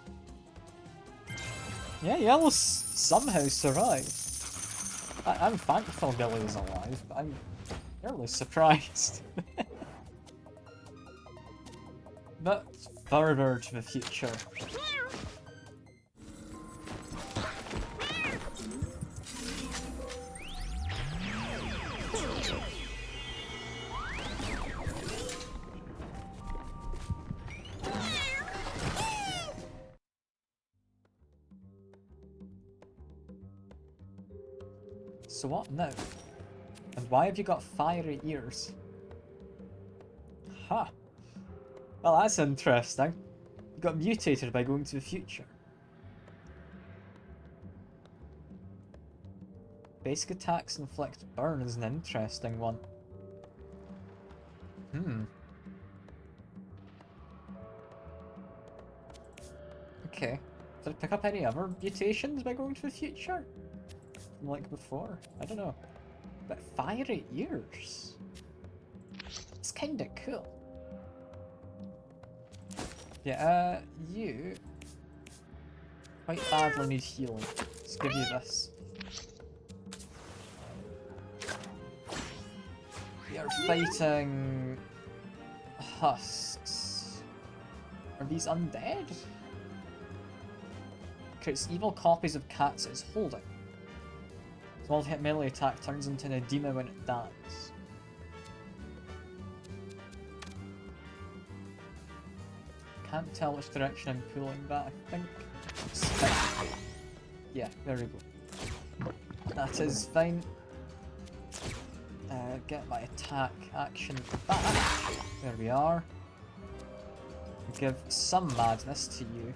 Yeah, Yellow somehow survived. I'm thankful Billy is alive, but I'm fairly surprised. But further to the future. So what now? And why have you got fiery ears? Ha! Well, that's interesting. You got mutated by going to the future. Basic attacks inflict burn is an interesting one. Okay. Did I pick up any other mutations by going to the future? Like before? I don't know. But fiery ears? It's kinda cool. Yeah, you quite badly need healing. Let's give you this. You're fighting husks. Are these undead? Creates evil copies of cats it's holding. Small hit melee attack turns into an edema when it dies. Can't tell which direction I'm pulling that, I think. Yeah, there we go. That is fine. Get my attack action back. There we are. Give some madness to you.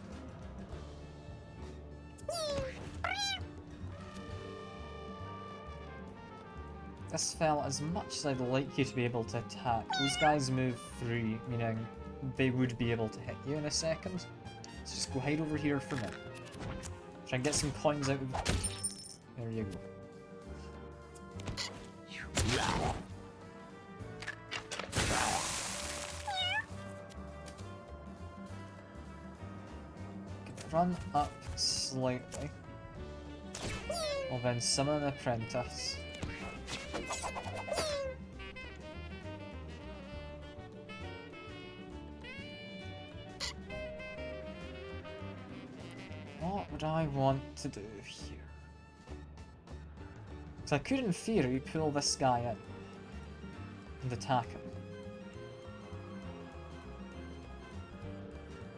This fell as much as I'd like you to be able to attack. Those guys move free, meaning they would be able to hit you in a second. So just go hide over here for now. Try and get some coins out of... There you go. Run up slightly. We'll then summon an apprentice. What would I want to do here? So I could in theory pull this guy in and attack him.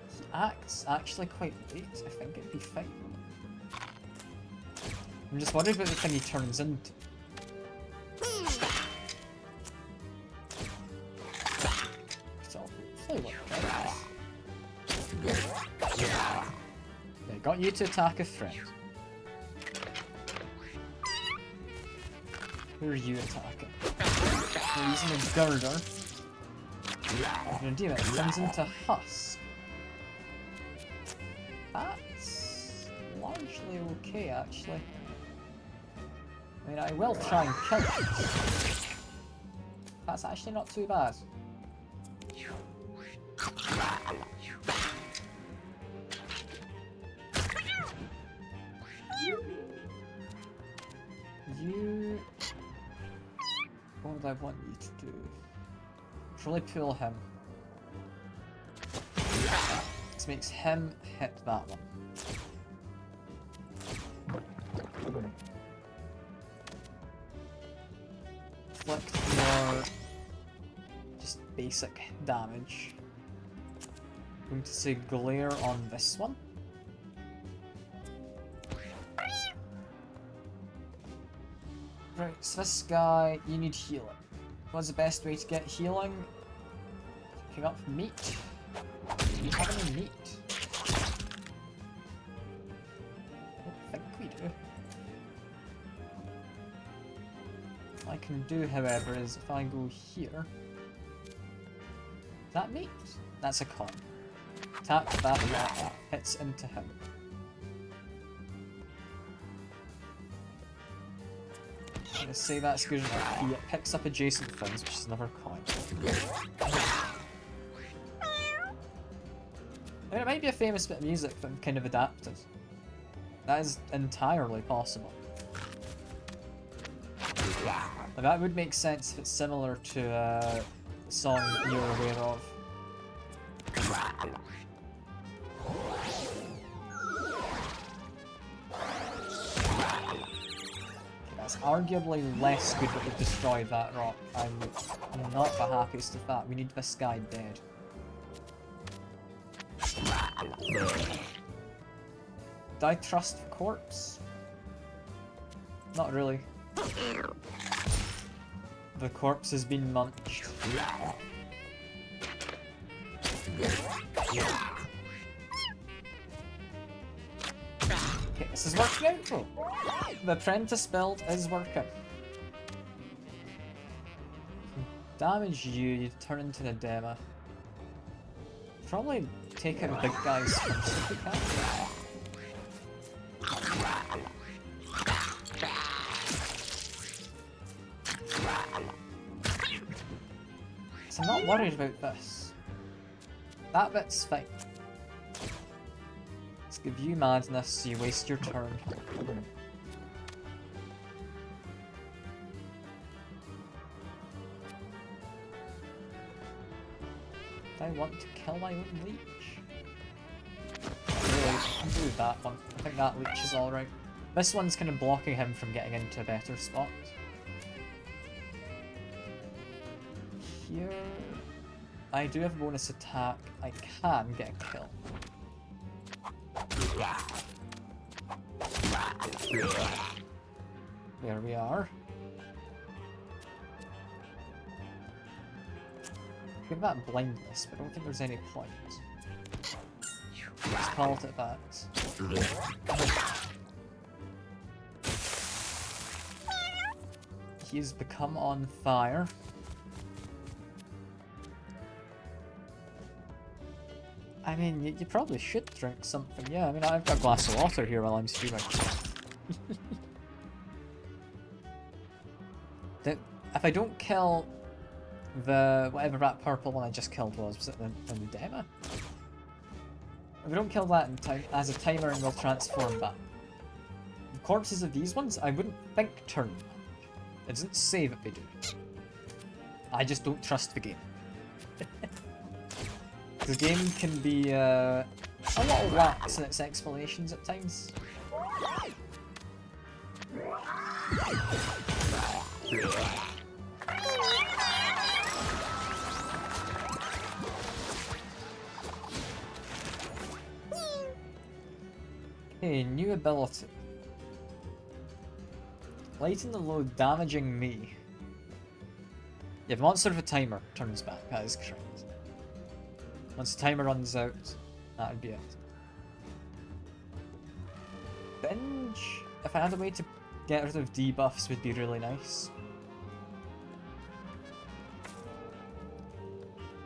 He acts actually quite late. I think it'd be fine. I'm just worried about the thing he turns into. So hopefully work out. They got you to attack a friend. Who are you attacking? We're using a girder. Indeed, it turns into husk. That's largely okay, actually. I mean, I will try and kill it. That's actually not too bad. You... What would I want you to do? Probably pull him. This makes him hit that one. Inflict more just basic damage. I'm going to say glare on this one. Right, so this guy, you need healing. What's the best way to get healing? Picking up meat. Do you have any meat? I don't think we do. What I can do, however, is if I go here... Is that meat? That's a coin. Tap that, hits into him. I'm gonna say that's good enough. He picks up adjacent things, which is another coin. I mean, it might be a famous bit of music that I've kind of adapted. That is entirely possible. But that would make sense if it's similar to a song that you're aware of. That's arguably less good that we've destroyed that rock. I'm not the happiest with that. We need this guy dead. Do I trust the corpse? Not really. The corpse has been munched. Okay, this is working out though. The apprentice build is working. Damage you, you turn into the demo. Probably take out big guys first if we can. So I'm not worried about this. That bit's fine. Let's give you madness so you waste your turn. I want to kill my own leech. Really, I'll do that one. I think that leech is alright. This one's kind of blocking him from getting into a better spot. Here... I do have a bonus attack. I can get a kill. There we are. Give that blindness, but I don't think there's any point. Let's call it at that. He's become on fire. I mean, you probably should drink something. Yeah, I mean, I've got a glass of water here while I'm streaming. If I don't kill the whatever that purple one I just killed was it the demo? If we don't kill that in time as a timer, and we'll transform back. The corpses of these ones, I wouldn't think turn. It doesn't say that they do. I just don't trust the game. The game can be a little lax in its explanations at times. Okay, new ability. Lighten the load, damaging me. Yeah, the monster of a timer turns back, that is correct. Once the timer runs out, that would be it. Binge, if I had a way to get rid of debuffs, would be really nice.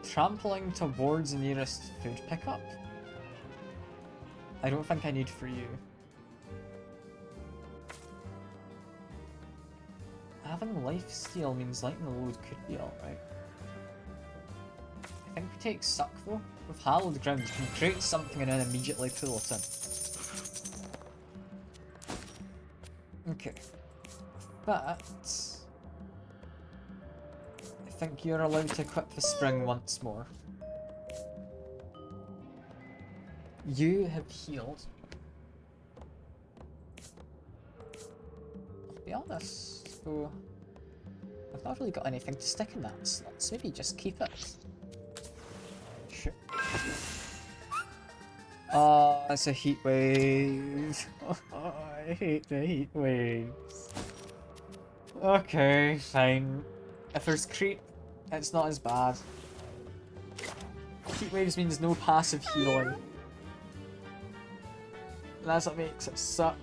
Trampling towards the nearest food pickup? I don't think I need for you. Having lifesteal means lightening the load could be alright. I think we take suck though. With hallowed ground, you can create something and then immediately pull it in. Okay. But I think you're allowed to equip the spring once more. You have healed. I'll be honest, though, I've not really got anything to stick in that slot, so maybe just keep it. Sure. Oh, it's a heat wave. Oh, I hate the heat waves. Okay, fine. If there's creep, it's not as bad. Heat waves means no passive healing. And that's what makes it suck.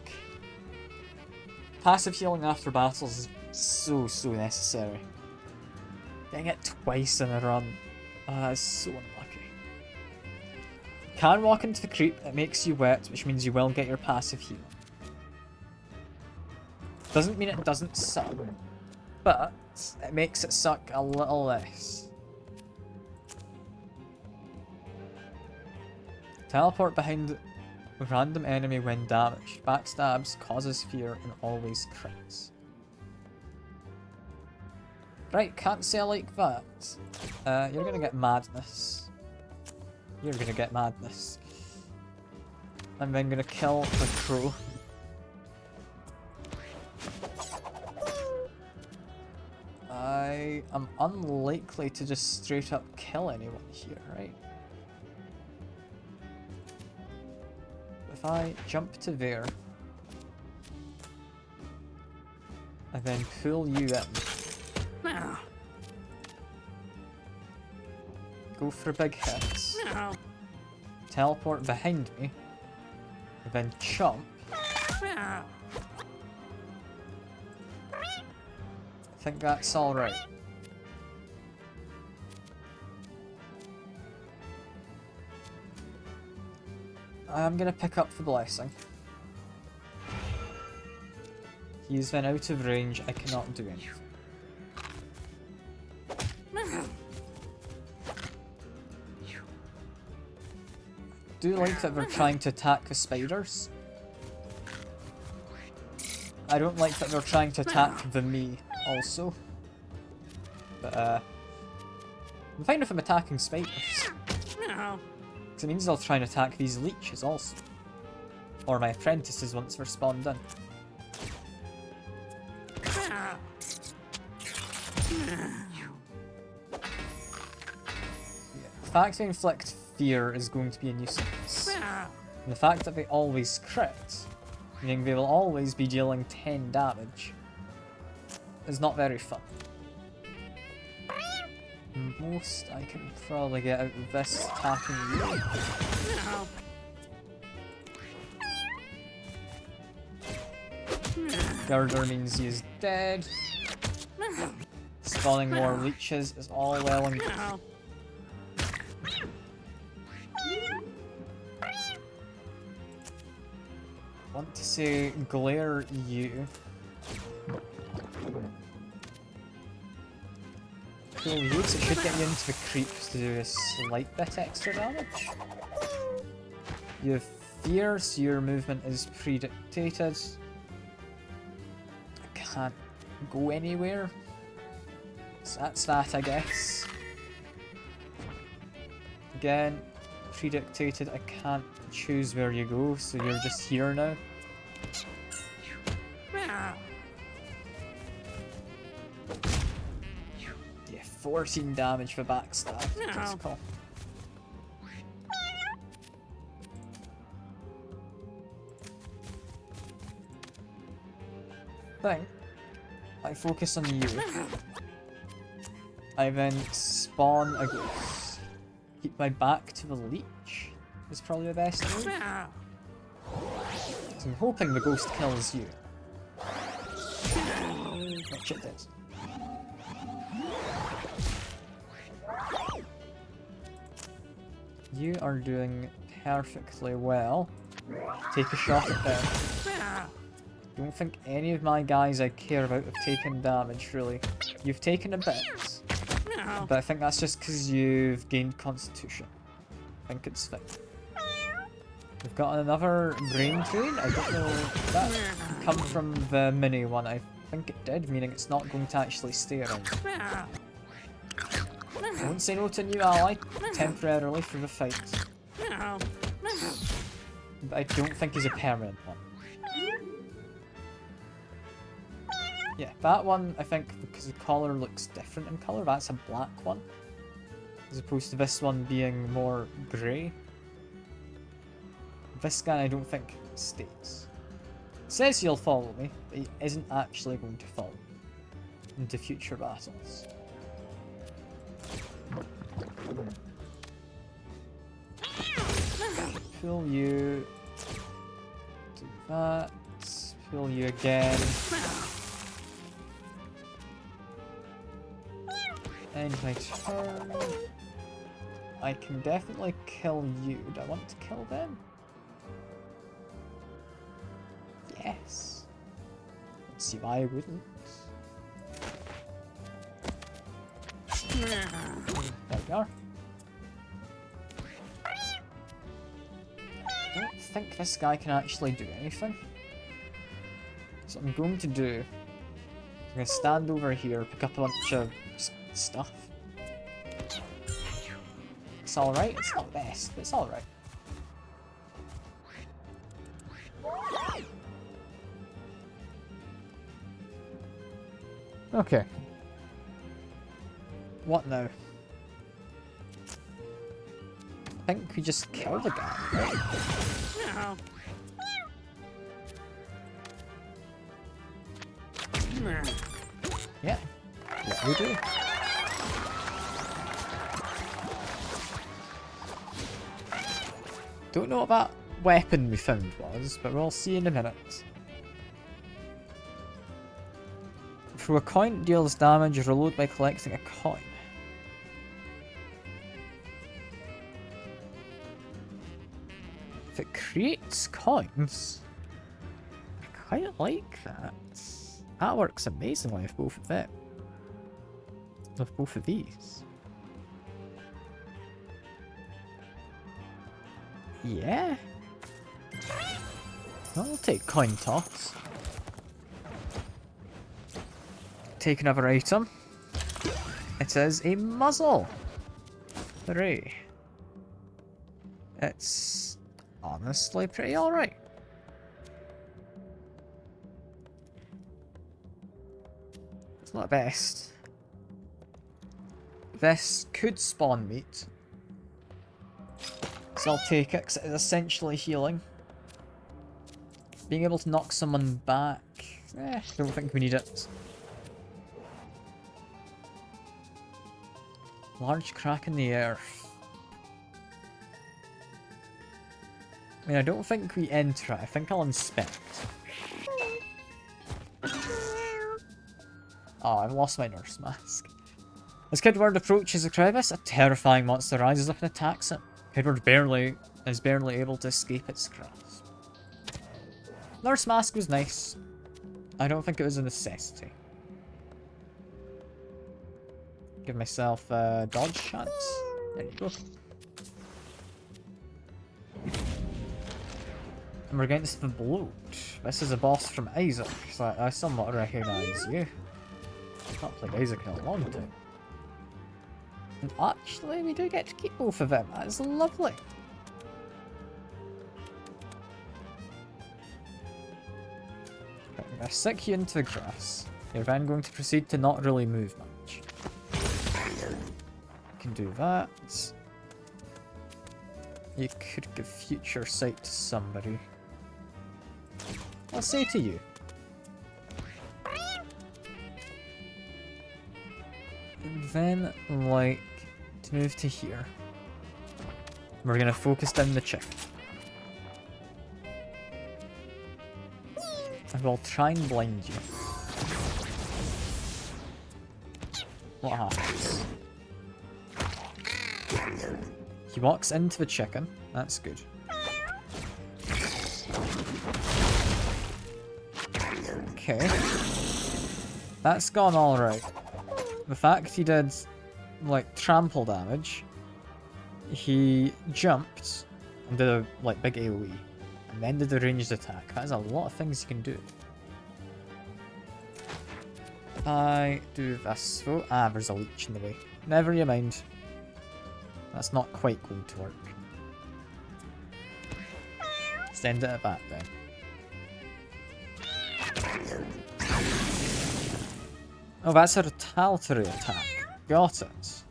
Passive healing after battles is so necessary. Getting it twice in a run. That's so unlucky. Can walk into the creep, it makes you wet, which means you will get your passive heal. Doesn't mean it doesn't suck, but it makes it suck a little less. Teleport behind a random enemy when damaged. Backstabs, causes fear, and always crits. Right, can't say I like that. You're gonna get madness. You're gonna get madness. I'm then gonna kill the crow. I am unlikely to just straight up kill anyone here, right? If I jump to there, and then pull you in, go for big hits, teleport behind me, and then chomp. I think that's alright. I'm gonna pick up the blessing. He's then out of range, I cannot do anything. I do like that they're trying to attack the spiders. I don't like that they're trying to attack the me also. But I'm fine with them attacking spiders. Because it means they'll try and attack these leeches also. Or my apprentices once they're spawned in. Yeah, the fact they inflict fear is going to be a nuisance. And the fact that they always crit, meaning they will always be dealing 10 damage, is not very fun. Most I can probably get out of this attacking you. Girder means he is dead. Spawning more leeches is all well and good. Want to say glare you. Cool use, it should get you into the creeps to do a slight bit extra damage. You have fear, so your movement is predictated. I can't go anywhere. So that's that, I guess. Again, predictated, I can't choose where you go, so you're just here now. Yeah, 14 damage for backstab. That's cool. Thing, I focus on you. I then spawn a ghost. Keep my back to the leech is probably the best move. So I'm hoping the ghost kills you. Which it did. You are doing perfectly well. Take a shot at them. Don't think any of my guys I care about have taken damage, really. You've taken a bit. But I think that's just because you've gained constitution. I think it's fine. We've got another brain drain. I don't know if that come from the mini one. I think it did, meaning it's not going to actually stay around. I won't say no to a new ally, temporarily for the fight. But I don't think he's a permanent one. Yeah, that one, I think, because the collar looks different in colour, that's a black one. As opposed to this one being more grey. This guy I don't think stays. Says he'll follow me, but he isn't actually going to follow me into future battles. Pull you. Do that. Pull you again. End my turn. I can definitely kill you. Do I want to kill them? Yes. Let's see why I wouldn't. There we are. I don't think this guy can actually do anything. So what I'm going to do, I'm going to stand over here, pick up a bunch of stuff. It's alright, it's not best, but it's alright. Okay. What now? I think we just kill the guy, right? Yeah, what we do. Don't know what that weapon we found was, but we'll see in a minute. Through a coin deals damage, reload by collecting a coin. If it creates coins, I quite like that. That works amazingly with both of them. With both of these. Yeah. I'll take coin toss. Take another item. It is a muzzle. Hooray. It's honestly pretty alright. It's not best. This could spawn meat. So I'll take it because it is essentially healing. Being able to knock someone back, don't think we need it. Large crack in the earth. I mean, I don't think we enter it. I think I'll inspect. Oh, I've lost my nurse mask. As Kidward approaches the crevice, a terrifying monster rises up and attacks it. Kidward is barely able to escape its grasp. Nurse mask was nice. I don't think it was a necessity. Give myself a dodge chance. There you go. And we're against the Bloat. This is a boss from Isaac, so I somewhat recognise you. I've not played Isaac in a long time. And actually, we do get to keep both of them. That's lovely. Right, I'm going to stick you into the grass. You're then going to proceed to not really move much. Can do that. You could give future sight to somebody. I'll say to you. And then, like, to move to here. We're gonna focus down the chick. And we'll try and blind you. What happens? He walks into the chicken. That's good. Okay. That's gone alright. The fact he did, like, trample damage, he jumped and did a, like, big AoE, and then did a ranged attack. That is a lot of things you can do. If I do this, oh, there's a leech in the way. Never you mind. That's not quite going to work. Send it at that then. Oh, that's a retaliatory attack. Got it.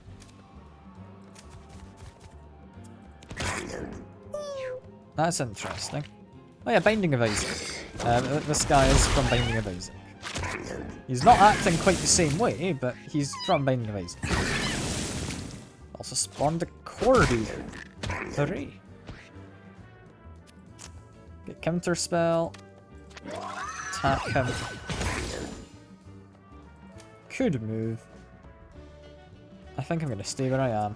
That's interesting. Oh yeah, Binding of Isaac. This guy is from Binding of Isaac. He's not acting quite the same way, but he's from Binding of Isaac. Also spawned a Corby. Hooray. Get counter spell. Attack him. Could move. I think I'm gonna stay where I am.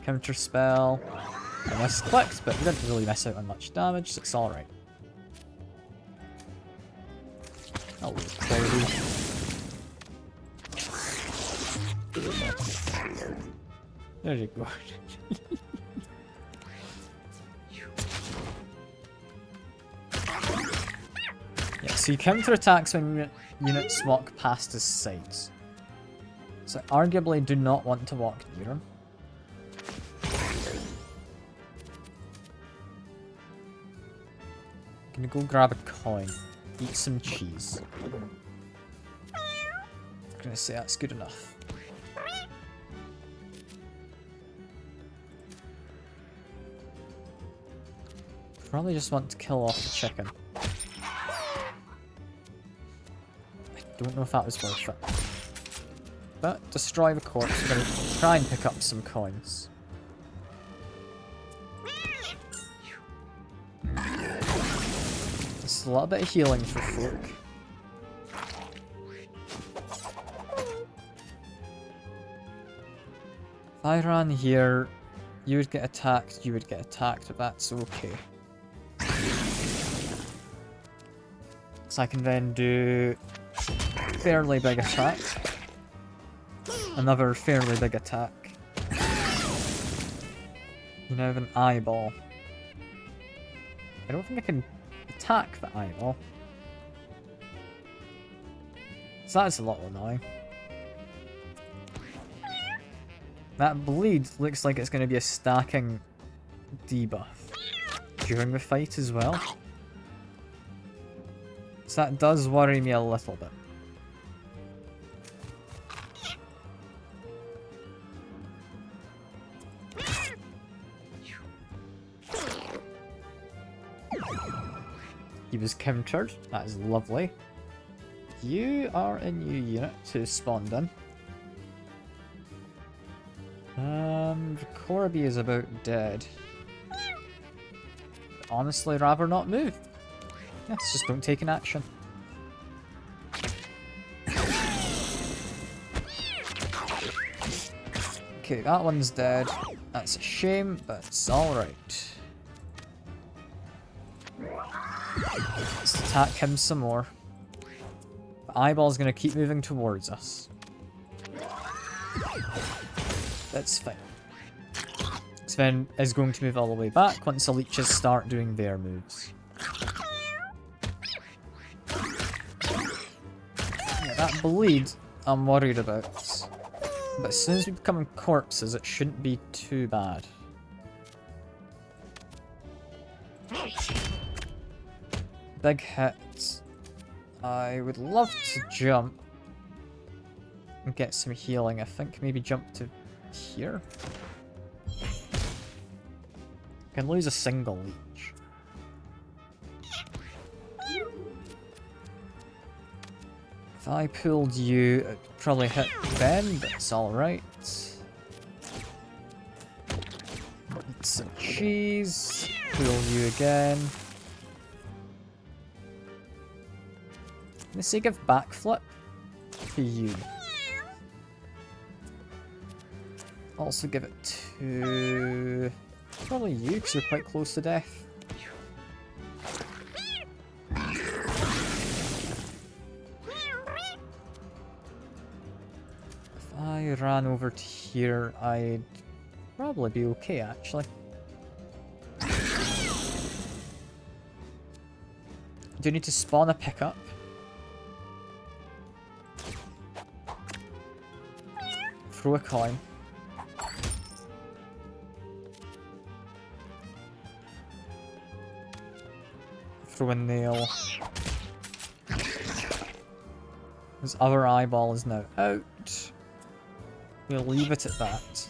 Counter spell. I misclicked, but we didn't really miss out on much damage, so it's alright. Hello, Corby. There you go. Yeah, so he counter-attacks when units walk past his sides. So I arguably do not want to walk near him. Gonna go grab a coin. Eat some cheese. I'm gonna say that's good enough. Probably just want to kill off the chicken. I don't know if that was worth it. But destroy the corpse. We're gonna try and pick up some coins. Just a little bit of healing for folk. If I ran here, you would get attacked, but that's okay. So I can then do fairly big attack. Another fairly big attack. You now have an eyeball. I don't think I can attack the eyeball. So that's a little annoying. That bleed looks like it's going to be a stacking debuff during the fight as well. So that does worry me a little bit. He was countered. That is lovely. You are a new unit who spawned in. The Corby is about dead. Honestly, rather not move. Yes, just don't take an action. Okay, that one's dead. That's a shame, but it's alright. Let's attack him some more. The eyeball's gonna keep moving towards us. That's fine. Sven is going to move all the way back once the leeches start doing their moves. Yeah, that bleed I'm worried about. But as soon as we become corpses, it shouldn't be too bad. Big hit. I would love to jump and get some healing. I think maybe jump to here. Can lose a single leech. If I pulled you, it'd probably hit Ben, but it's alright. Eat some cheese. Pull you again. Let's say give backflip to you. Also give it to probably you, because you're quite close to death. If I ran over to here, I'd probably be okay, actually. Do you need to spawn a pickup? throw a coin. Throw a nail. His other eyeball is now out. We'll leave it at that.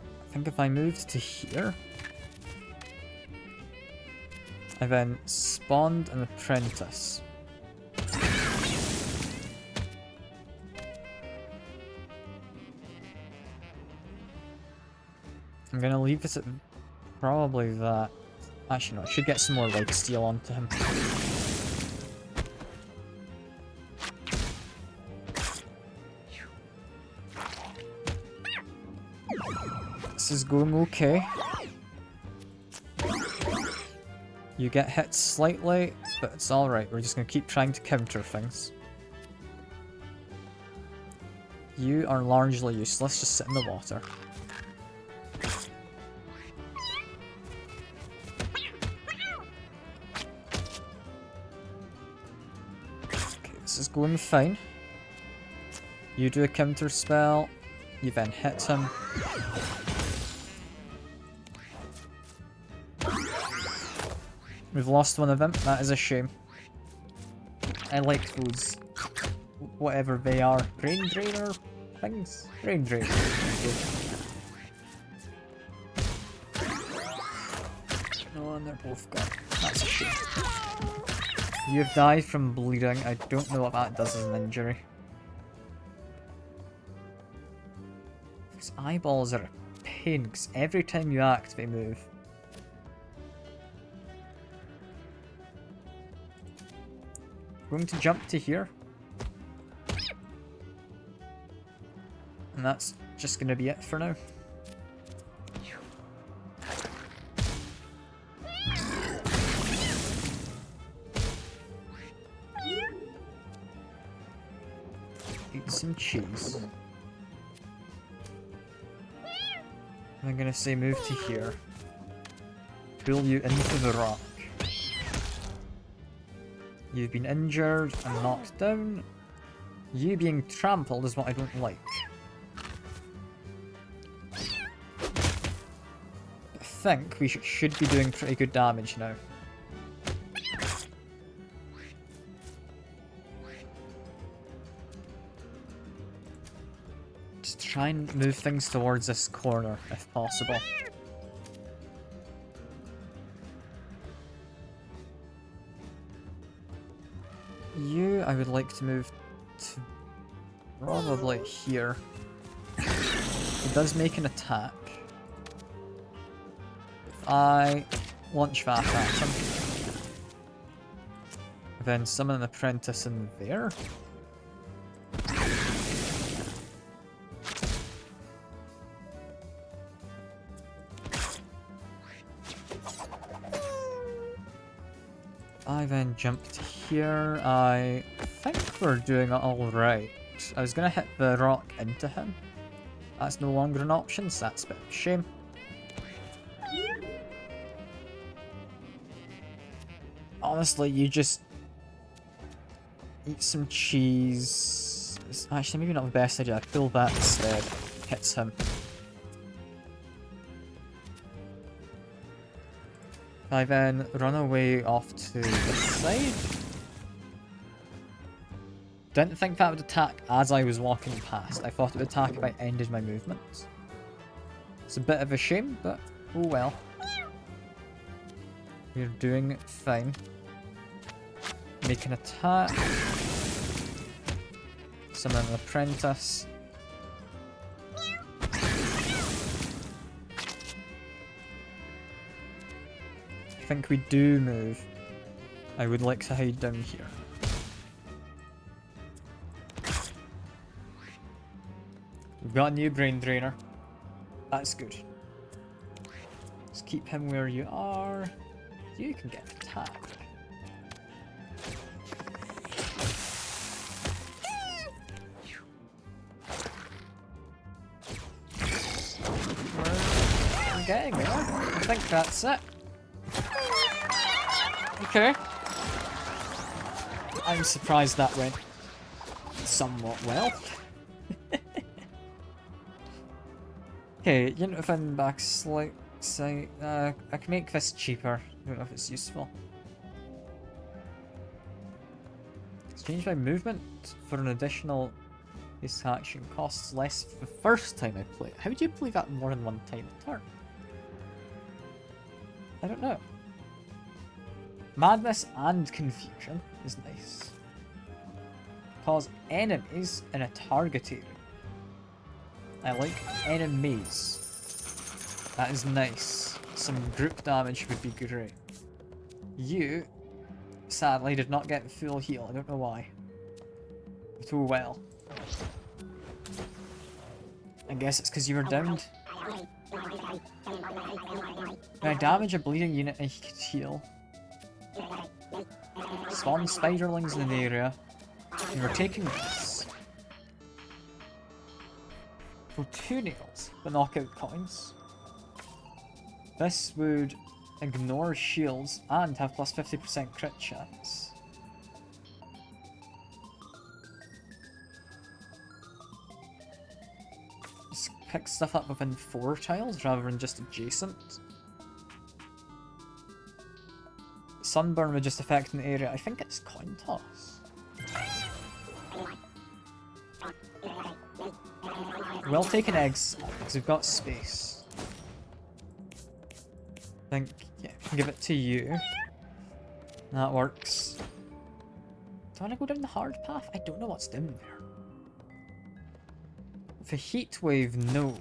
I think if I moved to here, I then spawned an apprentice. I'm gonna leave it at probably that. Actually, no, I should get some more lifesteal onto him. This is going okay. You get hit slightly, but it's alright. We're just gonna keep trying to counter things. You are largely useless, just sit in the water. This is going fine. You do a counter spell, you then hit him. We've lost one of them, that is a shame. I like those, whatever they are, brain drainer things? Brain drainer. No, and they're both gone. That's a shame. You've died from bleeding. I don't know what that does as an injury. These eyeballs are a pain, because every time you act, they move. I'm going to jump to here. And that's just going to be it for now. Eat some cheese. I'm gonna say move to here. Pull you into the rock. You've been injured and knocked down. You being trampled is what I don't like. I think we should be doing pretty good damage now. Just try and move things towards this corner if possible. You, I would like to move to probably here. It does make an attack. If I launch that at him, then summon an apprentice in there. I then jump to here. I think we're doing it alright. I was gonna hit the rock into him. That's no longer an option, so that's a bit of a shame. Honestly, you just eat some cheese. It's actually maybe not the best idea. I pull that instead. Hits him. I then run away off to the side. Didn't think that would attack as I was walking past. I thought it would attack if I ended my movement. It's a bit of a shame, but oh well. We're doing fine. Make an attack. Summon an apprentice. I think we do move. I would like to hide down here. We've got a new brain drainer. That's good. Just keep him where you are. You can get attacked. We're getting there. I think that's it. Okay. I'm surprised that went somewhat well. Okay, unit of in back slight side. I can make this cheaper. I don't know if it's useful. Exchange my movement for an additional this action costs less the first time I play it. How do you play that more than one time a turn? I don't know. Madness and confusion is nice. Cause enemies in a target area. I like enemies. That is nice. Some group damage would be great. You, sadly, did not get full heal. I don't know why. But oh well. I guess it's because you were downed. When I damage a bleeding unit, I can heal. Spawn spiderlings in the area. And we're taking this. For 2 nails, the knockout coins. This would ignore shields and have plus 50% crit chance. Just pick stuff up within 4 tiles rather than just adjacent. Sunburn would just affect an area. I think it's coin toss. Well taken eggs, because we've got space. I think, yeah, I can give it to you. That works. Do I want to go down the hard path? I don't know what's down there. The heat wave, no.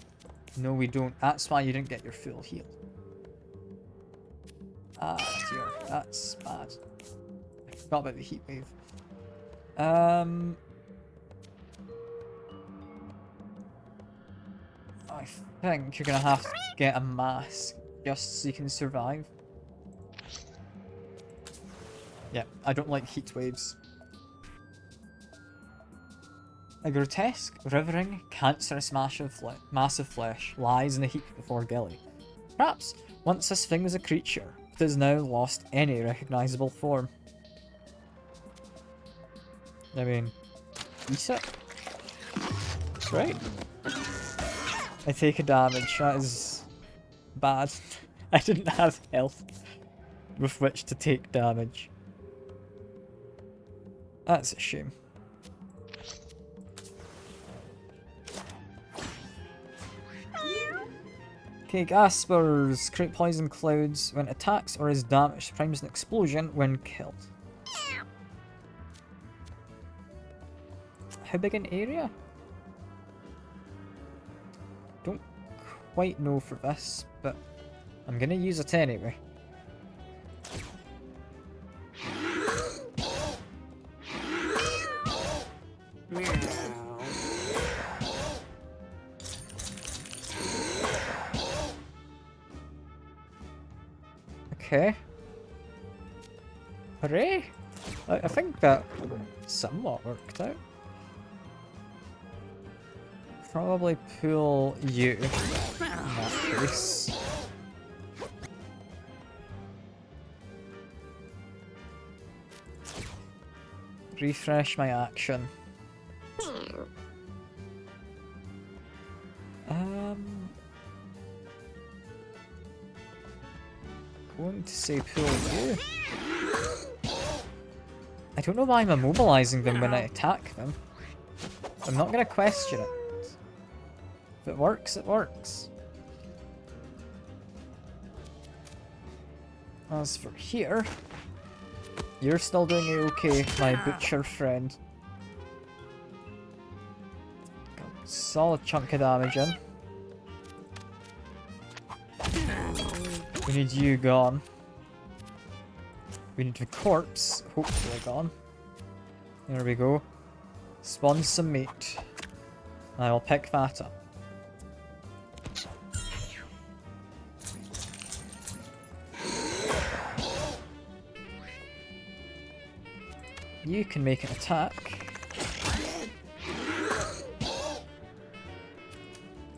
No, we don't. That's why you didn't get your full heal. Ah, dear. That's bad. I forgot about the heat wave. I think you're gonna have to get a mask just so you can survive. Yeah, I don't like heat waves. A grotesque, rivering, cancerous massive flesh lies in the heap before Gilly. Perhaps once this thing was a creature, but has now lost any recognizable form. I mean, eat it. Right. I take a damage. That is bad. I didn't have health with which to take damage. That's a shame. Okay, Gaspers. Create poison clouds when attacks or is damaged. Primes an explosion when killed. How big an area? Don't quite know for this, but I'm gonna use it anyway. Okay. Hooray! I think that somewhat worked out. Probably pull you in that case. Refresh my action. Going to say pull you. I don't know why I'm immobilizing them when I attack them. I'm not gonna question it. If it works, it works. As for here, you're still doing okay, my butcher friend. Got a solid chunk of damage in. We need you gone. We need the corpse, hopefully gone. There we go. Spawn some meat. I will pick that up. You can make an attack.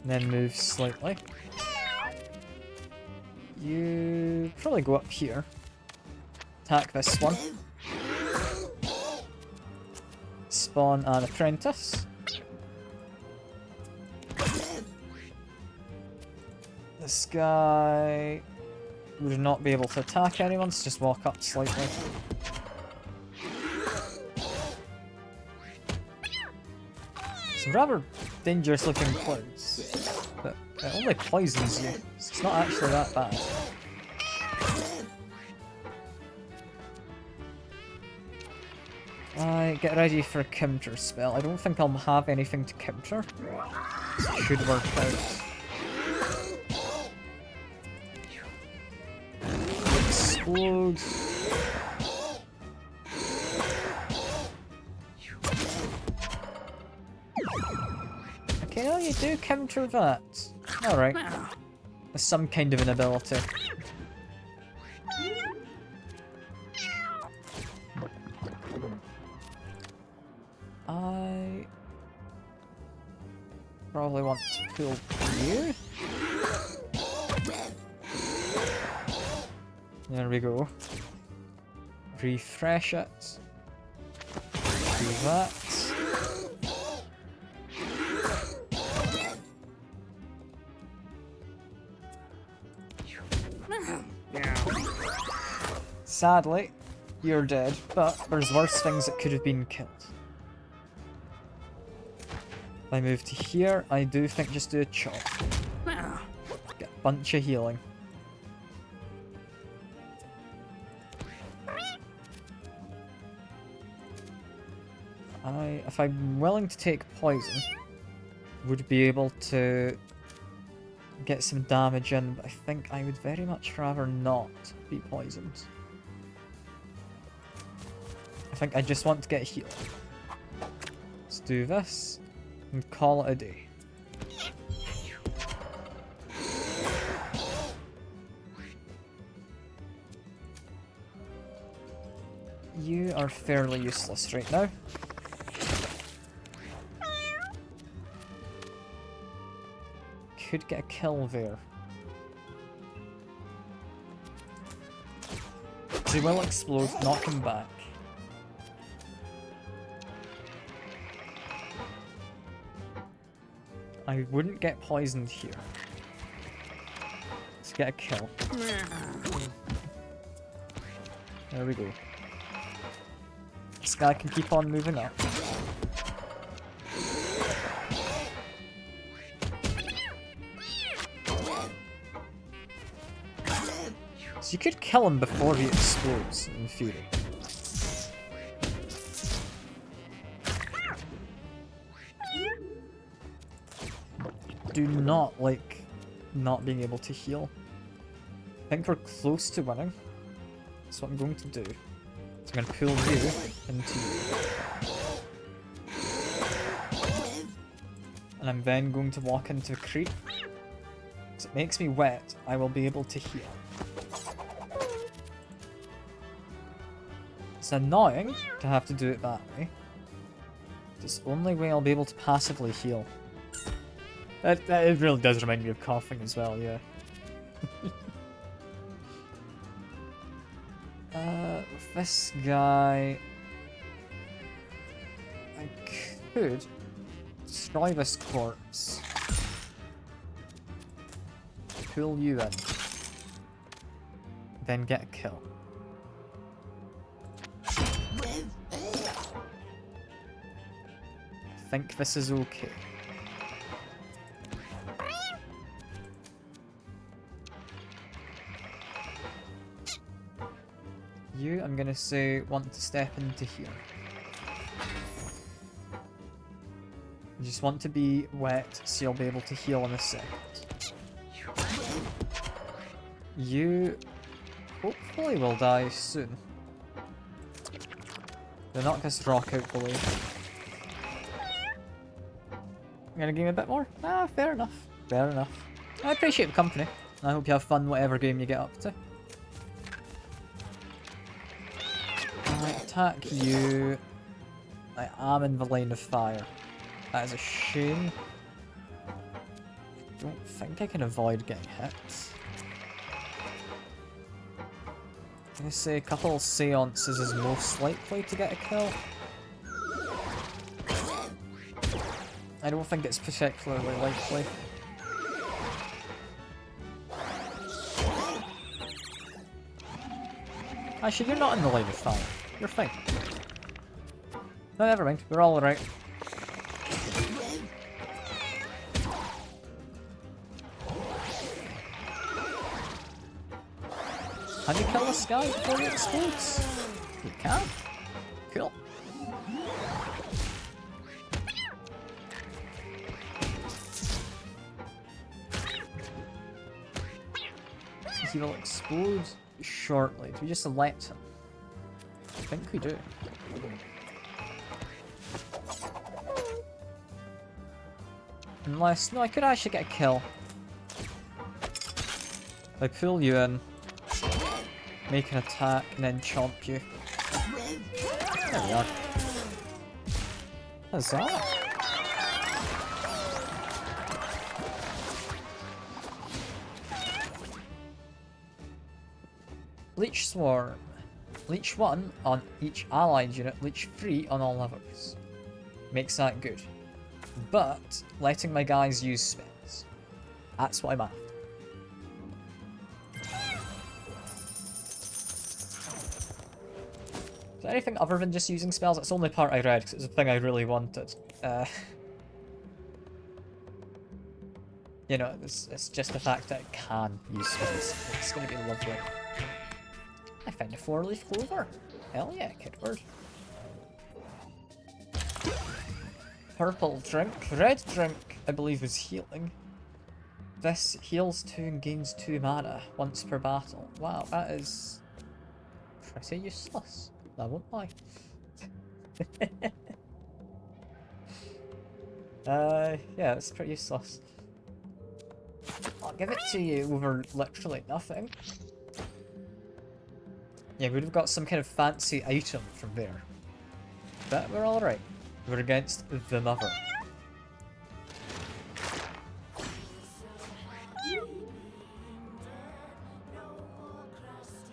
Then move slightly. You probably go up here. Attack this one. spawn an apprentice. This guy would not be able to attack anyone, so just walk up slightly. Some rather dangerous looking clouds, but it only poisons you, so it's not actually that bad. Get ready for a counter spell. I don't think I'll have anything to counter, so it should work out. Explode. Okay, no, you do counter that. Alright. There's some kind of an ability. I probably want to pull you. There we go. Refresh it. Do that. Sadly, you're dead, but there's worse things that could have been killed. If I move to here, I do think just do a chop. Get a bunch of healing. If I'm willing to take poison, would be able to get some damage in, but I think I would very much rather not be poisoned. I think I just want to get healed. Let's do this and call it a day. You are fairly useless right now. Could get a kill there. He will explode, knock him back. I wouldn't get poisoned here. Let's get a kill. There we go. This guy can keep on moving up. So you could kill him before he explodes, in theory. Do not like not being able to heal. I think we're close to winning. That's what I'm going to do. So I'm going to pull you into you. And I'm then going to walk into a creep. Because it makes me wet, I will be able to heal. It's annoying to have to do it that way. It's the only way I'll be able to passively heal. It really does remind me of coughing as well, yeah. With this guy... I could destroy this corpse. Pull you in. Then get a kill. I think this is okay. You, I'm gonna say, want to step into here. You just want to be wet, so you'll be able to heal in a second. You hopefully will die soon. They'll knock this rock out the way. You gonna give me a bit more? Ah, fair enough. Fair enough. I appreciate the company. I hope you have fun whatever game you get up to. I attack you. I am in the line of fire. That is a shame. I don't think I can avoid getting hit. I'm gonna say a couple seances is most likely to get a kill. I don't think it's particularly likely. Actually, you're not in the line of fire. You're fine. No, never mind. We're all alright. Can you kill this guy before he explodes? You can. Cool. He will explode shortly. Do we just let him? I think we do. Unless... no, I could actually get a kill. I pull you in, make an attack, and then chomp you. There we are. What's that? Leech Swarm. Leech 1 on each allied unit, Leech 3 on all others. Makes that good. But letting my guys use spells. That's what I'm after. Is there anything other than just using spells? That's the only part I read because it's a thing I really wanted. You know, it's just the fact that it can use spells. It's going to be lovely. I found a 4-leaf clover. Hell yeah, kidward. Purple drink. Red drink, I believe, is healing. This heals 2 and gains 2 mana once per battle. Wow, that is pretty useless. I won't lie. Yeah, it's pretty useless. I'll give it to you over literally nothing. Yeah, we would have got some kind of fancy item from there. But we're alright. We're against the mother.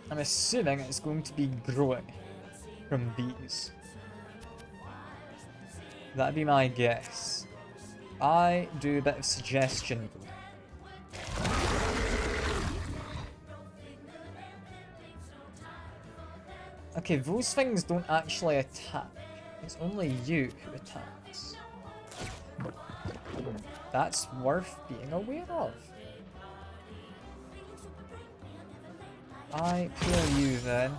I'm assuming it's going to be growing from bees. That'd be my guess. I do a bit of suggestion. Okay, those things don't actually attack. It's only you who attacks. That's worth being aware of. I pull you then.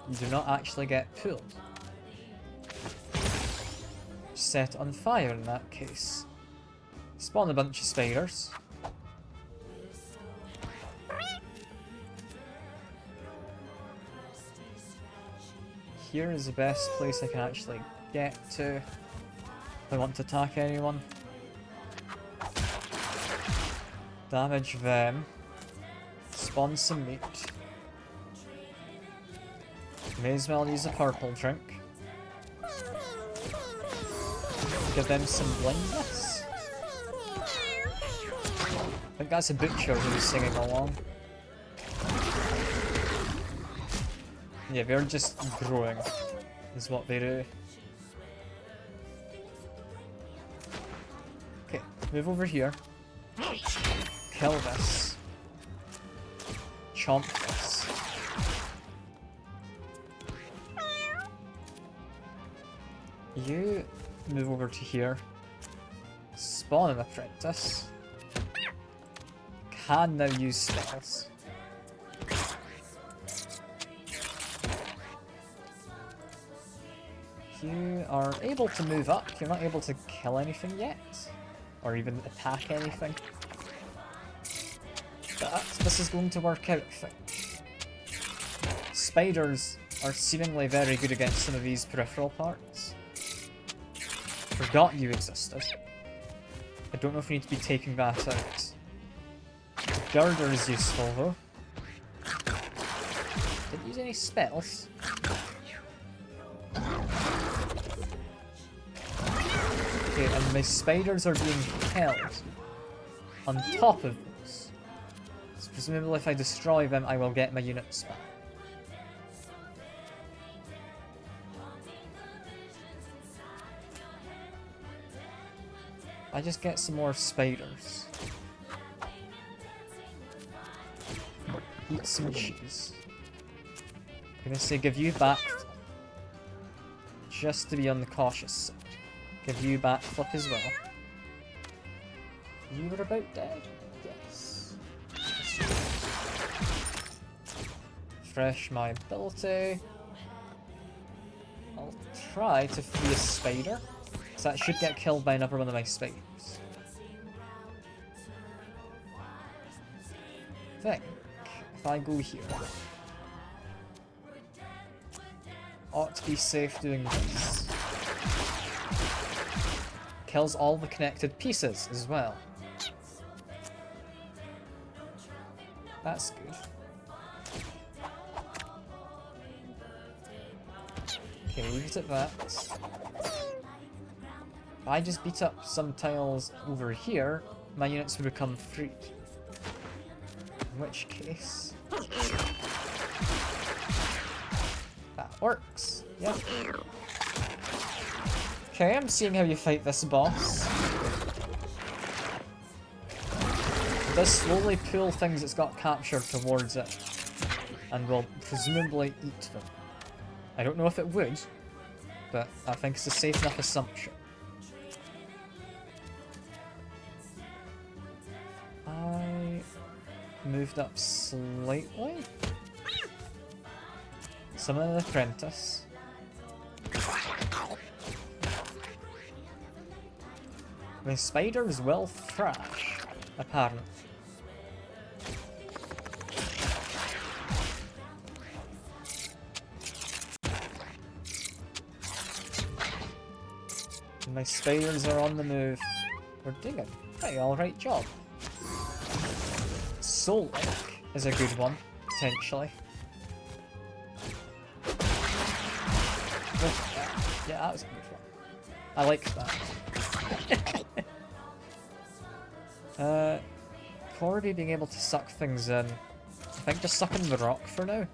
You do not actually get pulled. Set on fire in that case. Spawn a bunch of spiders. Here is the best place I can actually get to if I want to attack anyone. Damage them. Spawn some meat. May as well use a purple drink. Give them some blindness. I think that's a butcher who's singing along. Yeah, they're just growing, is what they do. Okay, move over here. Kill this. Chomp this. You move over to here. Spawn an apprentice. Can now use spells. You are able to move up. You're not able to kill anything yet. Or even attack anything. But this is going to work out, I think. Spiders are seemingly very good against some of these peripheral parts. Forgot you existed. I don't know if we need to be taking that out. Girder is useful though. Didn't use any spells. Okay, and my spiders are being held on top of those. So presumably if I destroy them, I will get my units back. I just get some more spiders. Eat some cheese. I'm gonna say give you backflip. Just to be on the cautious side. Give you backflip as well. You were about dead? Yes. Refresh my ability. I'll try to free a spider. So that should get killed by another one of my spiders. I think if I go here, ought to be safe doing this. Kills all the connected pieces as well. That's good. Okay, leave it at that. If I just beat up some tiles over here, my units would become free. In which case... that works. Yep. Okay, I'm seeing how you fight this boss. It does slowly pull things it's got captured towards it, and will presumably eat them. I don't know if it would, but I think it's a safe enough assumption. I moved up slightly. Summon an apprentice. My spiders will thrash, apparently. My spiders are on the move. We're doing a pretty alright job. Soul Link is a good one, potentially. Yeah, that was a good one. I like that. Corby being able to suck things in. I think just sucking the rock for now.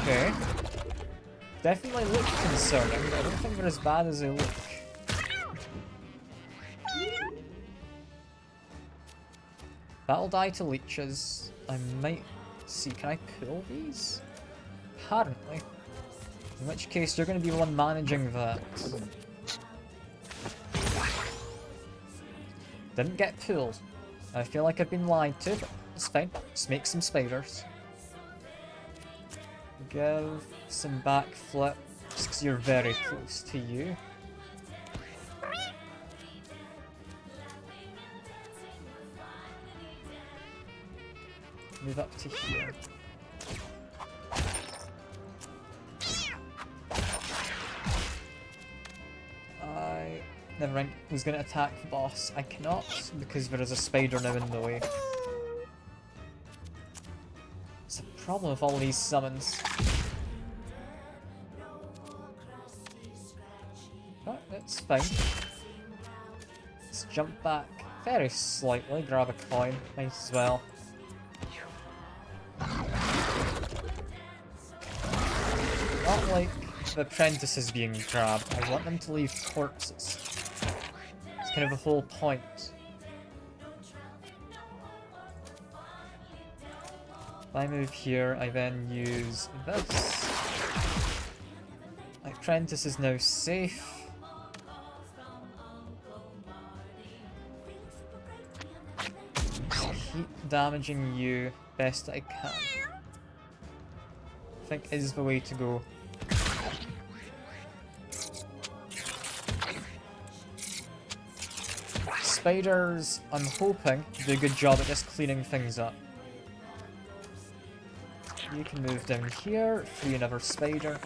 Okay. Definitely look concerning, but I don't think they're as bad as they look. That'll die to leeches. I might see, can I pull these? Apparently. In which case you're going to be the one managing that. Didn't get pulled. I feel like I've been lied to, but it's fine. Just make some spiders. Give some backflip, just because you're very close to you. Move up to here. Never mind, who's going to attack the boss? I cannot, because there is a spider now in the way. It's a problem with all these summons. Oh, it's fine. Let's jump back very slightly, grab a coin, might as well. Not like the apprentices being grabbed, I want them to leave corpses. It's kind of the whole point. If I move here, I then use this. My apprentice is now safe. Keep damaging you best I can. I think is the way to go. Spiders, I'm hoping, do a good job at just cleaning things up. You can move down here, free another spider.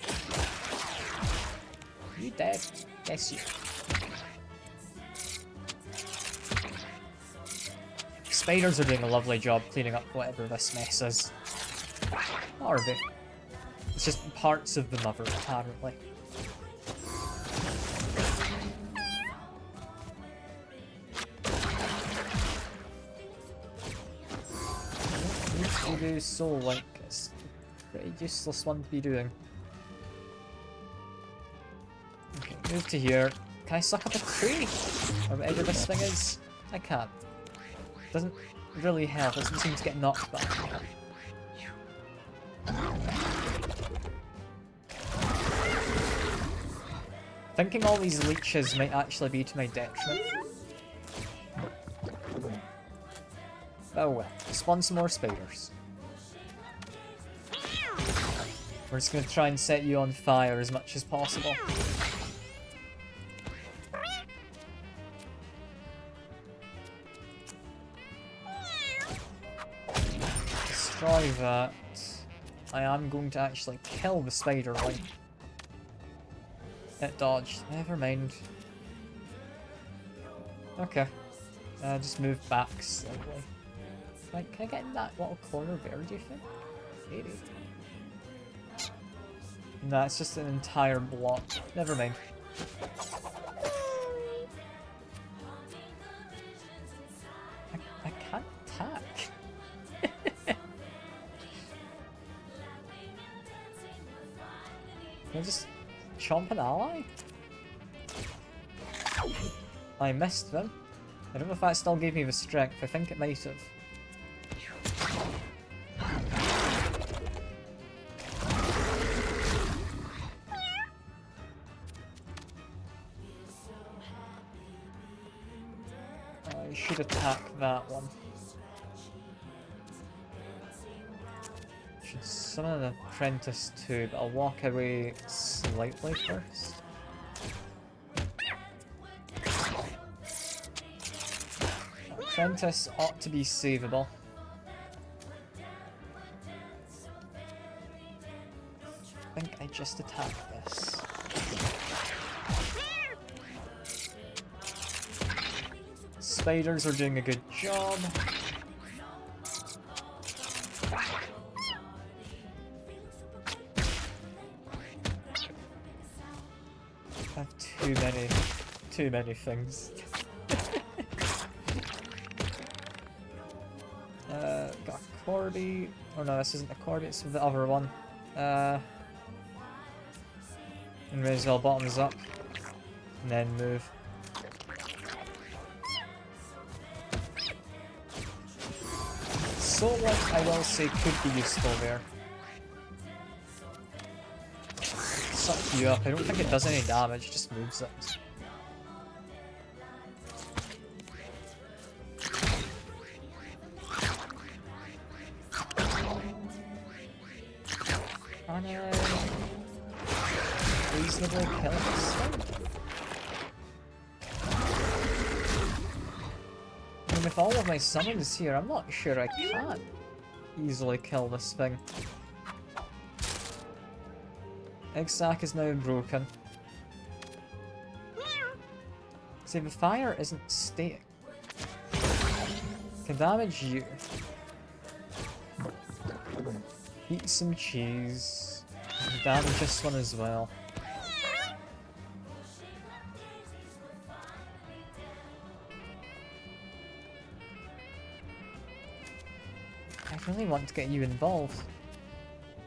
You dead? Yes, you. Spiders are doing a lovely job cleaning up whatever this mess is. Are they? It's just parts of the mother, apparently. Need to do Soul Link as Pretty useless one to be doing. Okay, move to here. Can I suck up a tree? Or whatever this thing is? I can't. Doesn't really help, it doesn't seem to get knocked back. Thinking all these leeches might actually be to my detriment. Oh well, spawn some more spiders. We're just gonna try and set you on fire as much as possible. Destroy that. I am going to actually kill the spiderling. It dodged. Never mind. Okay. Just move back slightly. Like, can I get in that little corner there, do you think? Maybe. Nah, it's just an entire block. Never mind. I can't attack. Can I just chomp an ally? I missed them. I don't know if that still gave me the strength. I think it might have. I should attack that one. Should summon an apprentice too, but I'll walk away slightly first. Apprentice ought to be savable. I think I just attacked this. Spiders are doing a good job. I have too many things. Got a Corby. Oh no, this isn't a Corby, it's the other one. And may as well bottoms up. And then move. Soul Link, I will say, could be useful there. Suck you up. I don't think it does any damage, it just moves it. Can I reasonably kill this thing? I mean, with all of my summons here, I'm not sure I can easily kill this thing. Egg sac is now broken. See, the fire isn't staying. Can damage you. Eat some cheese. Damage this one as well. I really want to get you involved.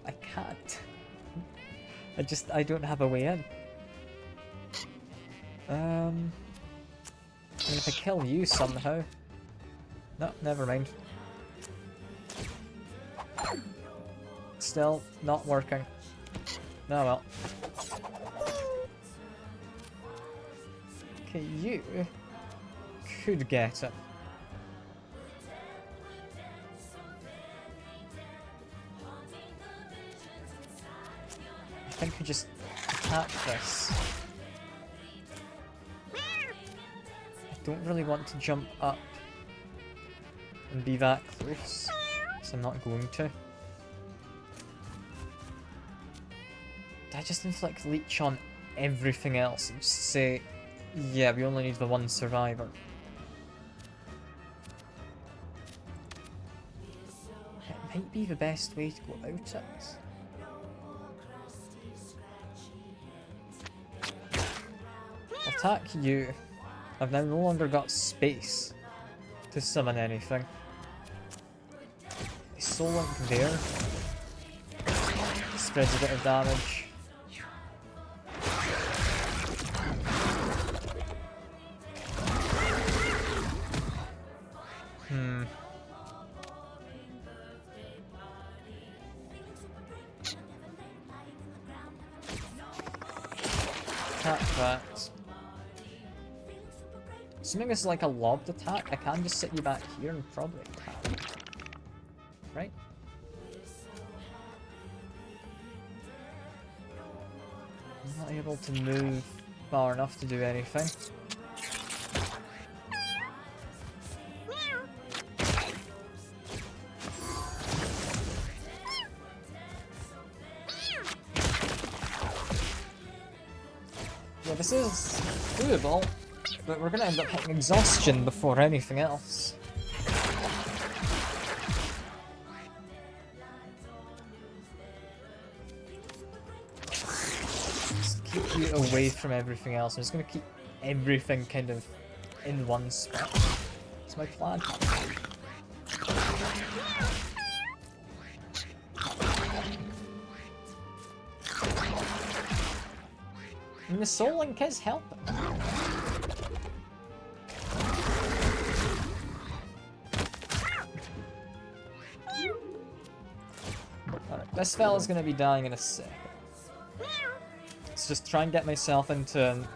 I can't. I don't have a way in. I mean, if I kill you somehow... No, never mind. Still not working. No, well. Okay, you could get it. I think we just attack this. I don't really want to jump up and be that close, so I'm not going to. I just inflict leech on everything else and just say, yeah, we only need the one survivor. It might be the best way to go about it. I'll attack you. I've now no longer got space to summon anything. Is Soul Link there? spreads a bit of damage. Attack that. Assuming this is like a lobbed attack, I can just sit you back here and probably attack. Right? I'm not able to move far enough to do anything. Yeah, this is doable, but we're gonna end up hitting exhaustion before anything else. Just keep you away from everything else. I'm just gonna keep everything kind of in one spot. That's my plan. And the Soul Link is helping. Alright, this fella's gonna be dying in a second. Let's just try and get myself into a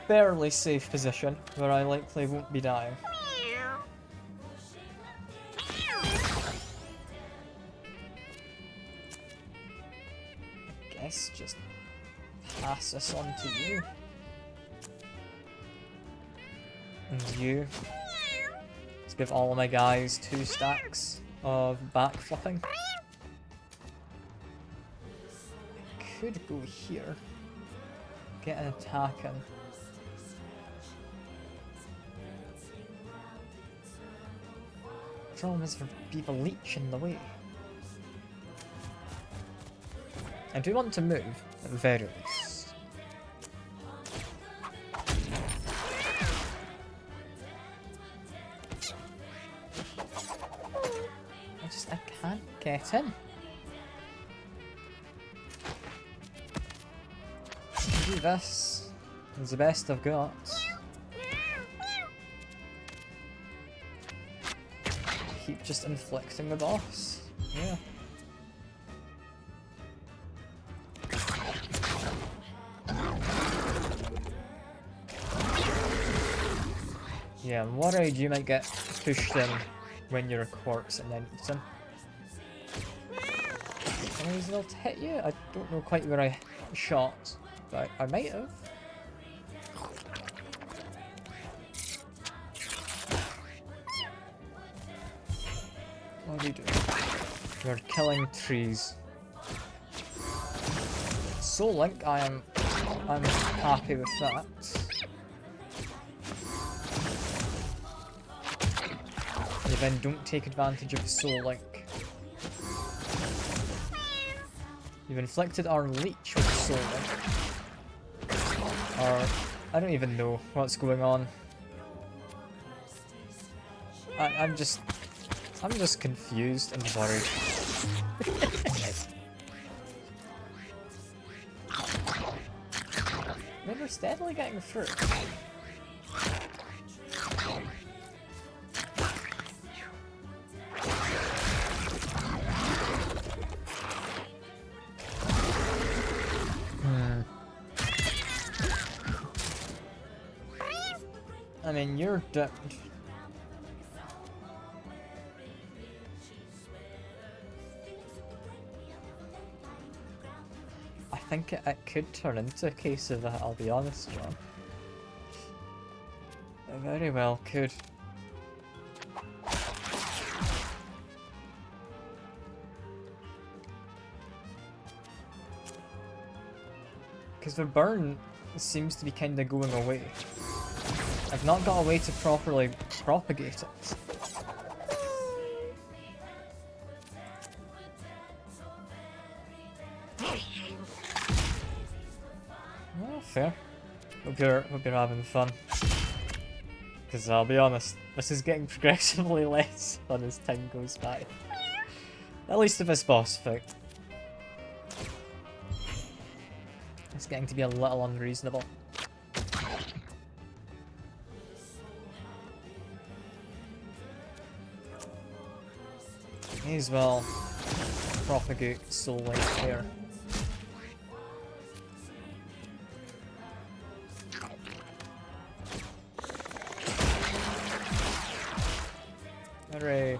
fairly safe position where I likely won't be dying. I guess just pass this on to you. And you. Let's give all of my guys 2 stacks of backflipping. I could go here. Get an attack in. Problem is for people leech in the way. I do want to move, at the very least. I can't get in. Do this. It's the best I've got. Keep just inflicting the boss. Yeah. Yeah, I'm worried you might get pushed in when you're a corpse and then it's in. Am I able to hit you? I don't know quite where I shot, but I might have. What are you doing? You're killing trees. Soul Link, I'm happy with that. You then don't take advantage of the Soul Link. You've inflicted our leech with the Soul Link. Or I don't even know what's going on. I'm just confused and worried. I mean, we're steadily getting through. I mean, you're dead. I think it could turn into a case of that, I'll be honest, John. It very well could. Because the burn seems to be kind of going away. I've not got a way to properly propagate it. Oh, fair. Hope you're having fun. Because I'll be honest, this is getting progressively less fun as time goes by. At least with this boss fight. It's getting to be a little unreasonable. May as well propagate Soul Link here. Hooray!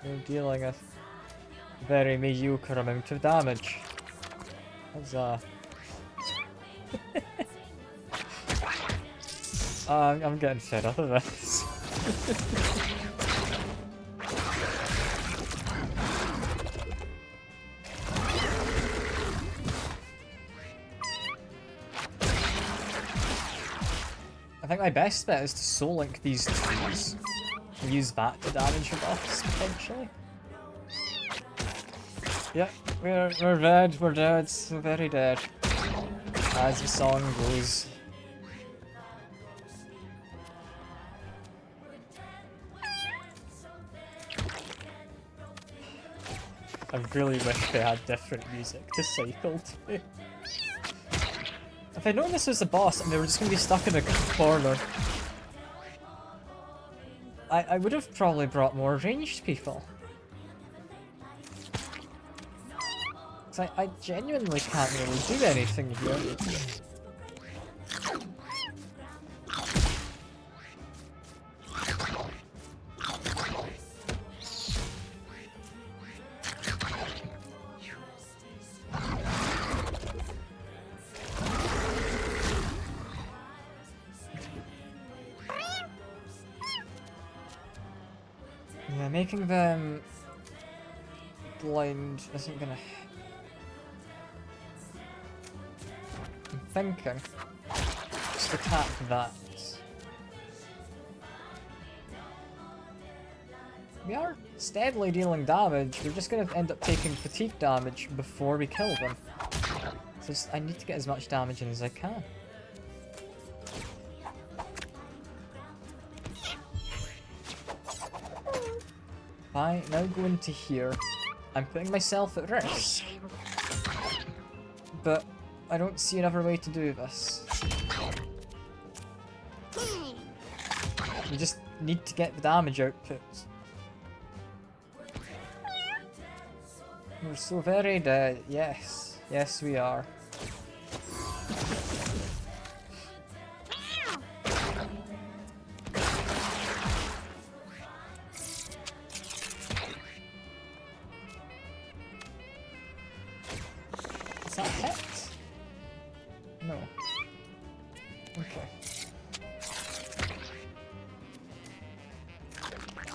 You're dealing a very mediocre amount of damage. Huzzah. I'm getting fed up of this. I think my best bet is to Soul Link these trees and use that to damage your boss, potentially. Yep, we're dead, we're dead, so very dead. As the song goes. I really wish they had different music to cycle to. If I'd known this was the boss and they were just going to be stuck in a corner, I would have probably brought more ranged people. Because I genuinely can't really do anything here. Yeah, making them blind isn't gonna... I'm thinking. Just attack that. We are steadily dealing damage, we're just gonna end up taking fatigue damage before we kill them. So I need to get as much damage in as I can. If I now go into here, I'm putting myself at risk. But I don't see another way to do this. We just need to get the damage output. We're so very dead. Yes. Yes, we are. Is that a hit? No. Okay.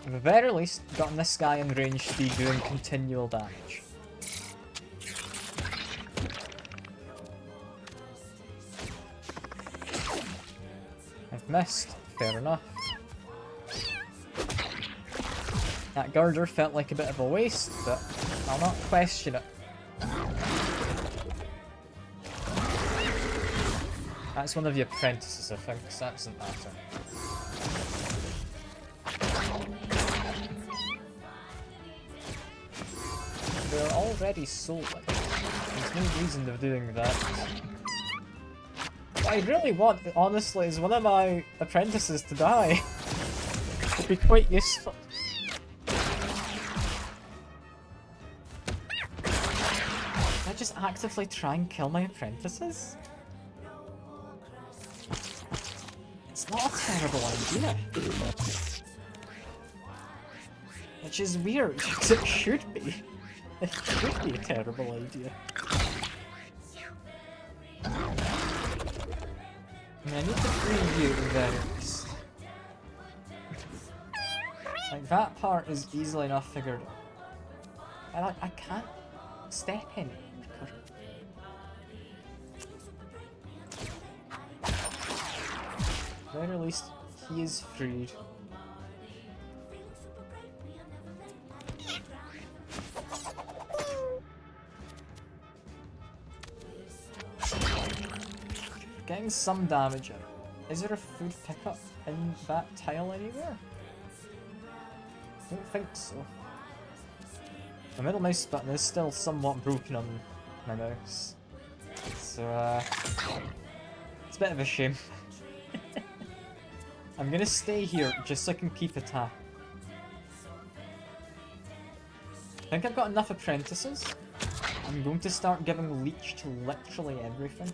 At the very least, gotten this guy in range to be doing continual damage. I've missed. Fair enough. That girder felt like a bit of a waste, but I'll not question it. That's one of the apprentices, I think, so that doesn't matter. They're already sold. There's no reason of doing that. What I really want, honestly, is one of my apprentices to die. Would be quite useful. Can I just actively try and kill my apprentices? It's not a terrible idea. Which is weird, because it should be. It should be a terrible idea. I need to free you there. Like, that part is easily enough figured out. I can't step in it. At the very least, he is freed. Getting some damage out. Is there a food pickup in that tile anywhere? I don't think so. My middle mouse button is still somewhat broken on my mouse. So, it's a bit of a shame. I'm gonna stay here just so I can keep attack. I think I've got enough apprentices. I'm going to start giving leech to literally everything.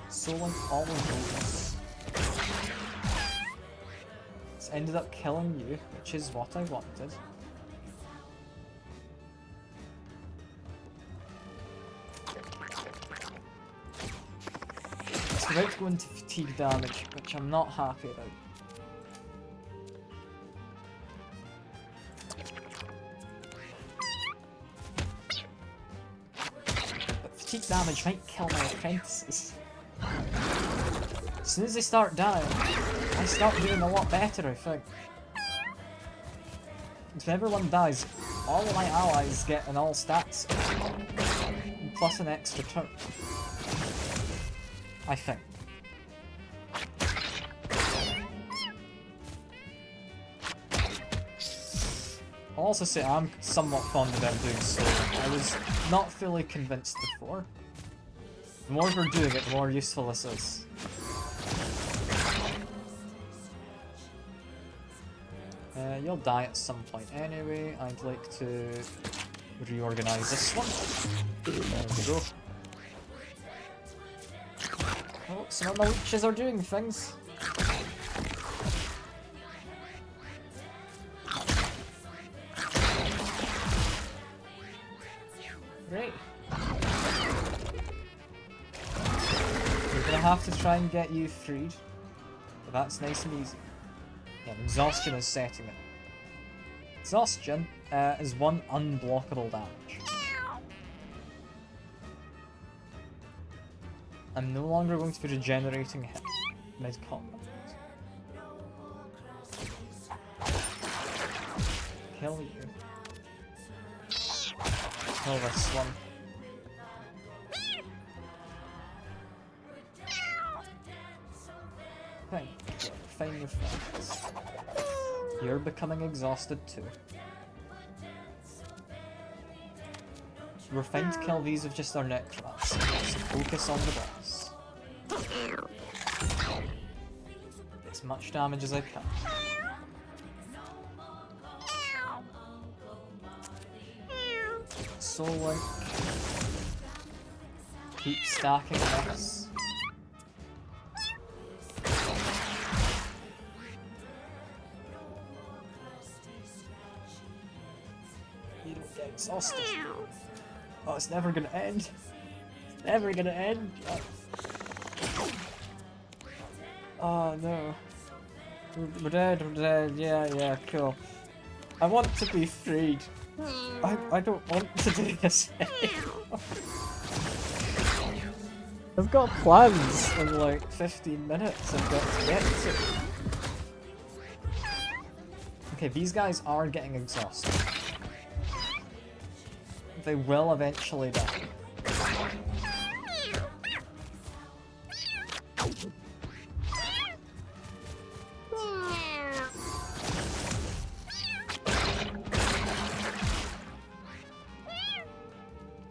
So like all of those. It's ended up killing you, which is what I wanted. It's about to go into fatigue damage, which I'm not happy about. But fatigue damage might kill my apprentices. As soon as they start dying, I start doing a lot better, I think. If everyone dies, all of my allies get an all stats plus an extra turn. I think. I'll also say I'm somewhat fond of them doing solo. I was not fully convinced before. The more we're doing it, the more useful this is. You'll die at some point anyway. I'd like to reorganize this one. There we go. Oh, some of my leeches are doing things. Great. We're gonna have to try and get you freed. But that's nice and easy. Yeah, exhaustion is setting it. Exhaustion is one unblockable damage. I'm no longer going to be regenerating him mid-combat. Kill you. Kill this one. Thank you. Fine with that. You're becoming exhausted too. We're fine to kill these with just our necromancy, so focus on the boss. Get as much damage as I can. So like, keep stacking this. You don't get exhausted. Oh, it's never gonna end. It's never gonna end. Oh no. We're dead, yeah, cool. I want to be freed. I don't want to do this anymore. I've got plans in like 15 minutes I've got to get to. Okay, these guys are getting exhausted. They will eventually die.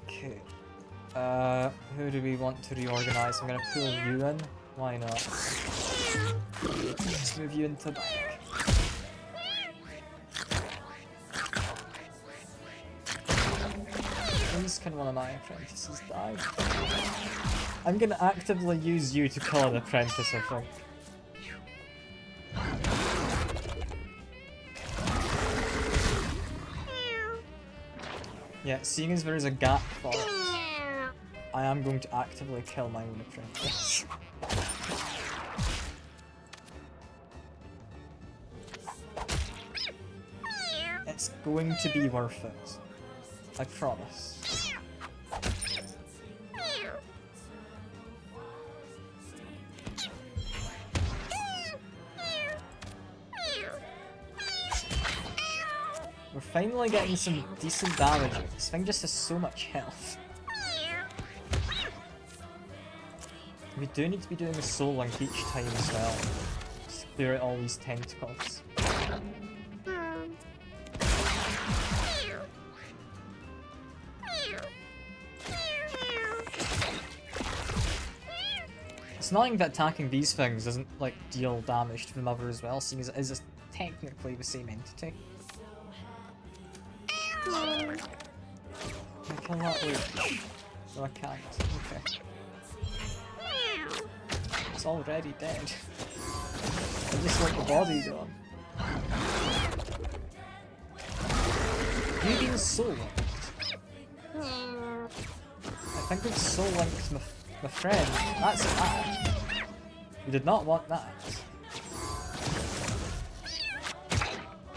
Okay. Who do we want to reorganize? I'm gonna pull you in. Why not? Let's move you into back. Can one of my apprentices die? I'm gonna actively use you to kill an apprentice, I think. Yeah, seeing as there is a gap for it, I am going to actively kill my own apprentice. It's going to be worth it. I promise. We're finally getting some decent damage. This thing just has so much health. We do need to be doing a soul link each time as well. Just to clear out all these tentacles. It's annoying that attacking these things doesn't, like, deal damage to the mother as well, seeing as it is technically the same entity. Can I kill that leech? No, I can't. Okay. It's already dead. I just let the body go. You've been soul linked. I think we've soul linked my friend. That's bad. We did not want that.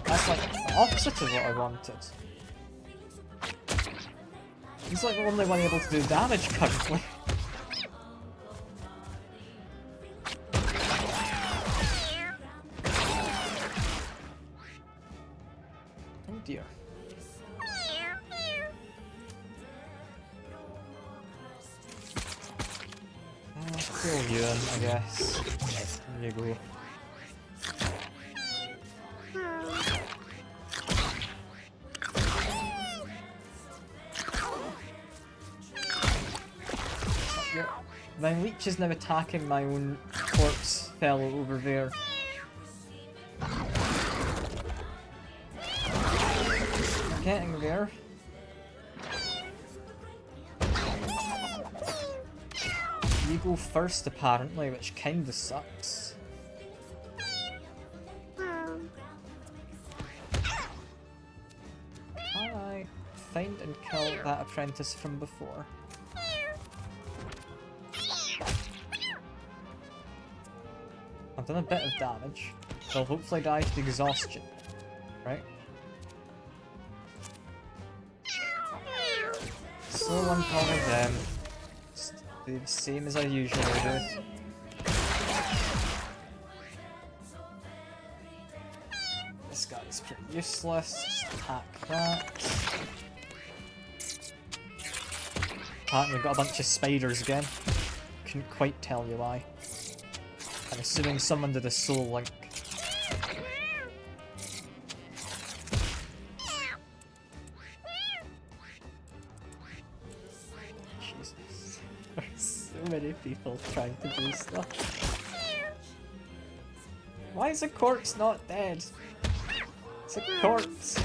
That's like the opposite of what I wanted. He's like the only one able to do damage currently. Oh dear. Kill you then, I guess. There you go. My leech is now attacking my own corpse fellow over there. I'm getting there. You go first apparently, which kinda sucks. Alright, find and kill that apprentice from before. I've done a bit of damage. They'll hopefully die to exhaustion, right? So uncommon them. Do the same as I usually do. This guy's pretty useless. Just attack that. Apparently we've got a bunch of spiders again. Couldn't quite tell you why. I'm assuming someone did a soul link. Jesus. There's so many people trying to do stuff. Why is a corpse not dead? It's a corpse.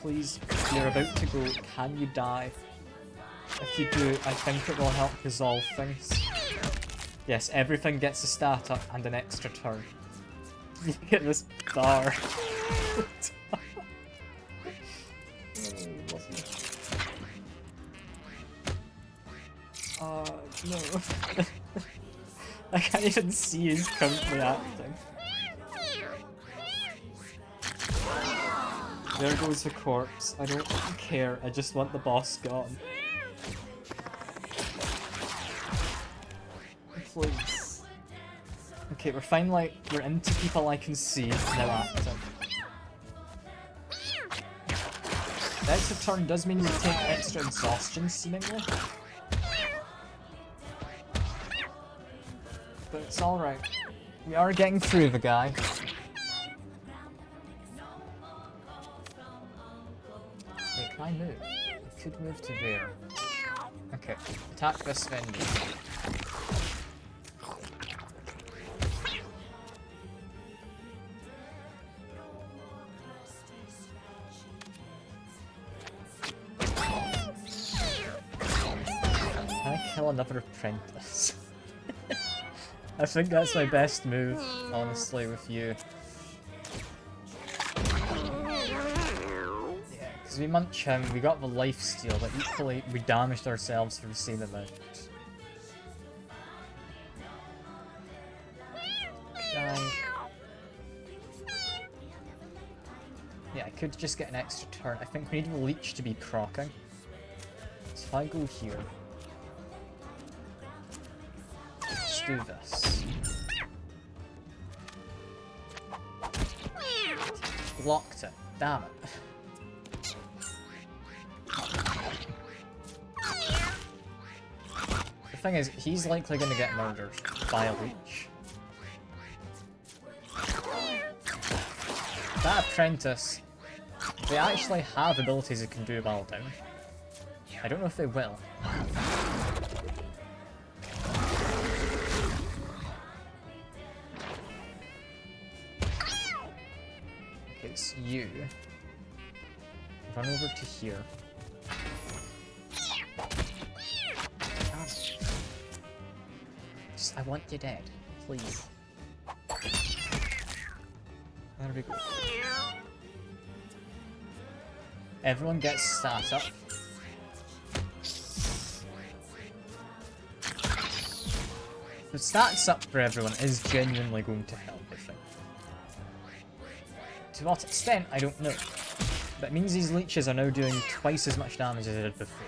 Please, you're about to go. Can you die? If you do, I think it will help resolve things. Yes, everything gets a stat up and an extra turn. Look at this bar. No. I can't even see who's currently acting. There goes the corpse. I don't care, I just want the boss gone. Please. Okay, we're finally, we're into people I can see now acting. The extra turn does mean you take extra exhaustion, seemingly. But it's alright. We are getting through the guy. Wait, can I move? I could move to there. Okay, attack this venue. Can I kill another apprentice? I think that's my best move, honestly, with you. Yeah, because we munch him, we got the lifesteal, but equally we damaged ourselves for the same amount. Yeah, I could just get an extra turn. I think we need the leech to be proccing. So if I go here... Let's do this. Blocked it. Damn it. The thing is, he's likely going to get murdered by a leech. That apprentice, they actually have abilities that can do well down. I don't know if they will. Okay, it's you. Run over to here. Just, I want you dead, please. There we go. Everyone gets stat up. The stats up for everyone is genuinely going to help, I think. To what extent, I don't know. But it means these leeches are now doing twice as much damage as they did before.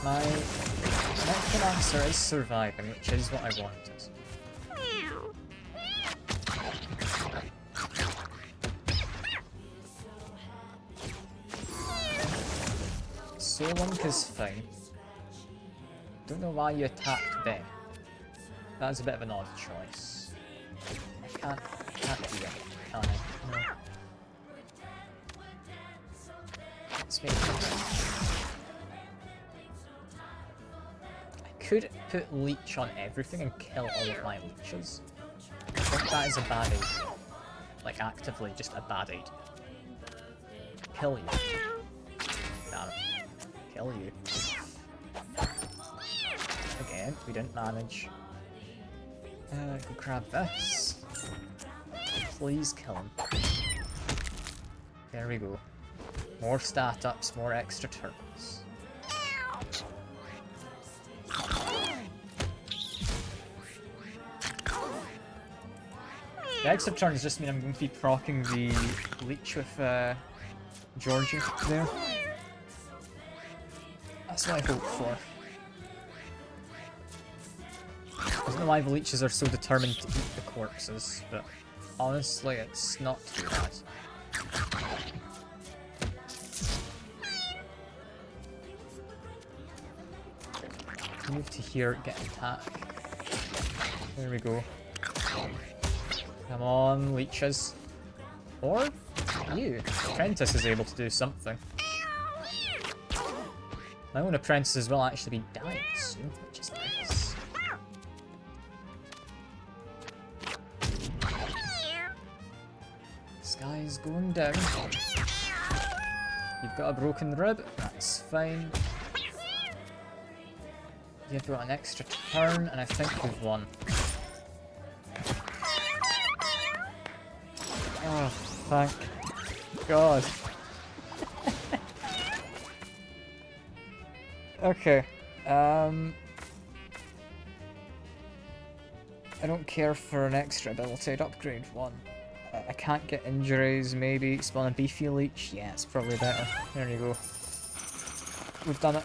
My Mewgenics is surviving, which is what I wanted. Link is fine. Don't know why you attacked there. That's a bit of an odd choice. I can't do it, can I? No. Let's make it. I could put leech on everything and kill all of my leeches. I think that is a bad idea. Like, actively just a bad idea. Kill you. Damn it. Kill you. Again, we didn't manage. Go grab this. Please kill him. There we go. More stat ups, more extra turtles. The extra turns just mean I'm going to be proccing the leech with Georgia there. That's what I hope for. I don't know why the leeches are so determined to eat the corpses, but honestly, it's not too bad. Move to here, get an attack. There we go. Come on, leeches. Or you. Apprentice is able to do something. My own apprentices will actually be dying soon, which is nice. This guy's going down. You've got a broken rib, that's fine. You've got an extra turn, and I think we've won. Oh, thank God. Okay, I don't care for an extra ability, I'd upgrade one. I can't get injuries, maybe spawn a beefy leech, yeah, it's probably better. There you go. We've done it.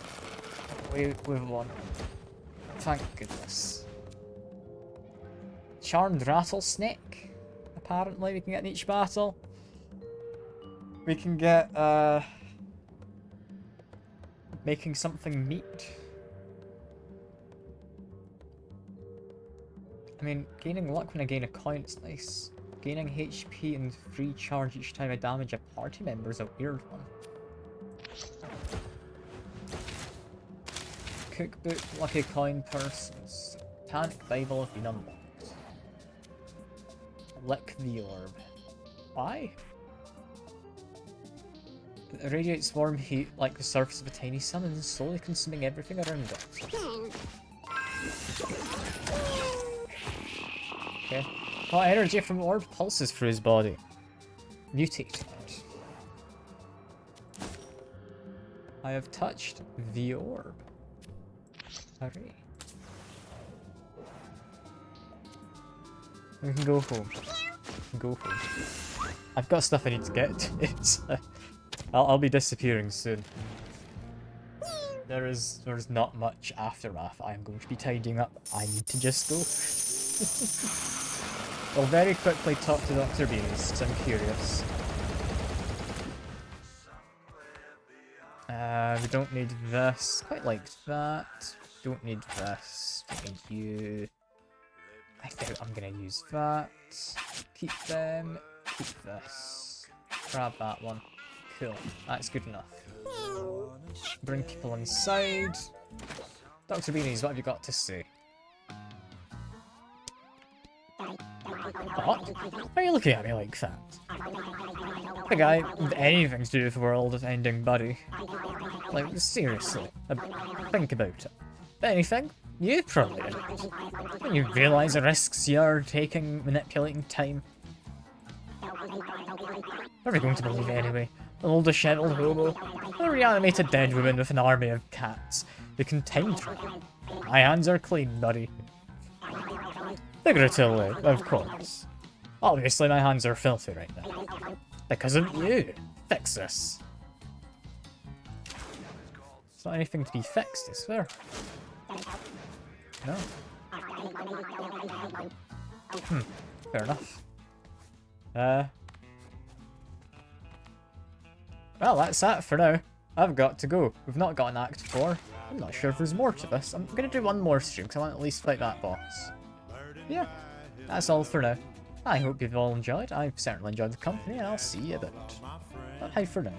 We've won. Thank goodness. Charmed rattlesnake, apparently we can get in each battle. We can get, making something meat. I mean, gaining luck when I gain a coin is nice. Gaining HP and free charge each time I damage a party member is a weird one. Cookbook, lucky coin purses. Tanic Bible have been unlocked. Lick the orb. Why? It radiates warm heat like the surface of a tiny sun and is slowly consuming everything around it. Okay. Hot energy from the orb pulses through his body. Mutate. I have touched the orb. Hooray. We can go home. Go home. I've got stuff I need to get to. I'll be disappearing soon. There's not much aftermath I am going to be tidying up. I need to just go. We'll very quickly talk to Dr. Beans, because I'm curious. We don't need this. Quite like that. Don't need this. Don't need you. I think I'm gonna use that. Keep them. Keep this. Grab that one. Cool. That's good enough. Bring people inside. Dr. Beanies, what have you got to say? What? Why are you looking at me like that? The guy with anything to do with the world-ending buddy. Like, seriously. Think about it. If anything, you probably didn't. When you realise the risks you're taking manipulating time. What are we going to believe anyway? An old dishevelled hobo? A reanimated dead woman with an army of cats who can time travel? My hands are clean, buddy. Figuratively, of course. Obviously my hands are filthy right now. Because of you. Fix this. There's not anything to be fixed, is there? No. Fair enough. Well, that's that for now. I've got to go. We've not got an Act 4. I'm not sure if there's more to this. I'm gonna do one more stream because I want to at least fight that boss. Yeah, that's all for now. I hope you've all enjoyed. I've certainly enjoyed the company, and I'll see you about. Bye for now.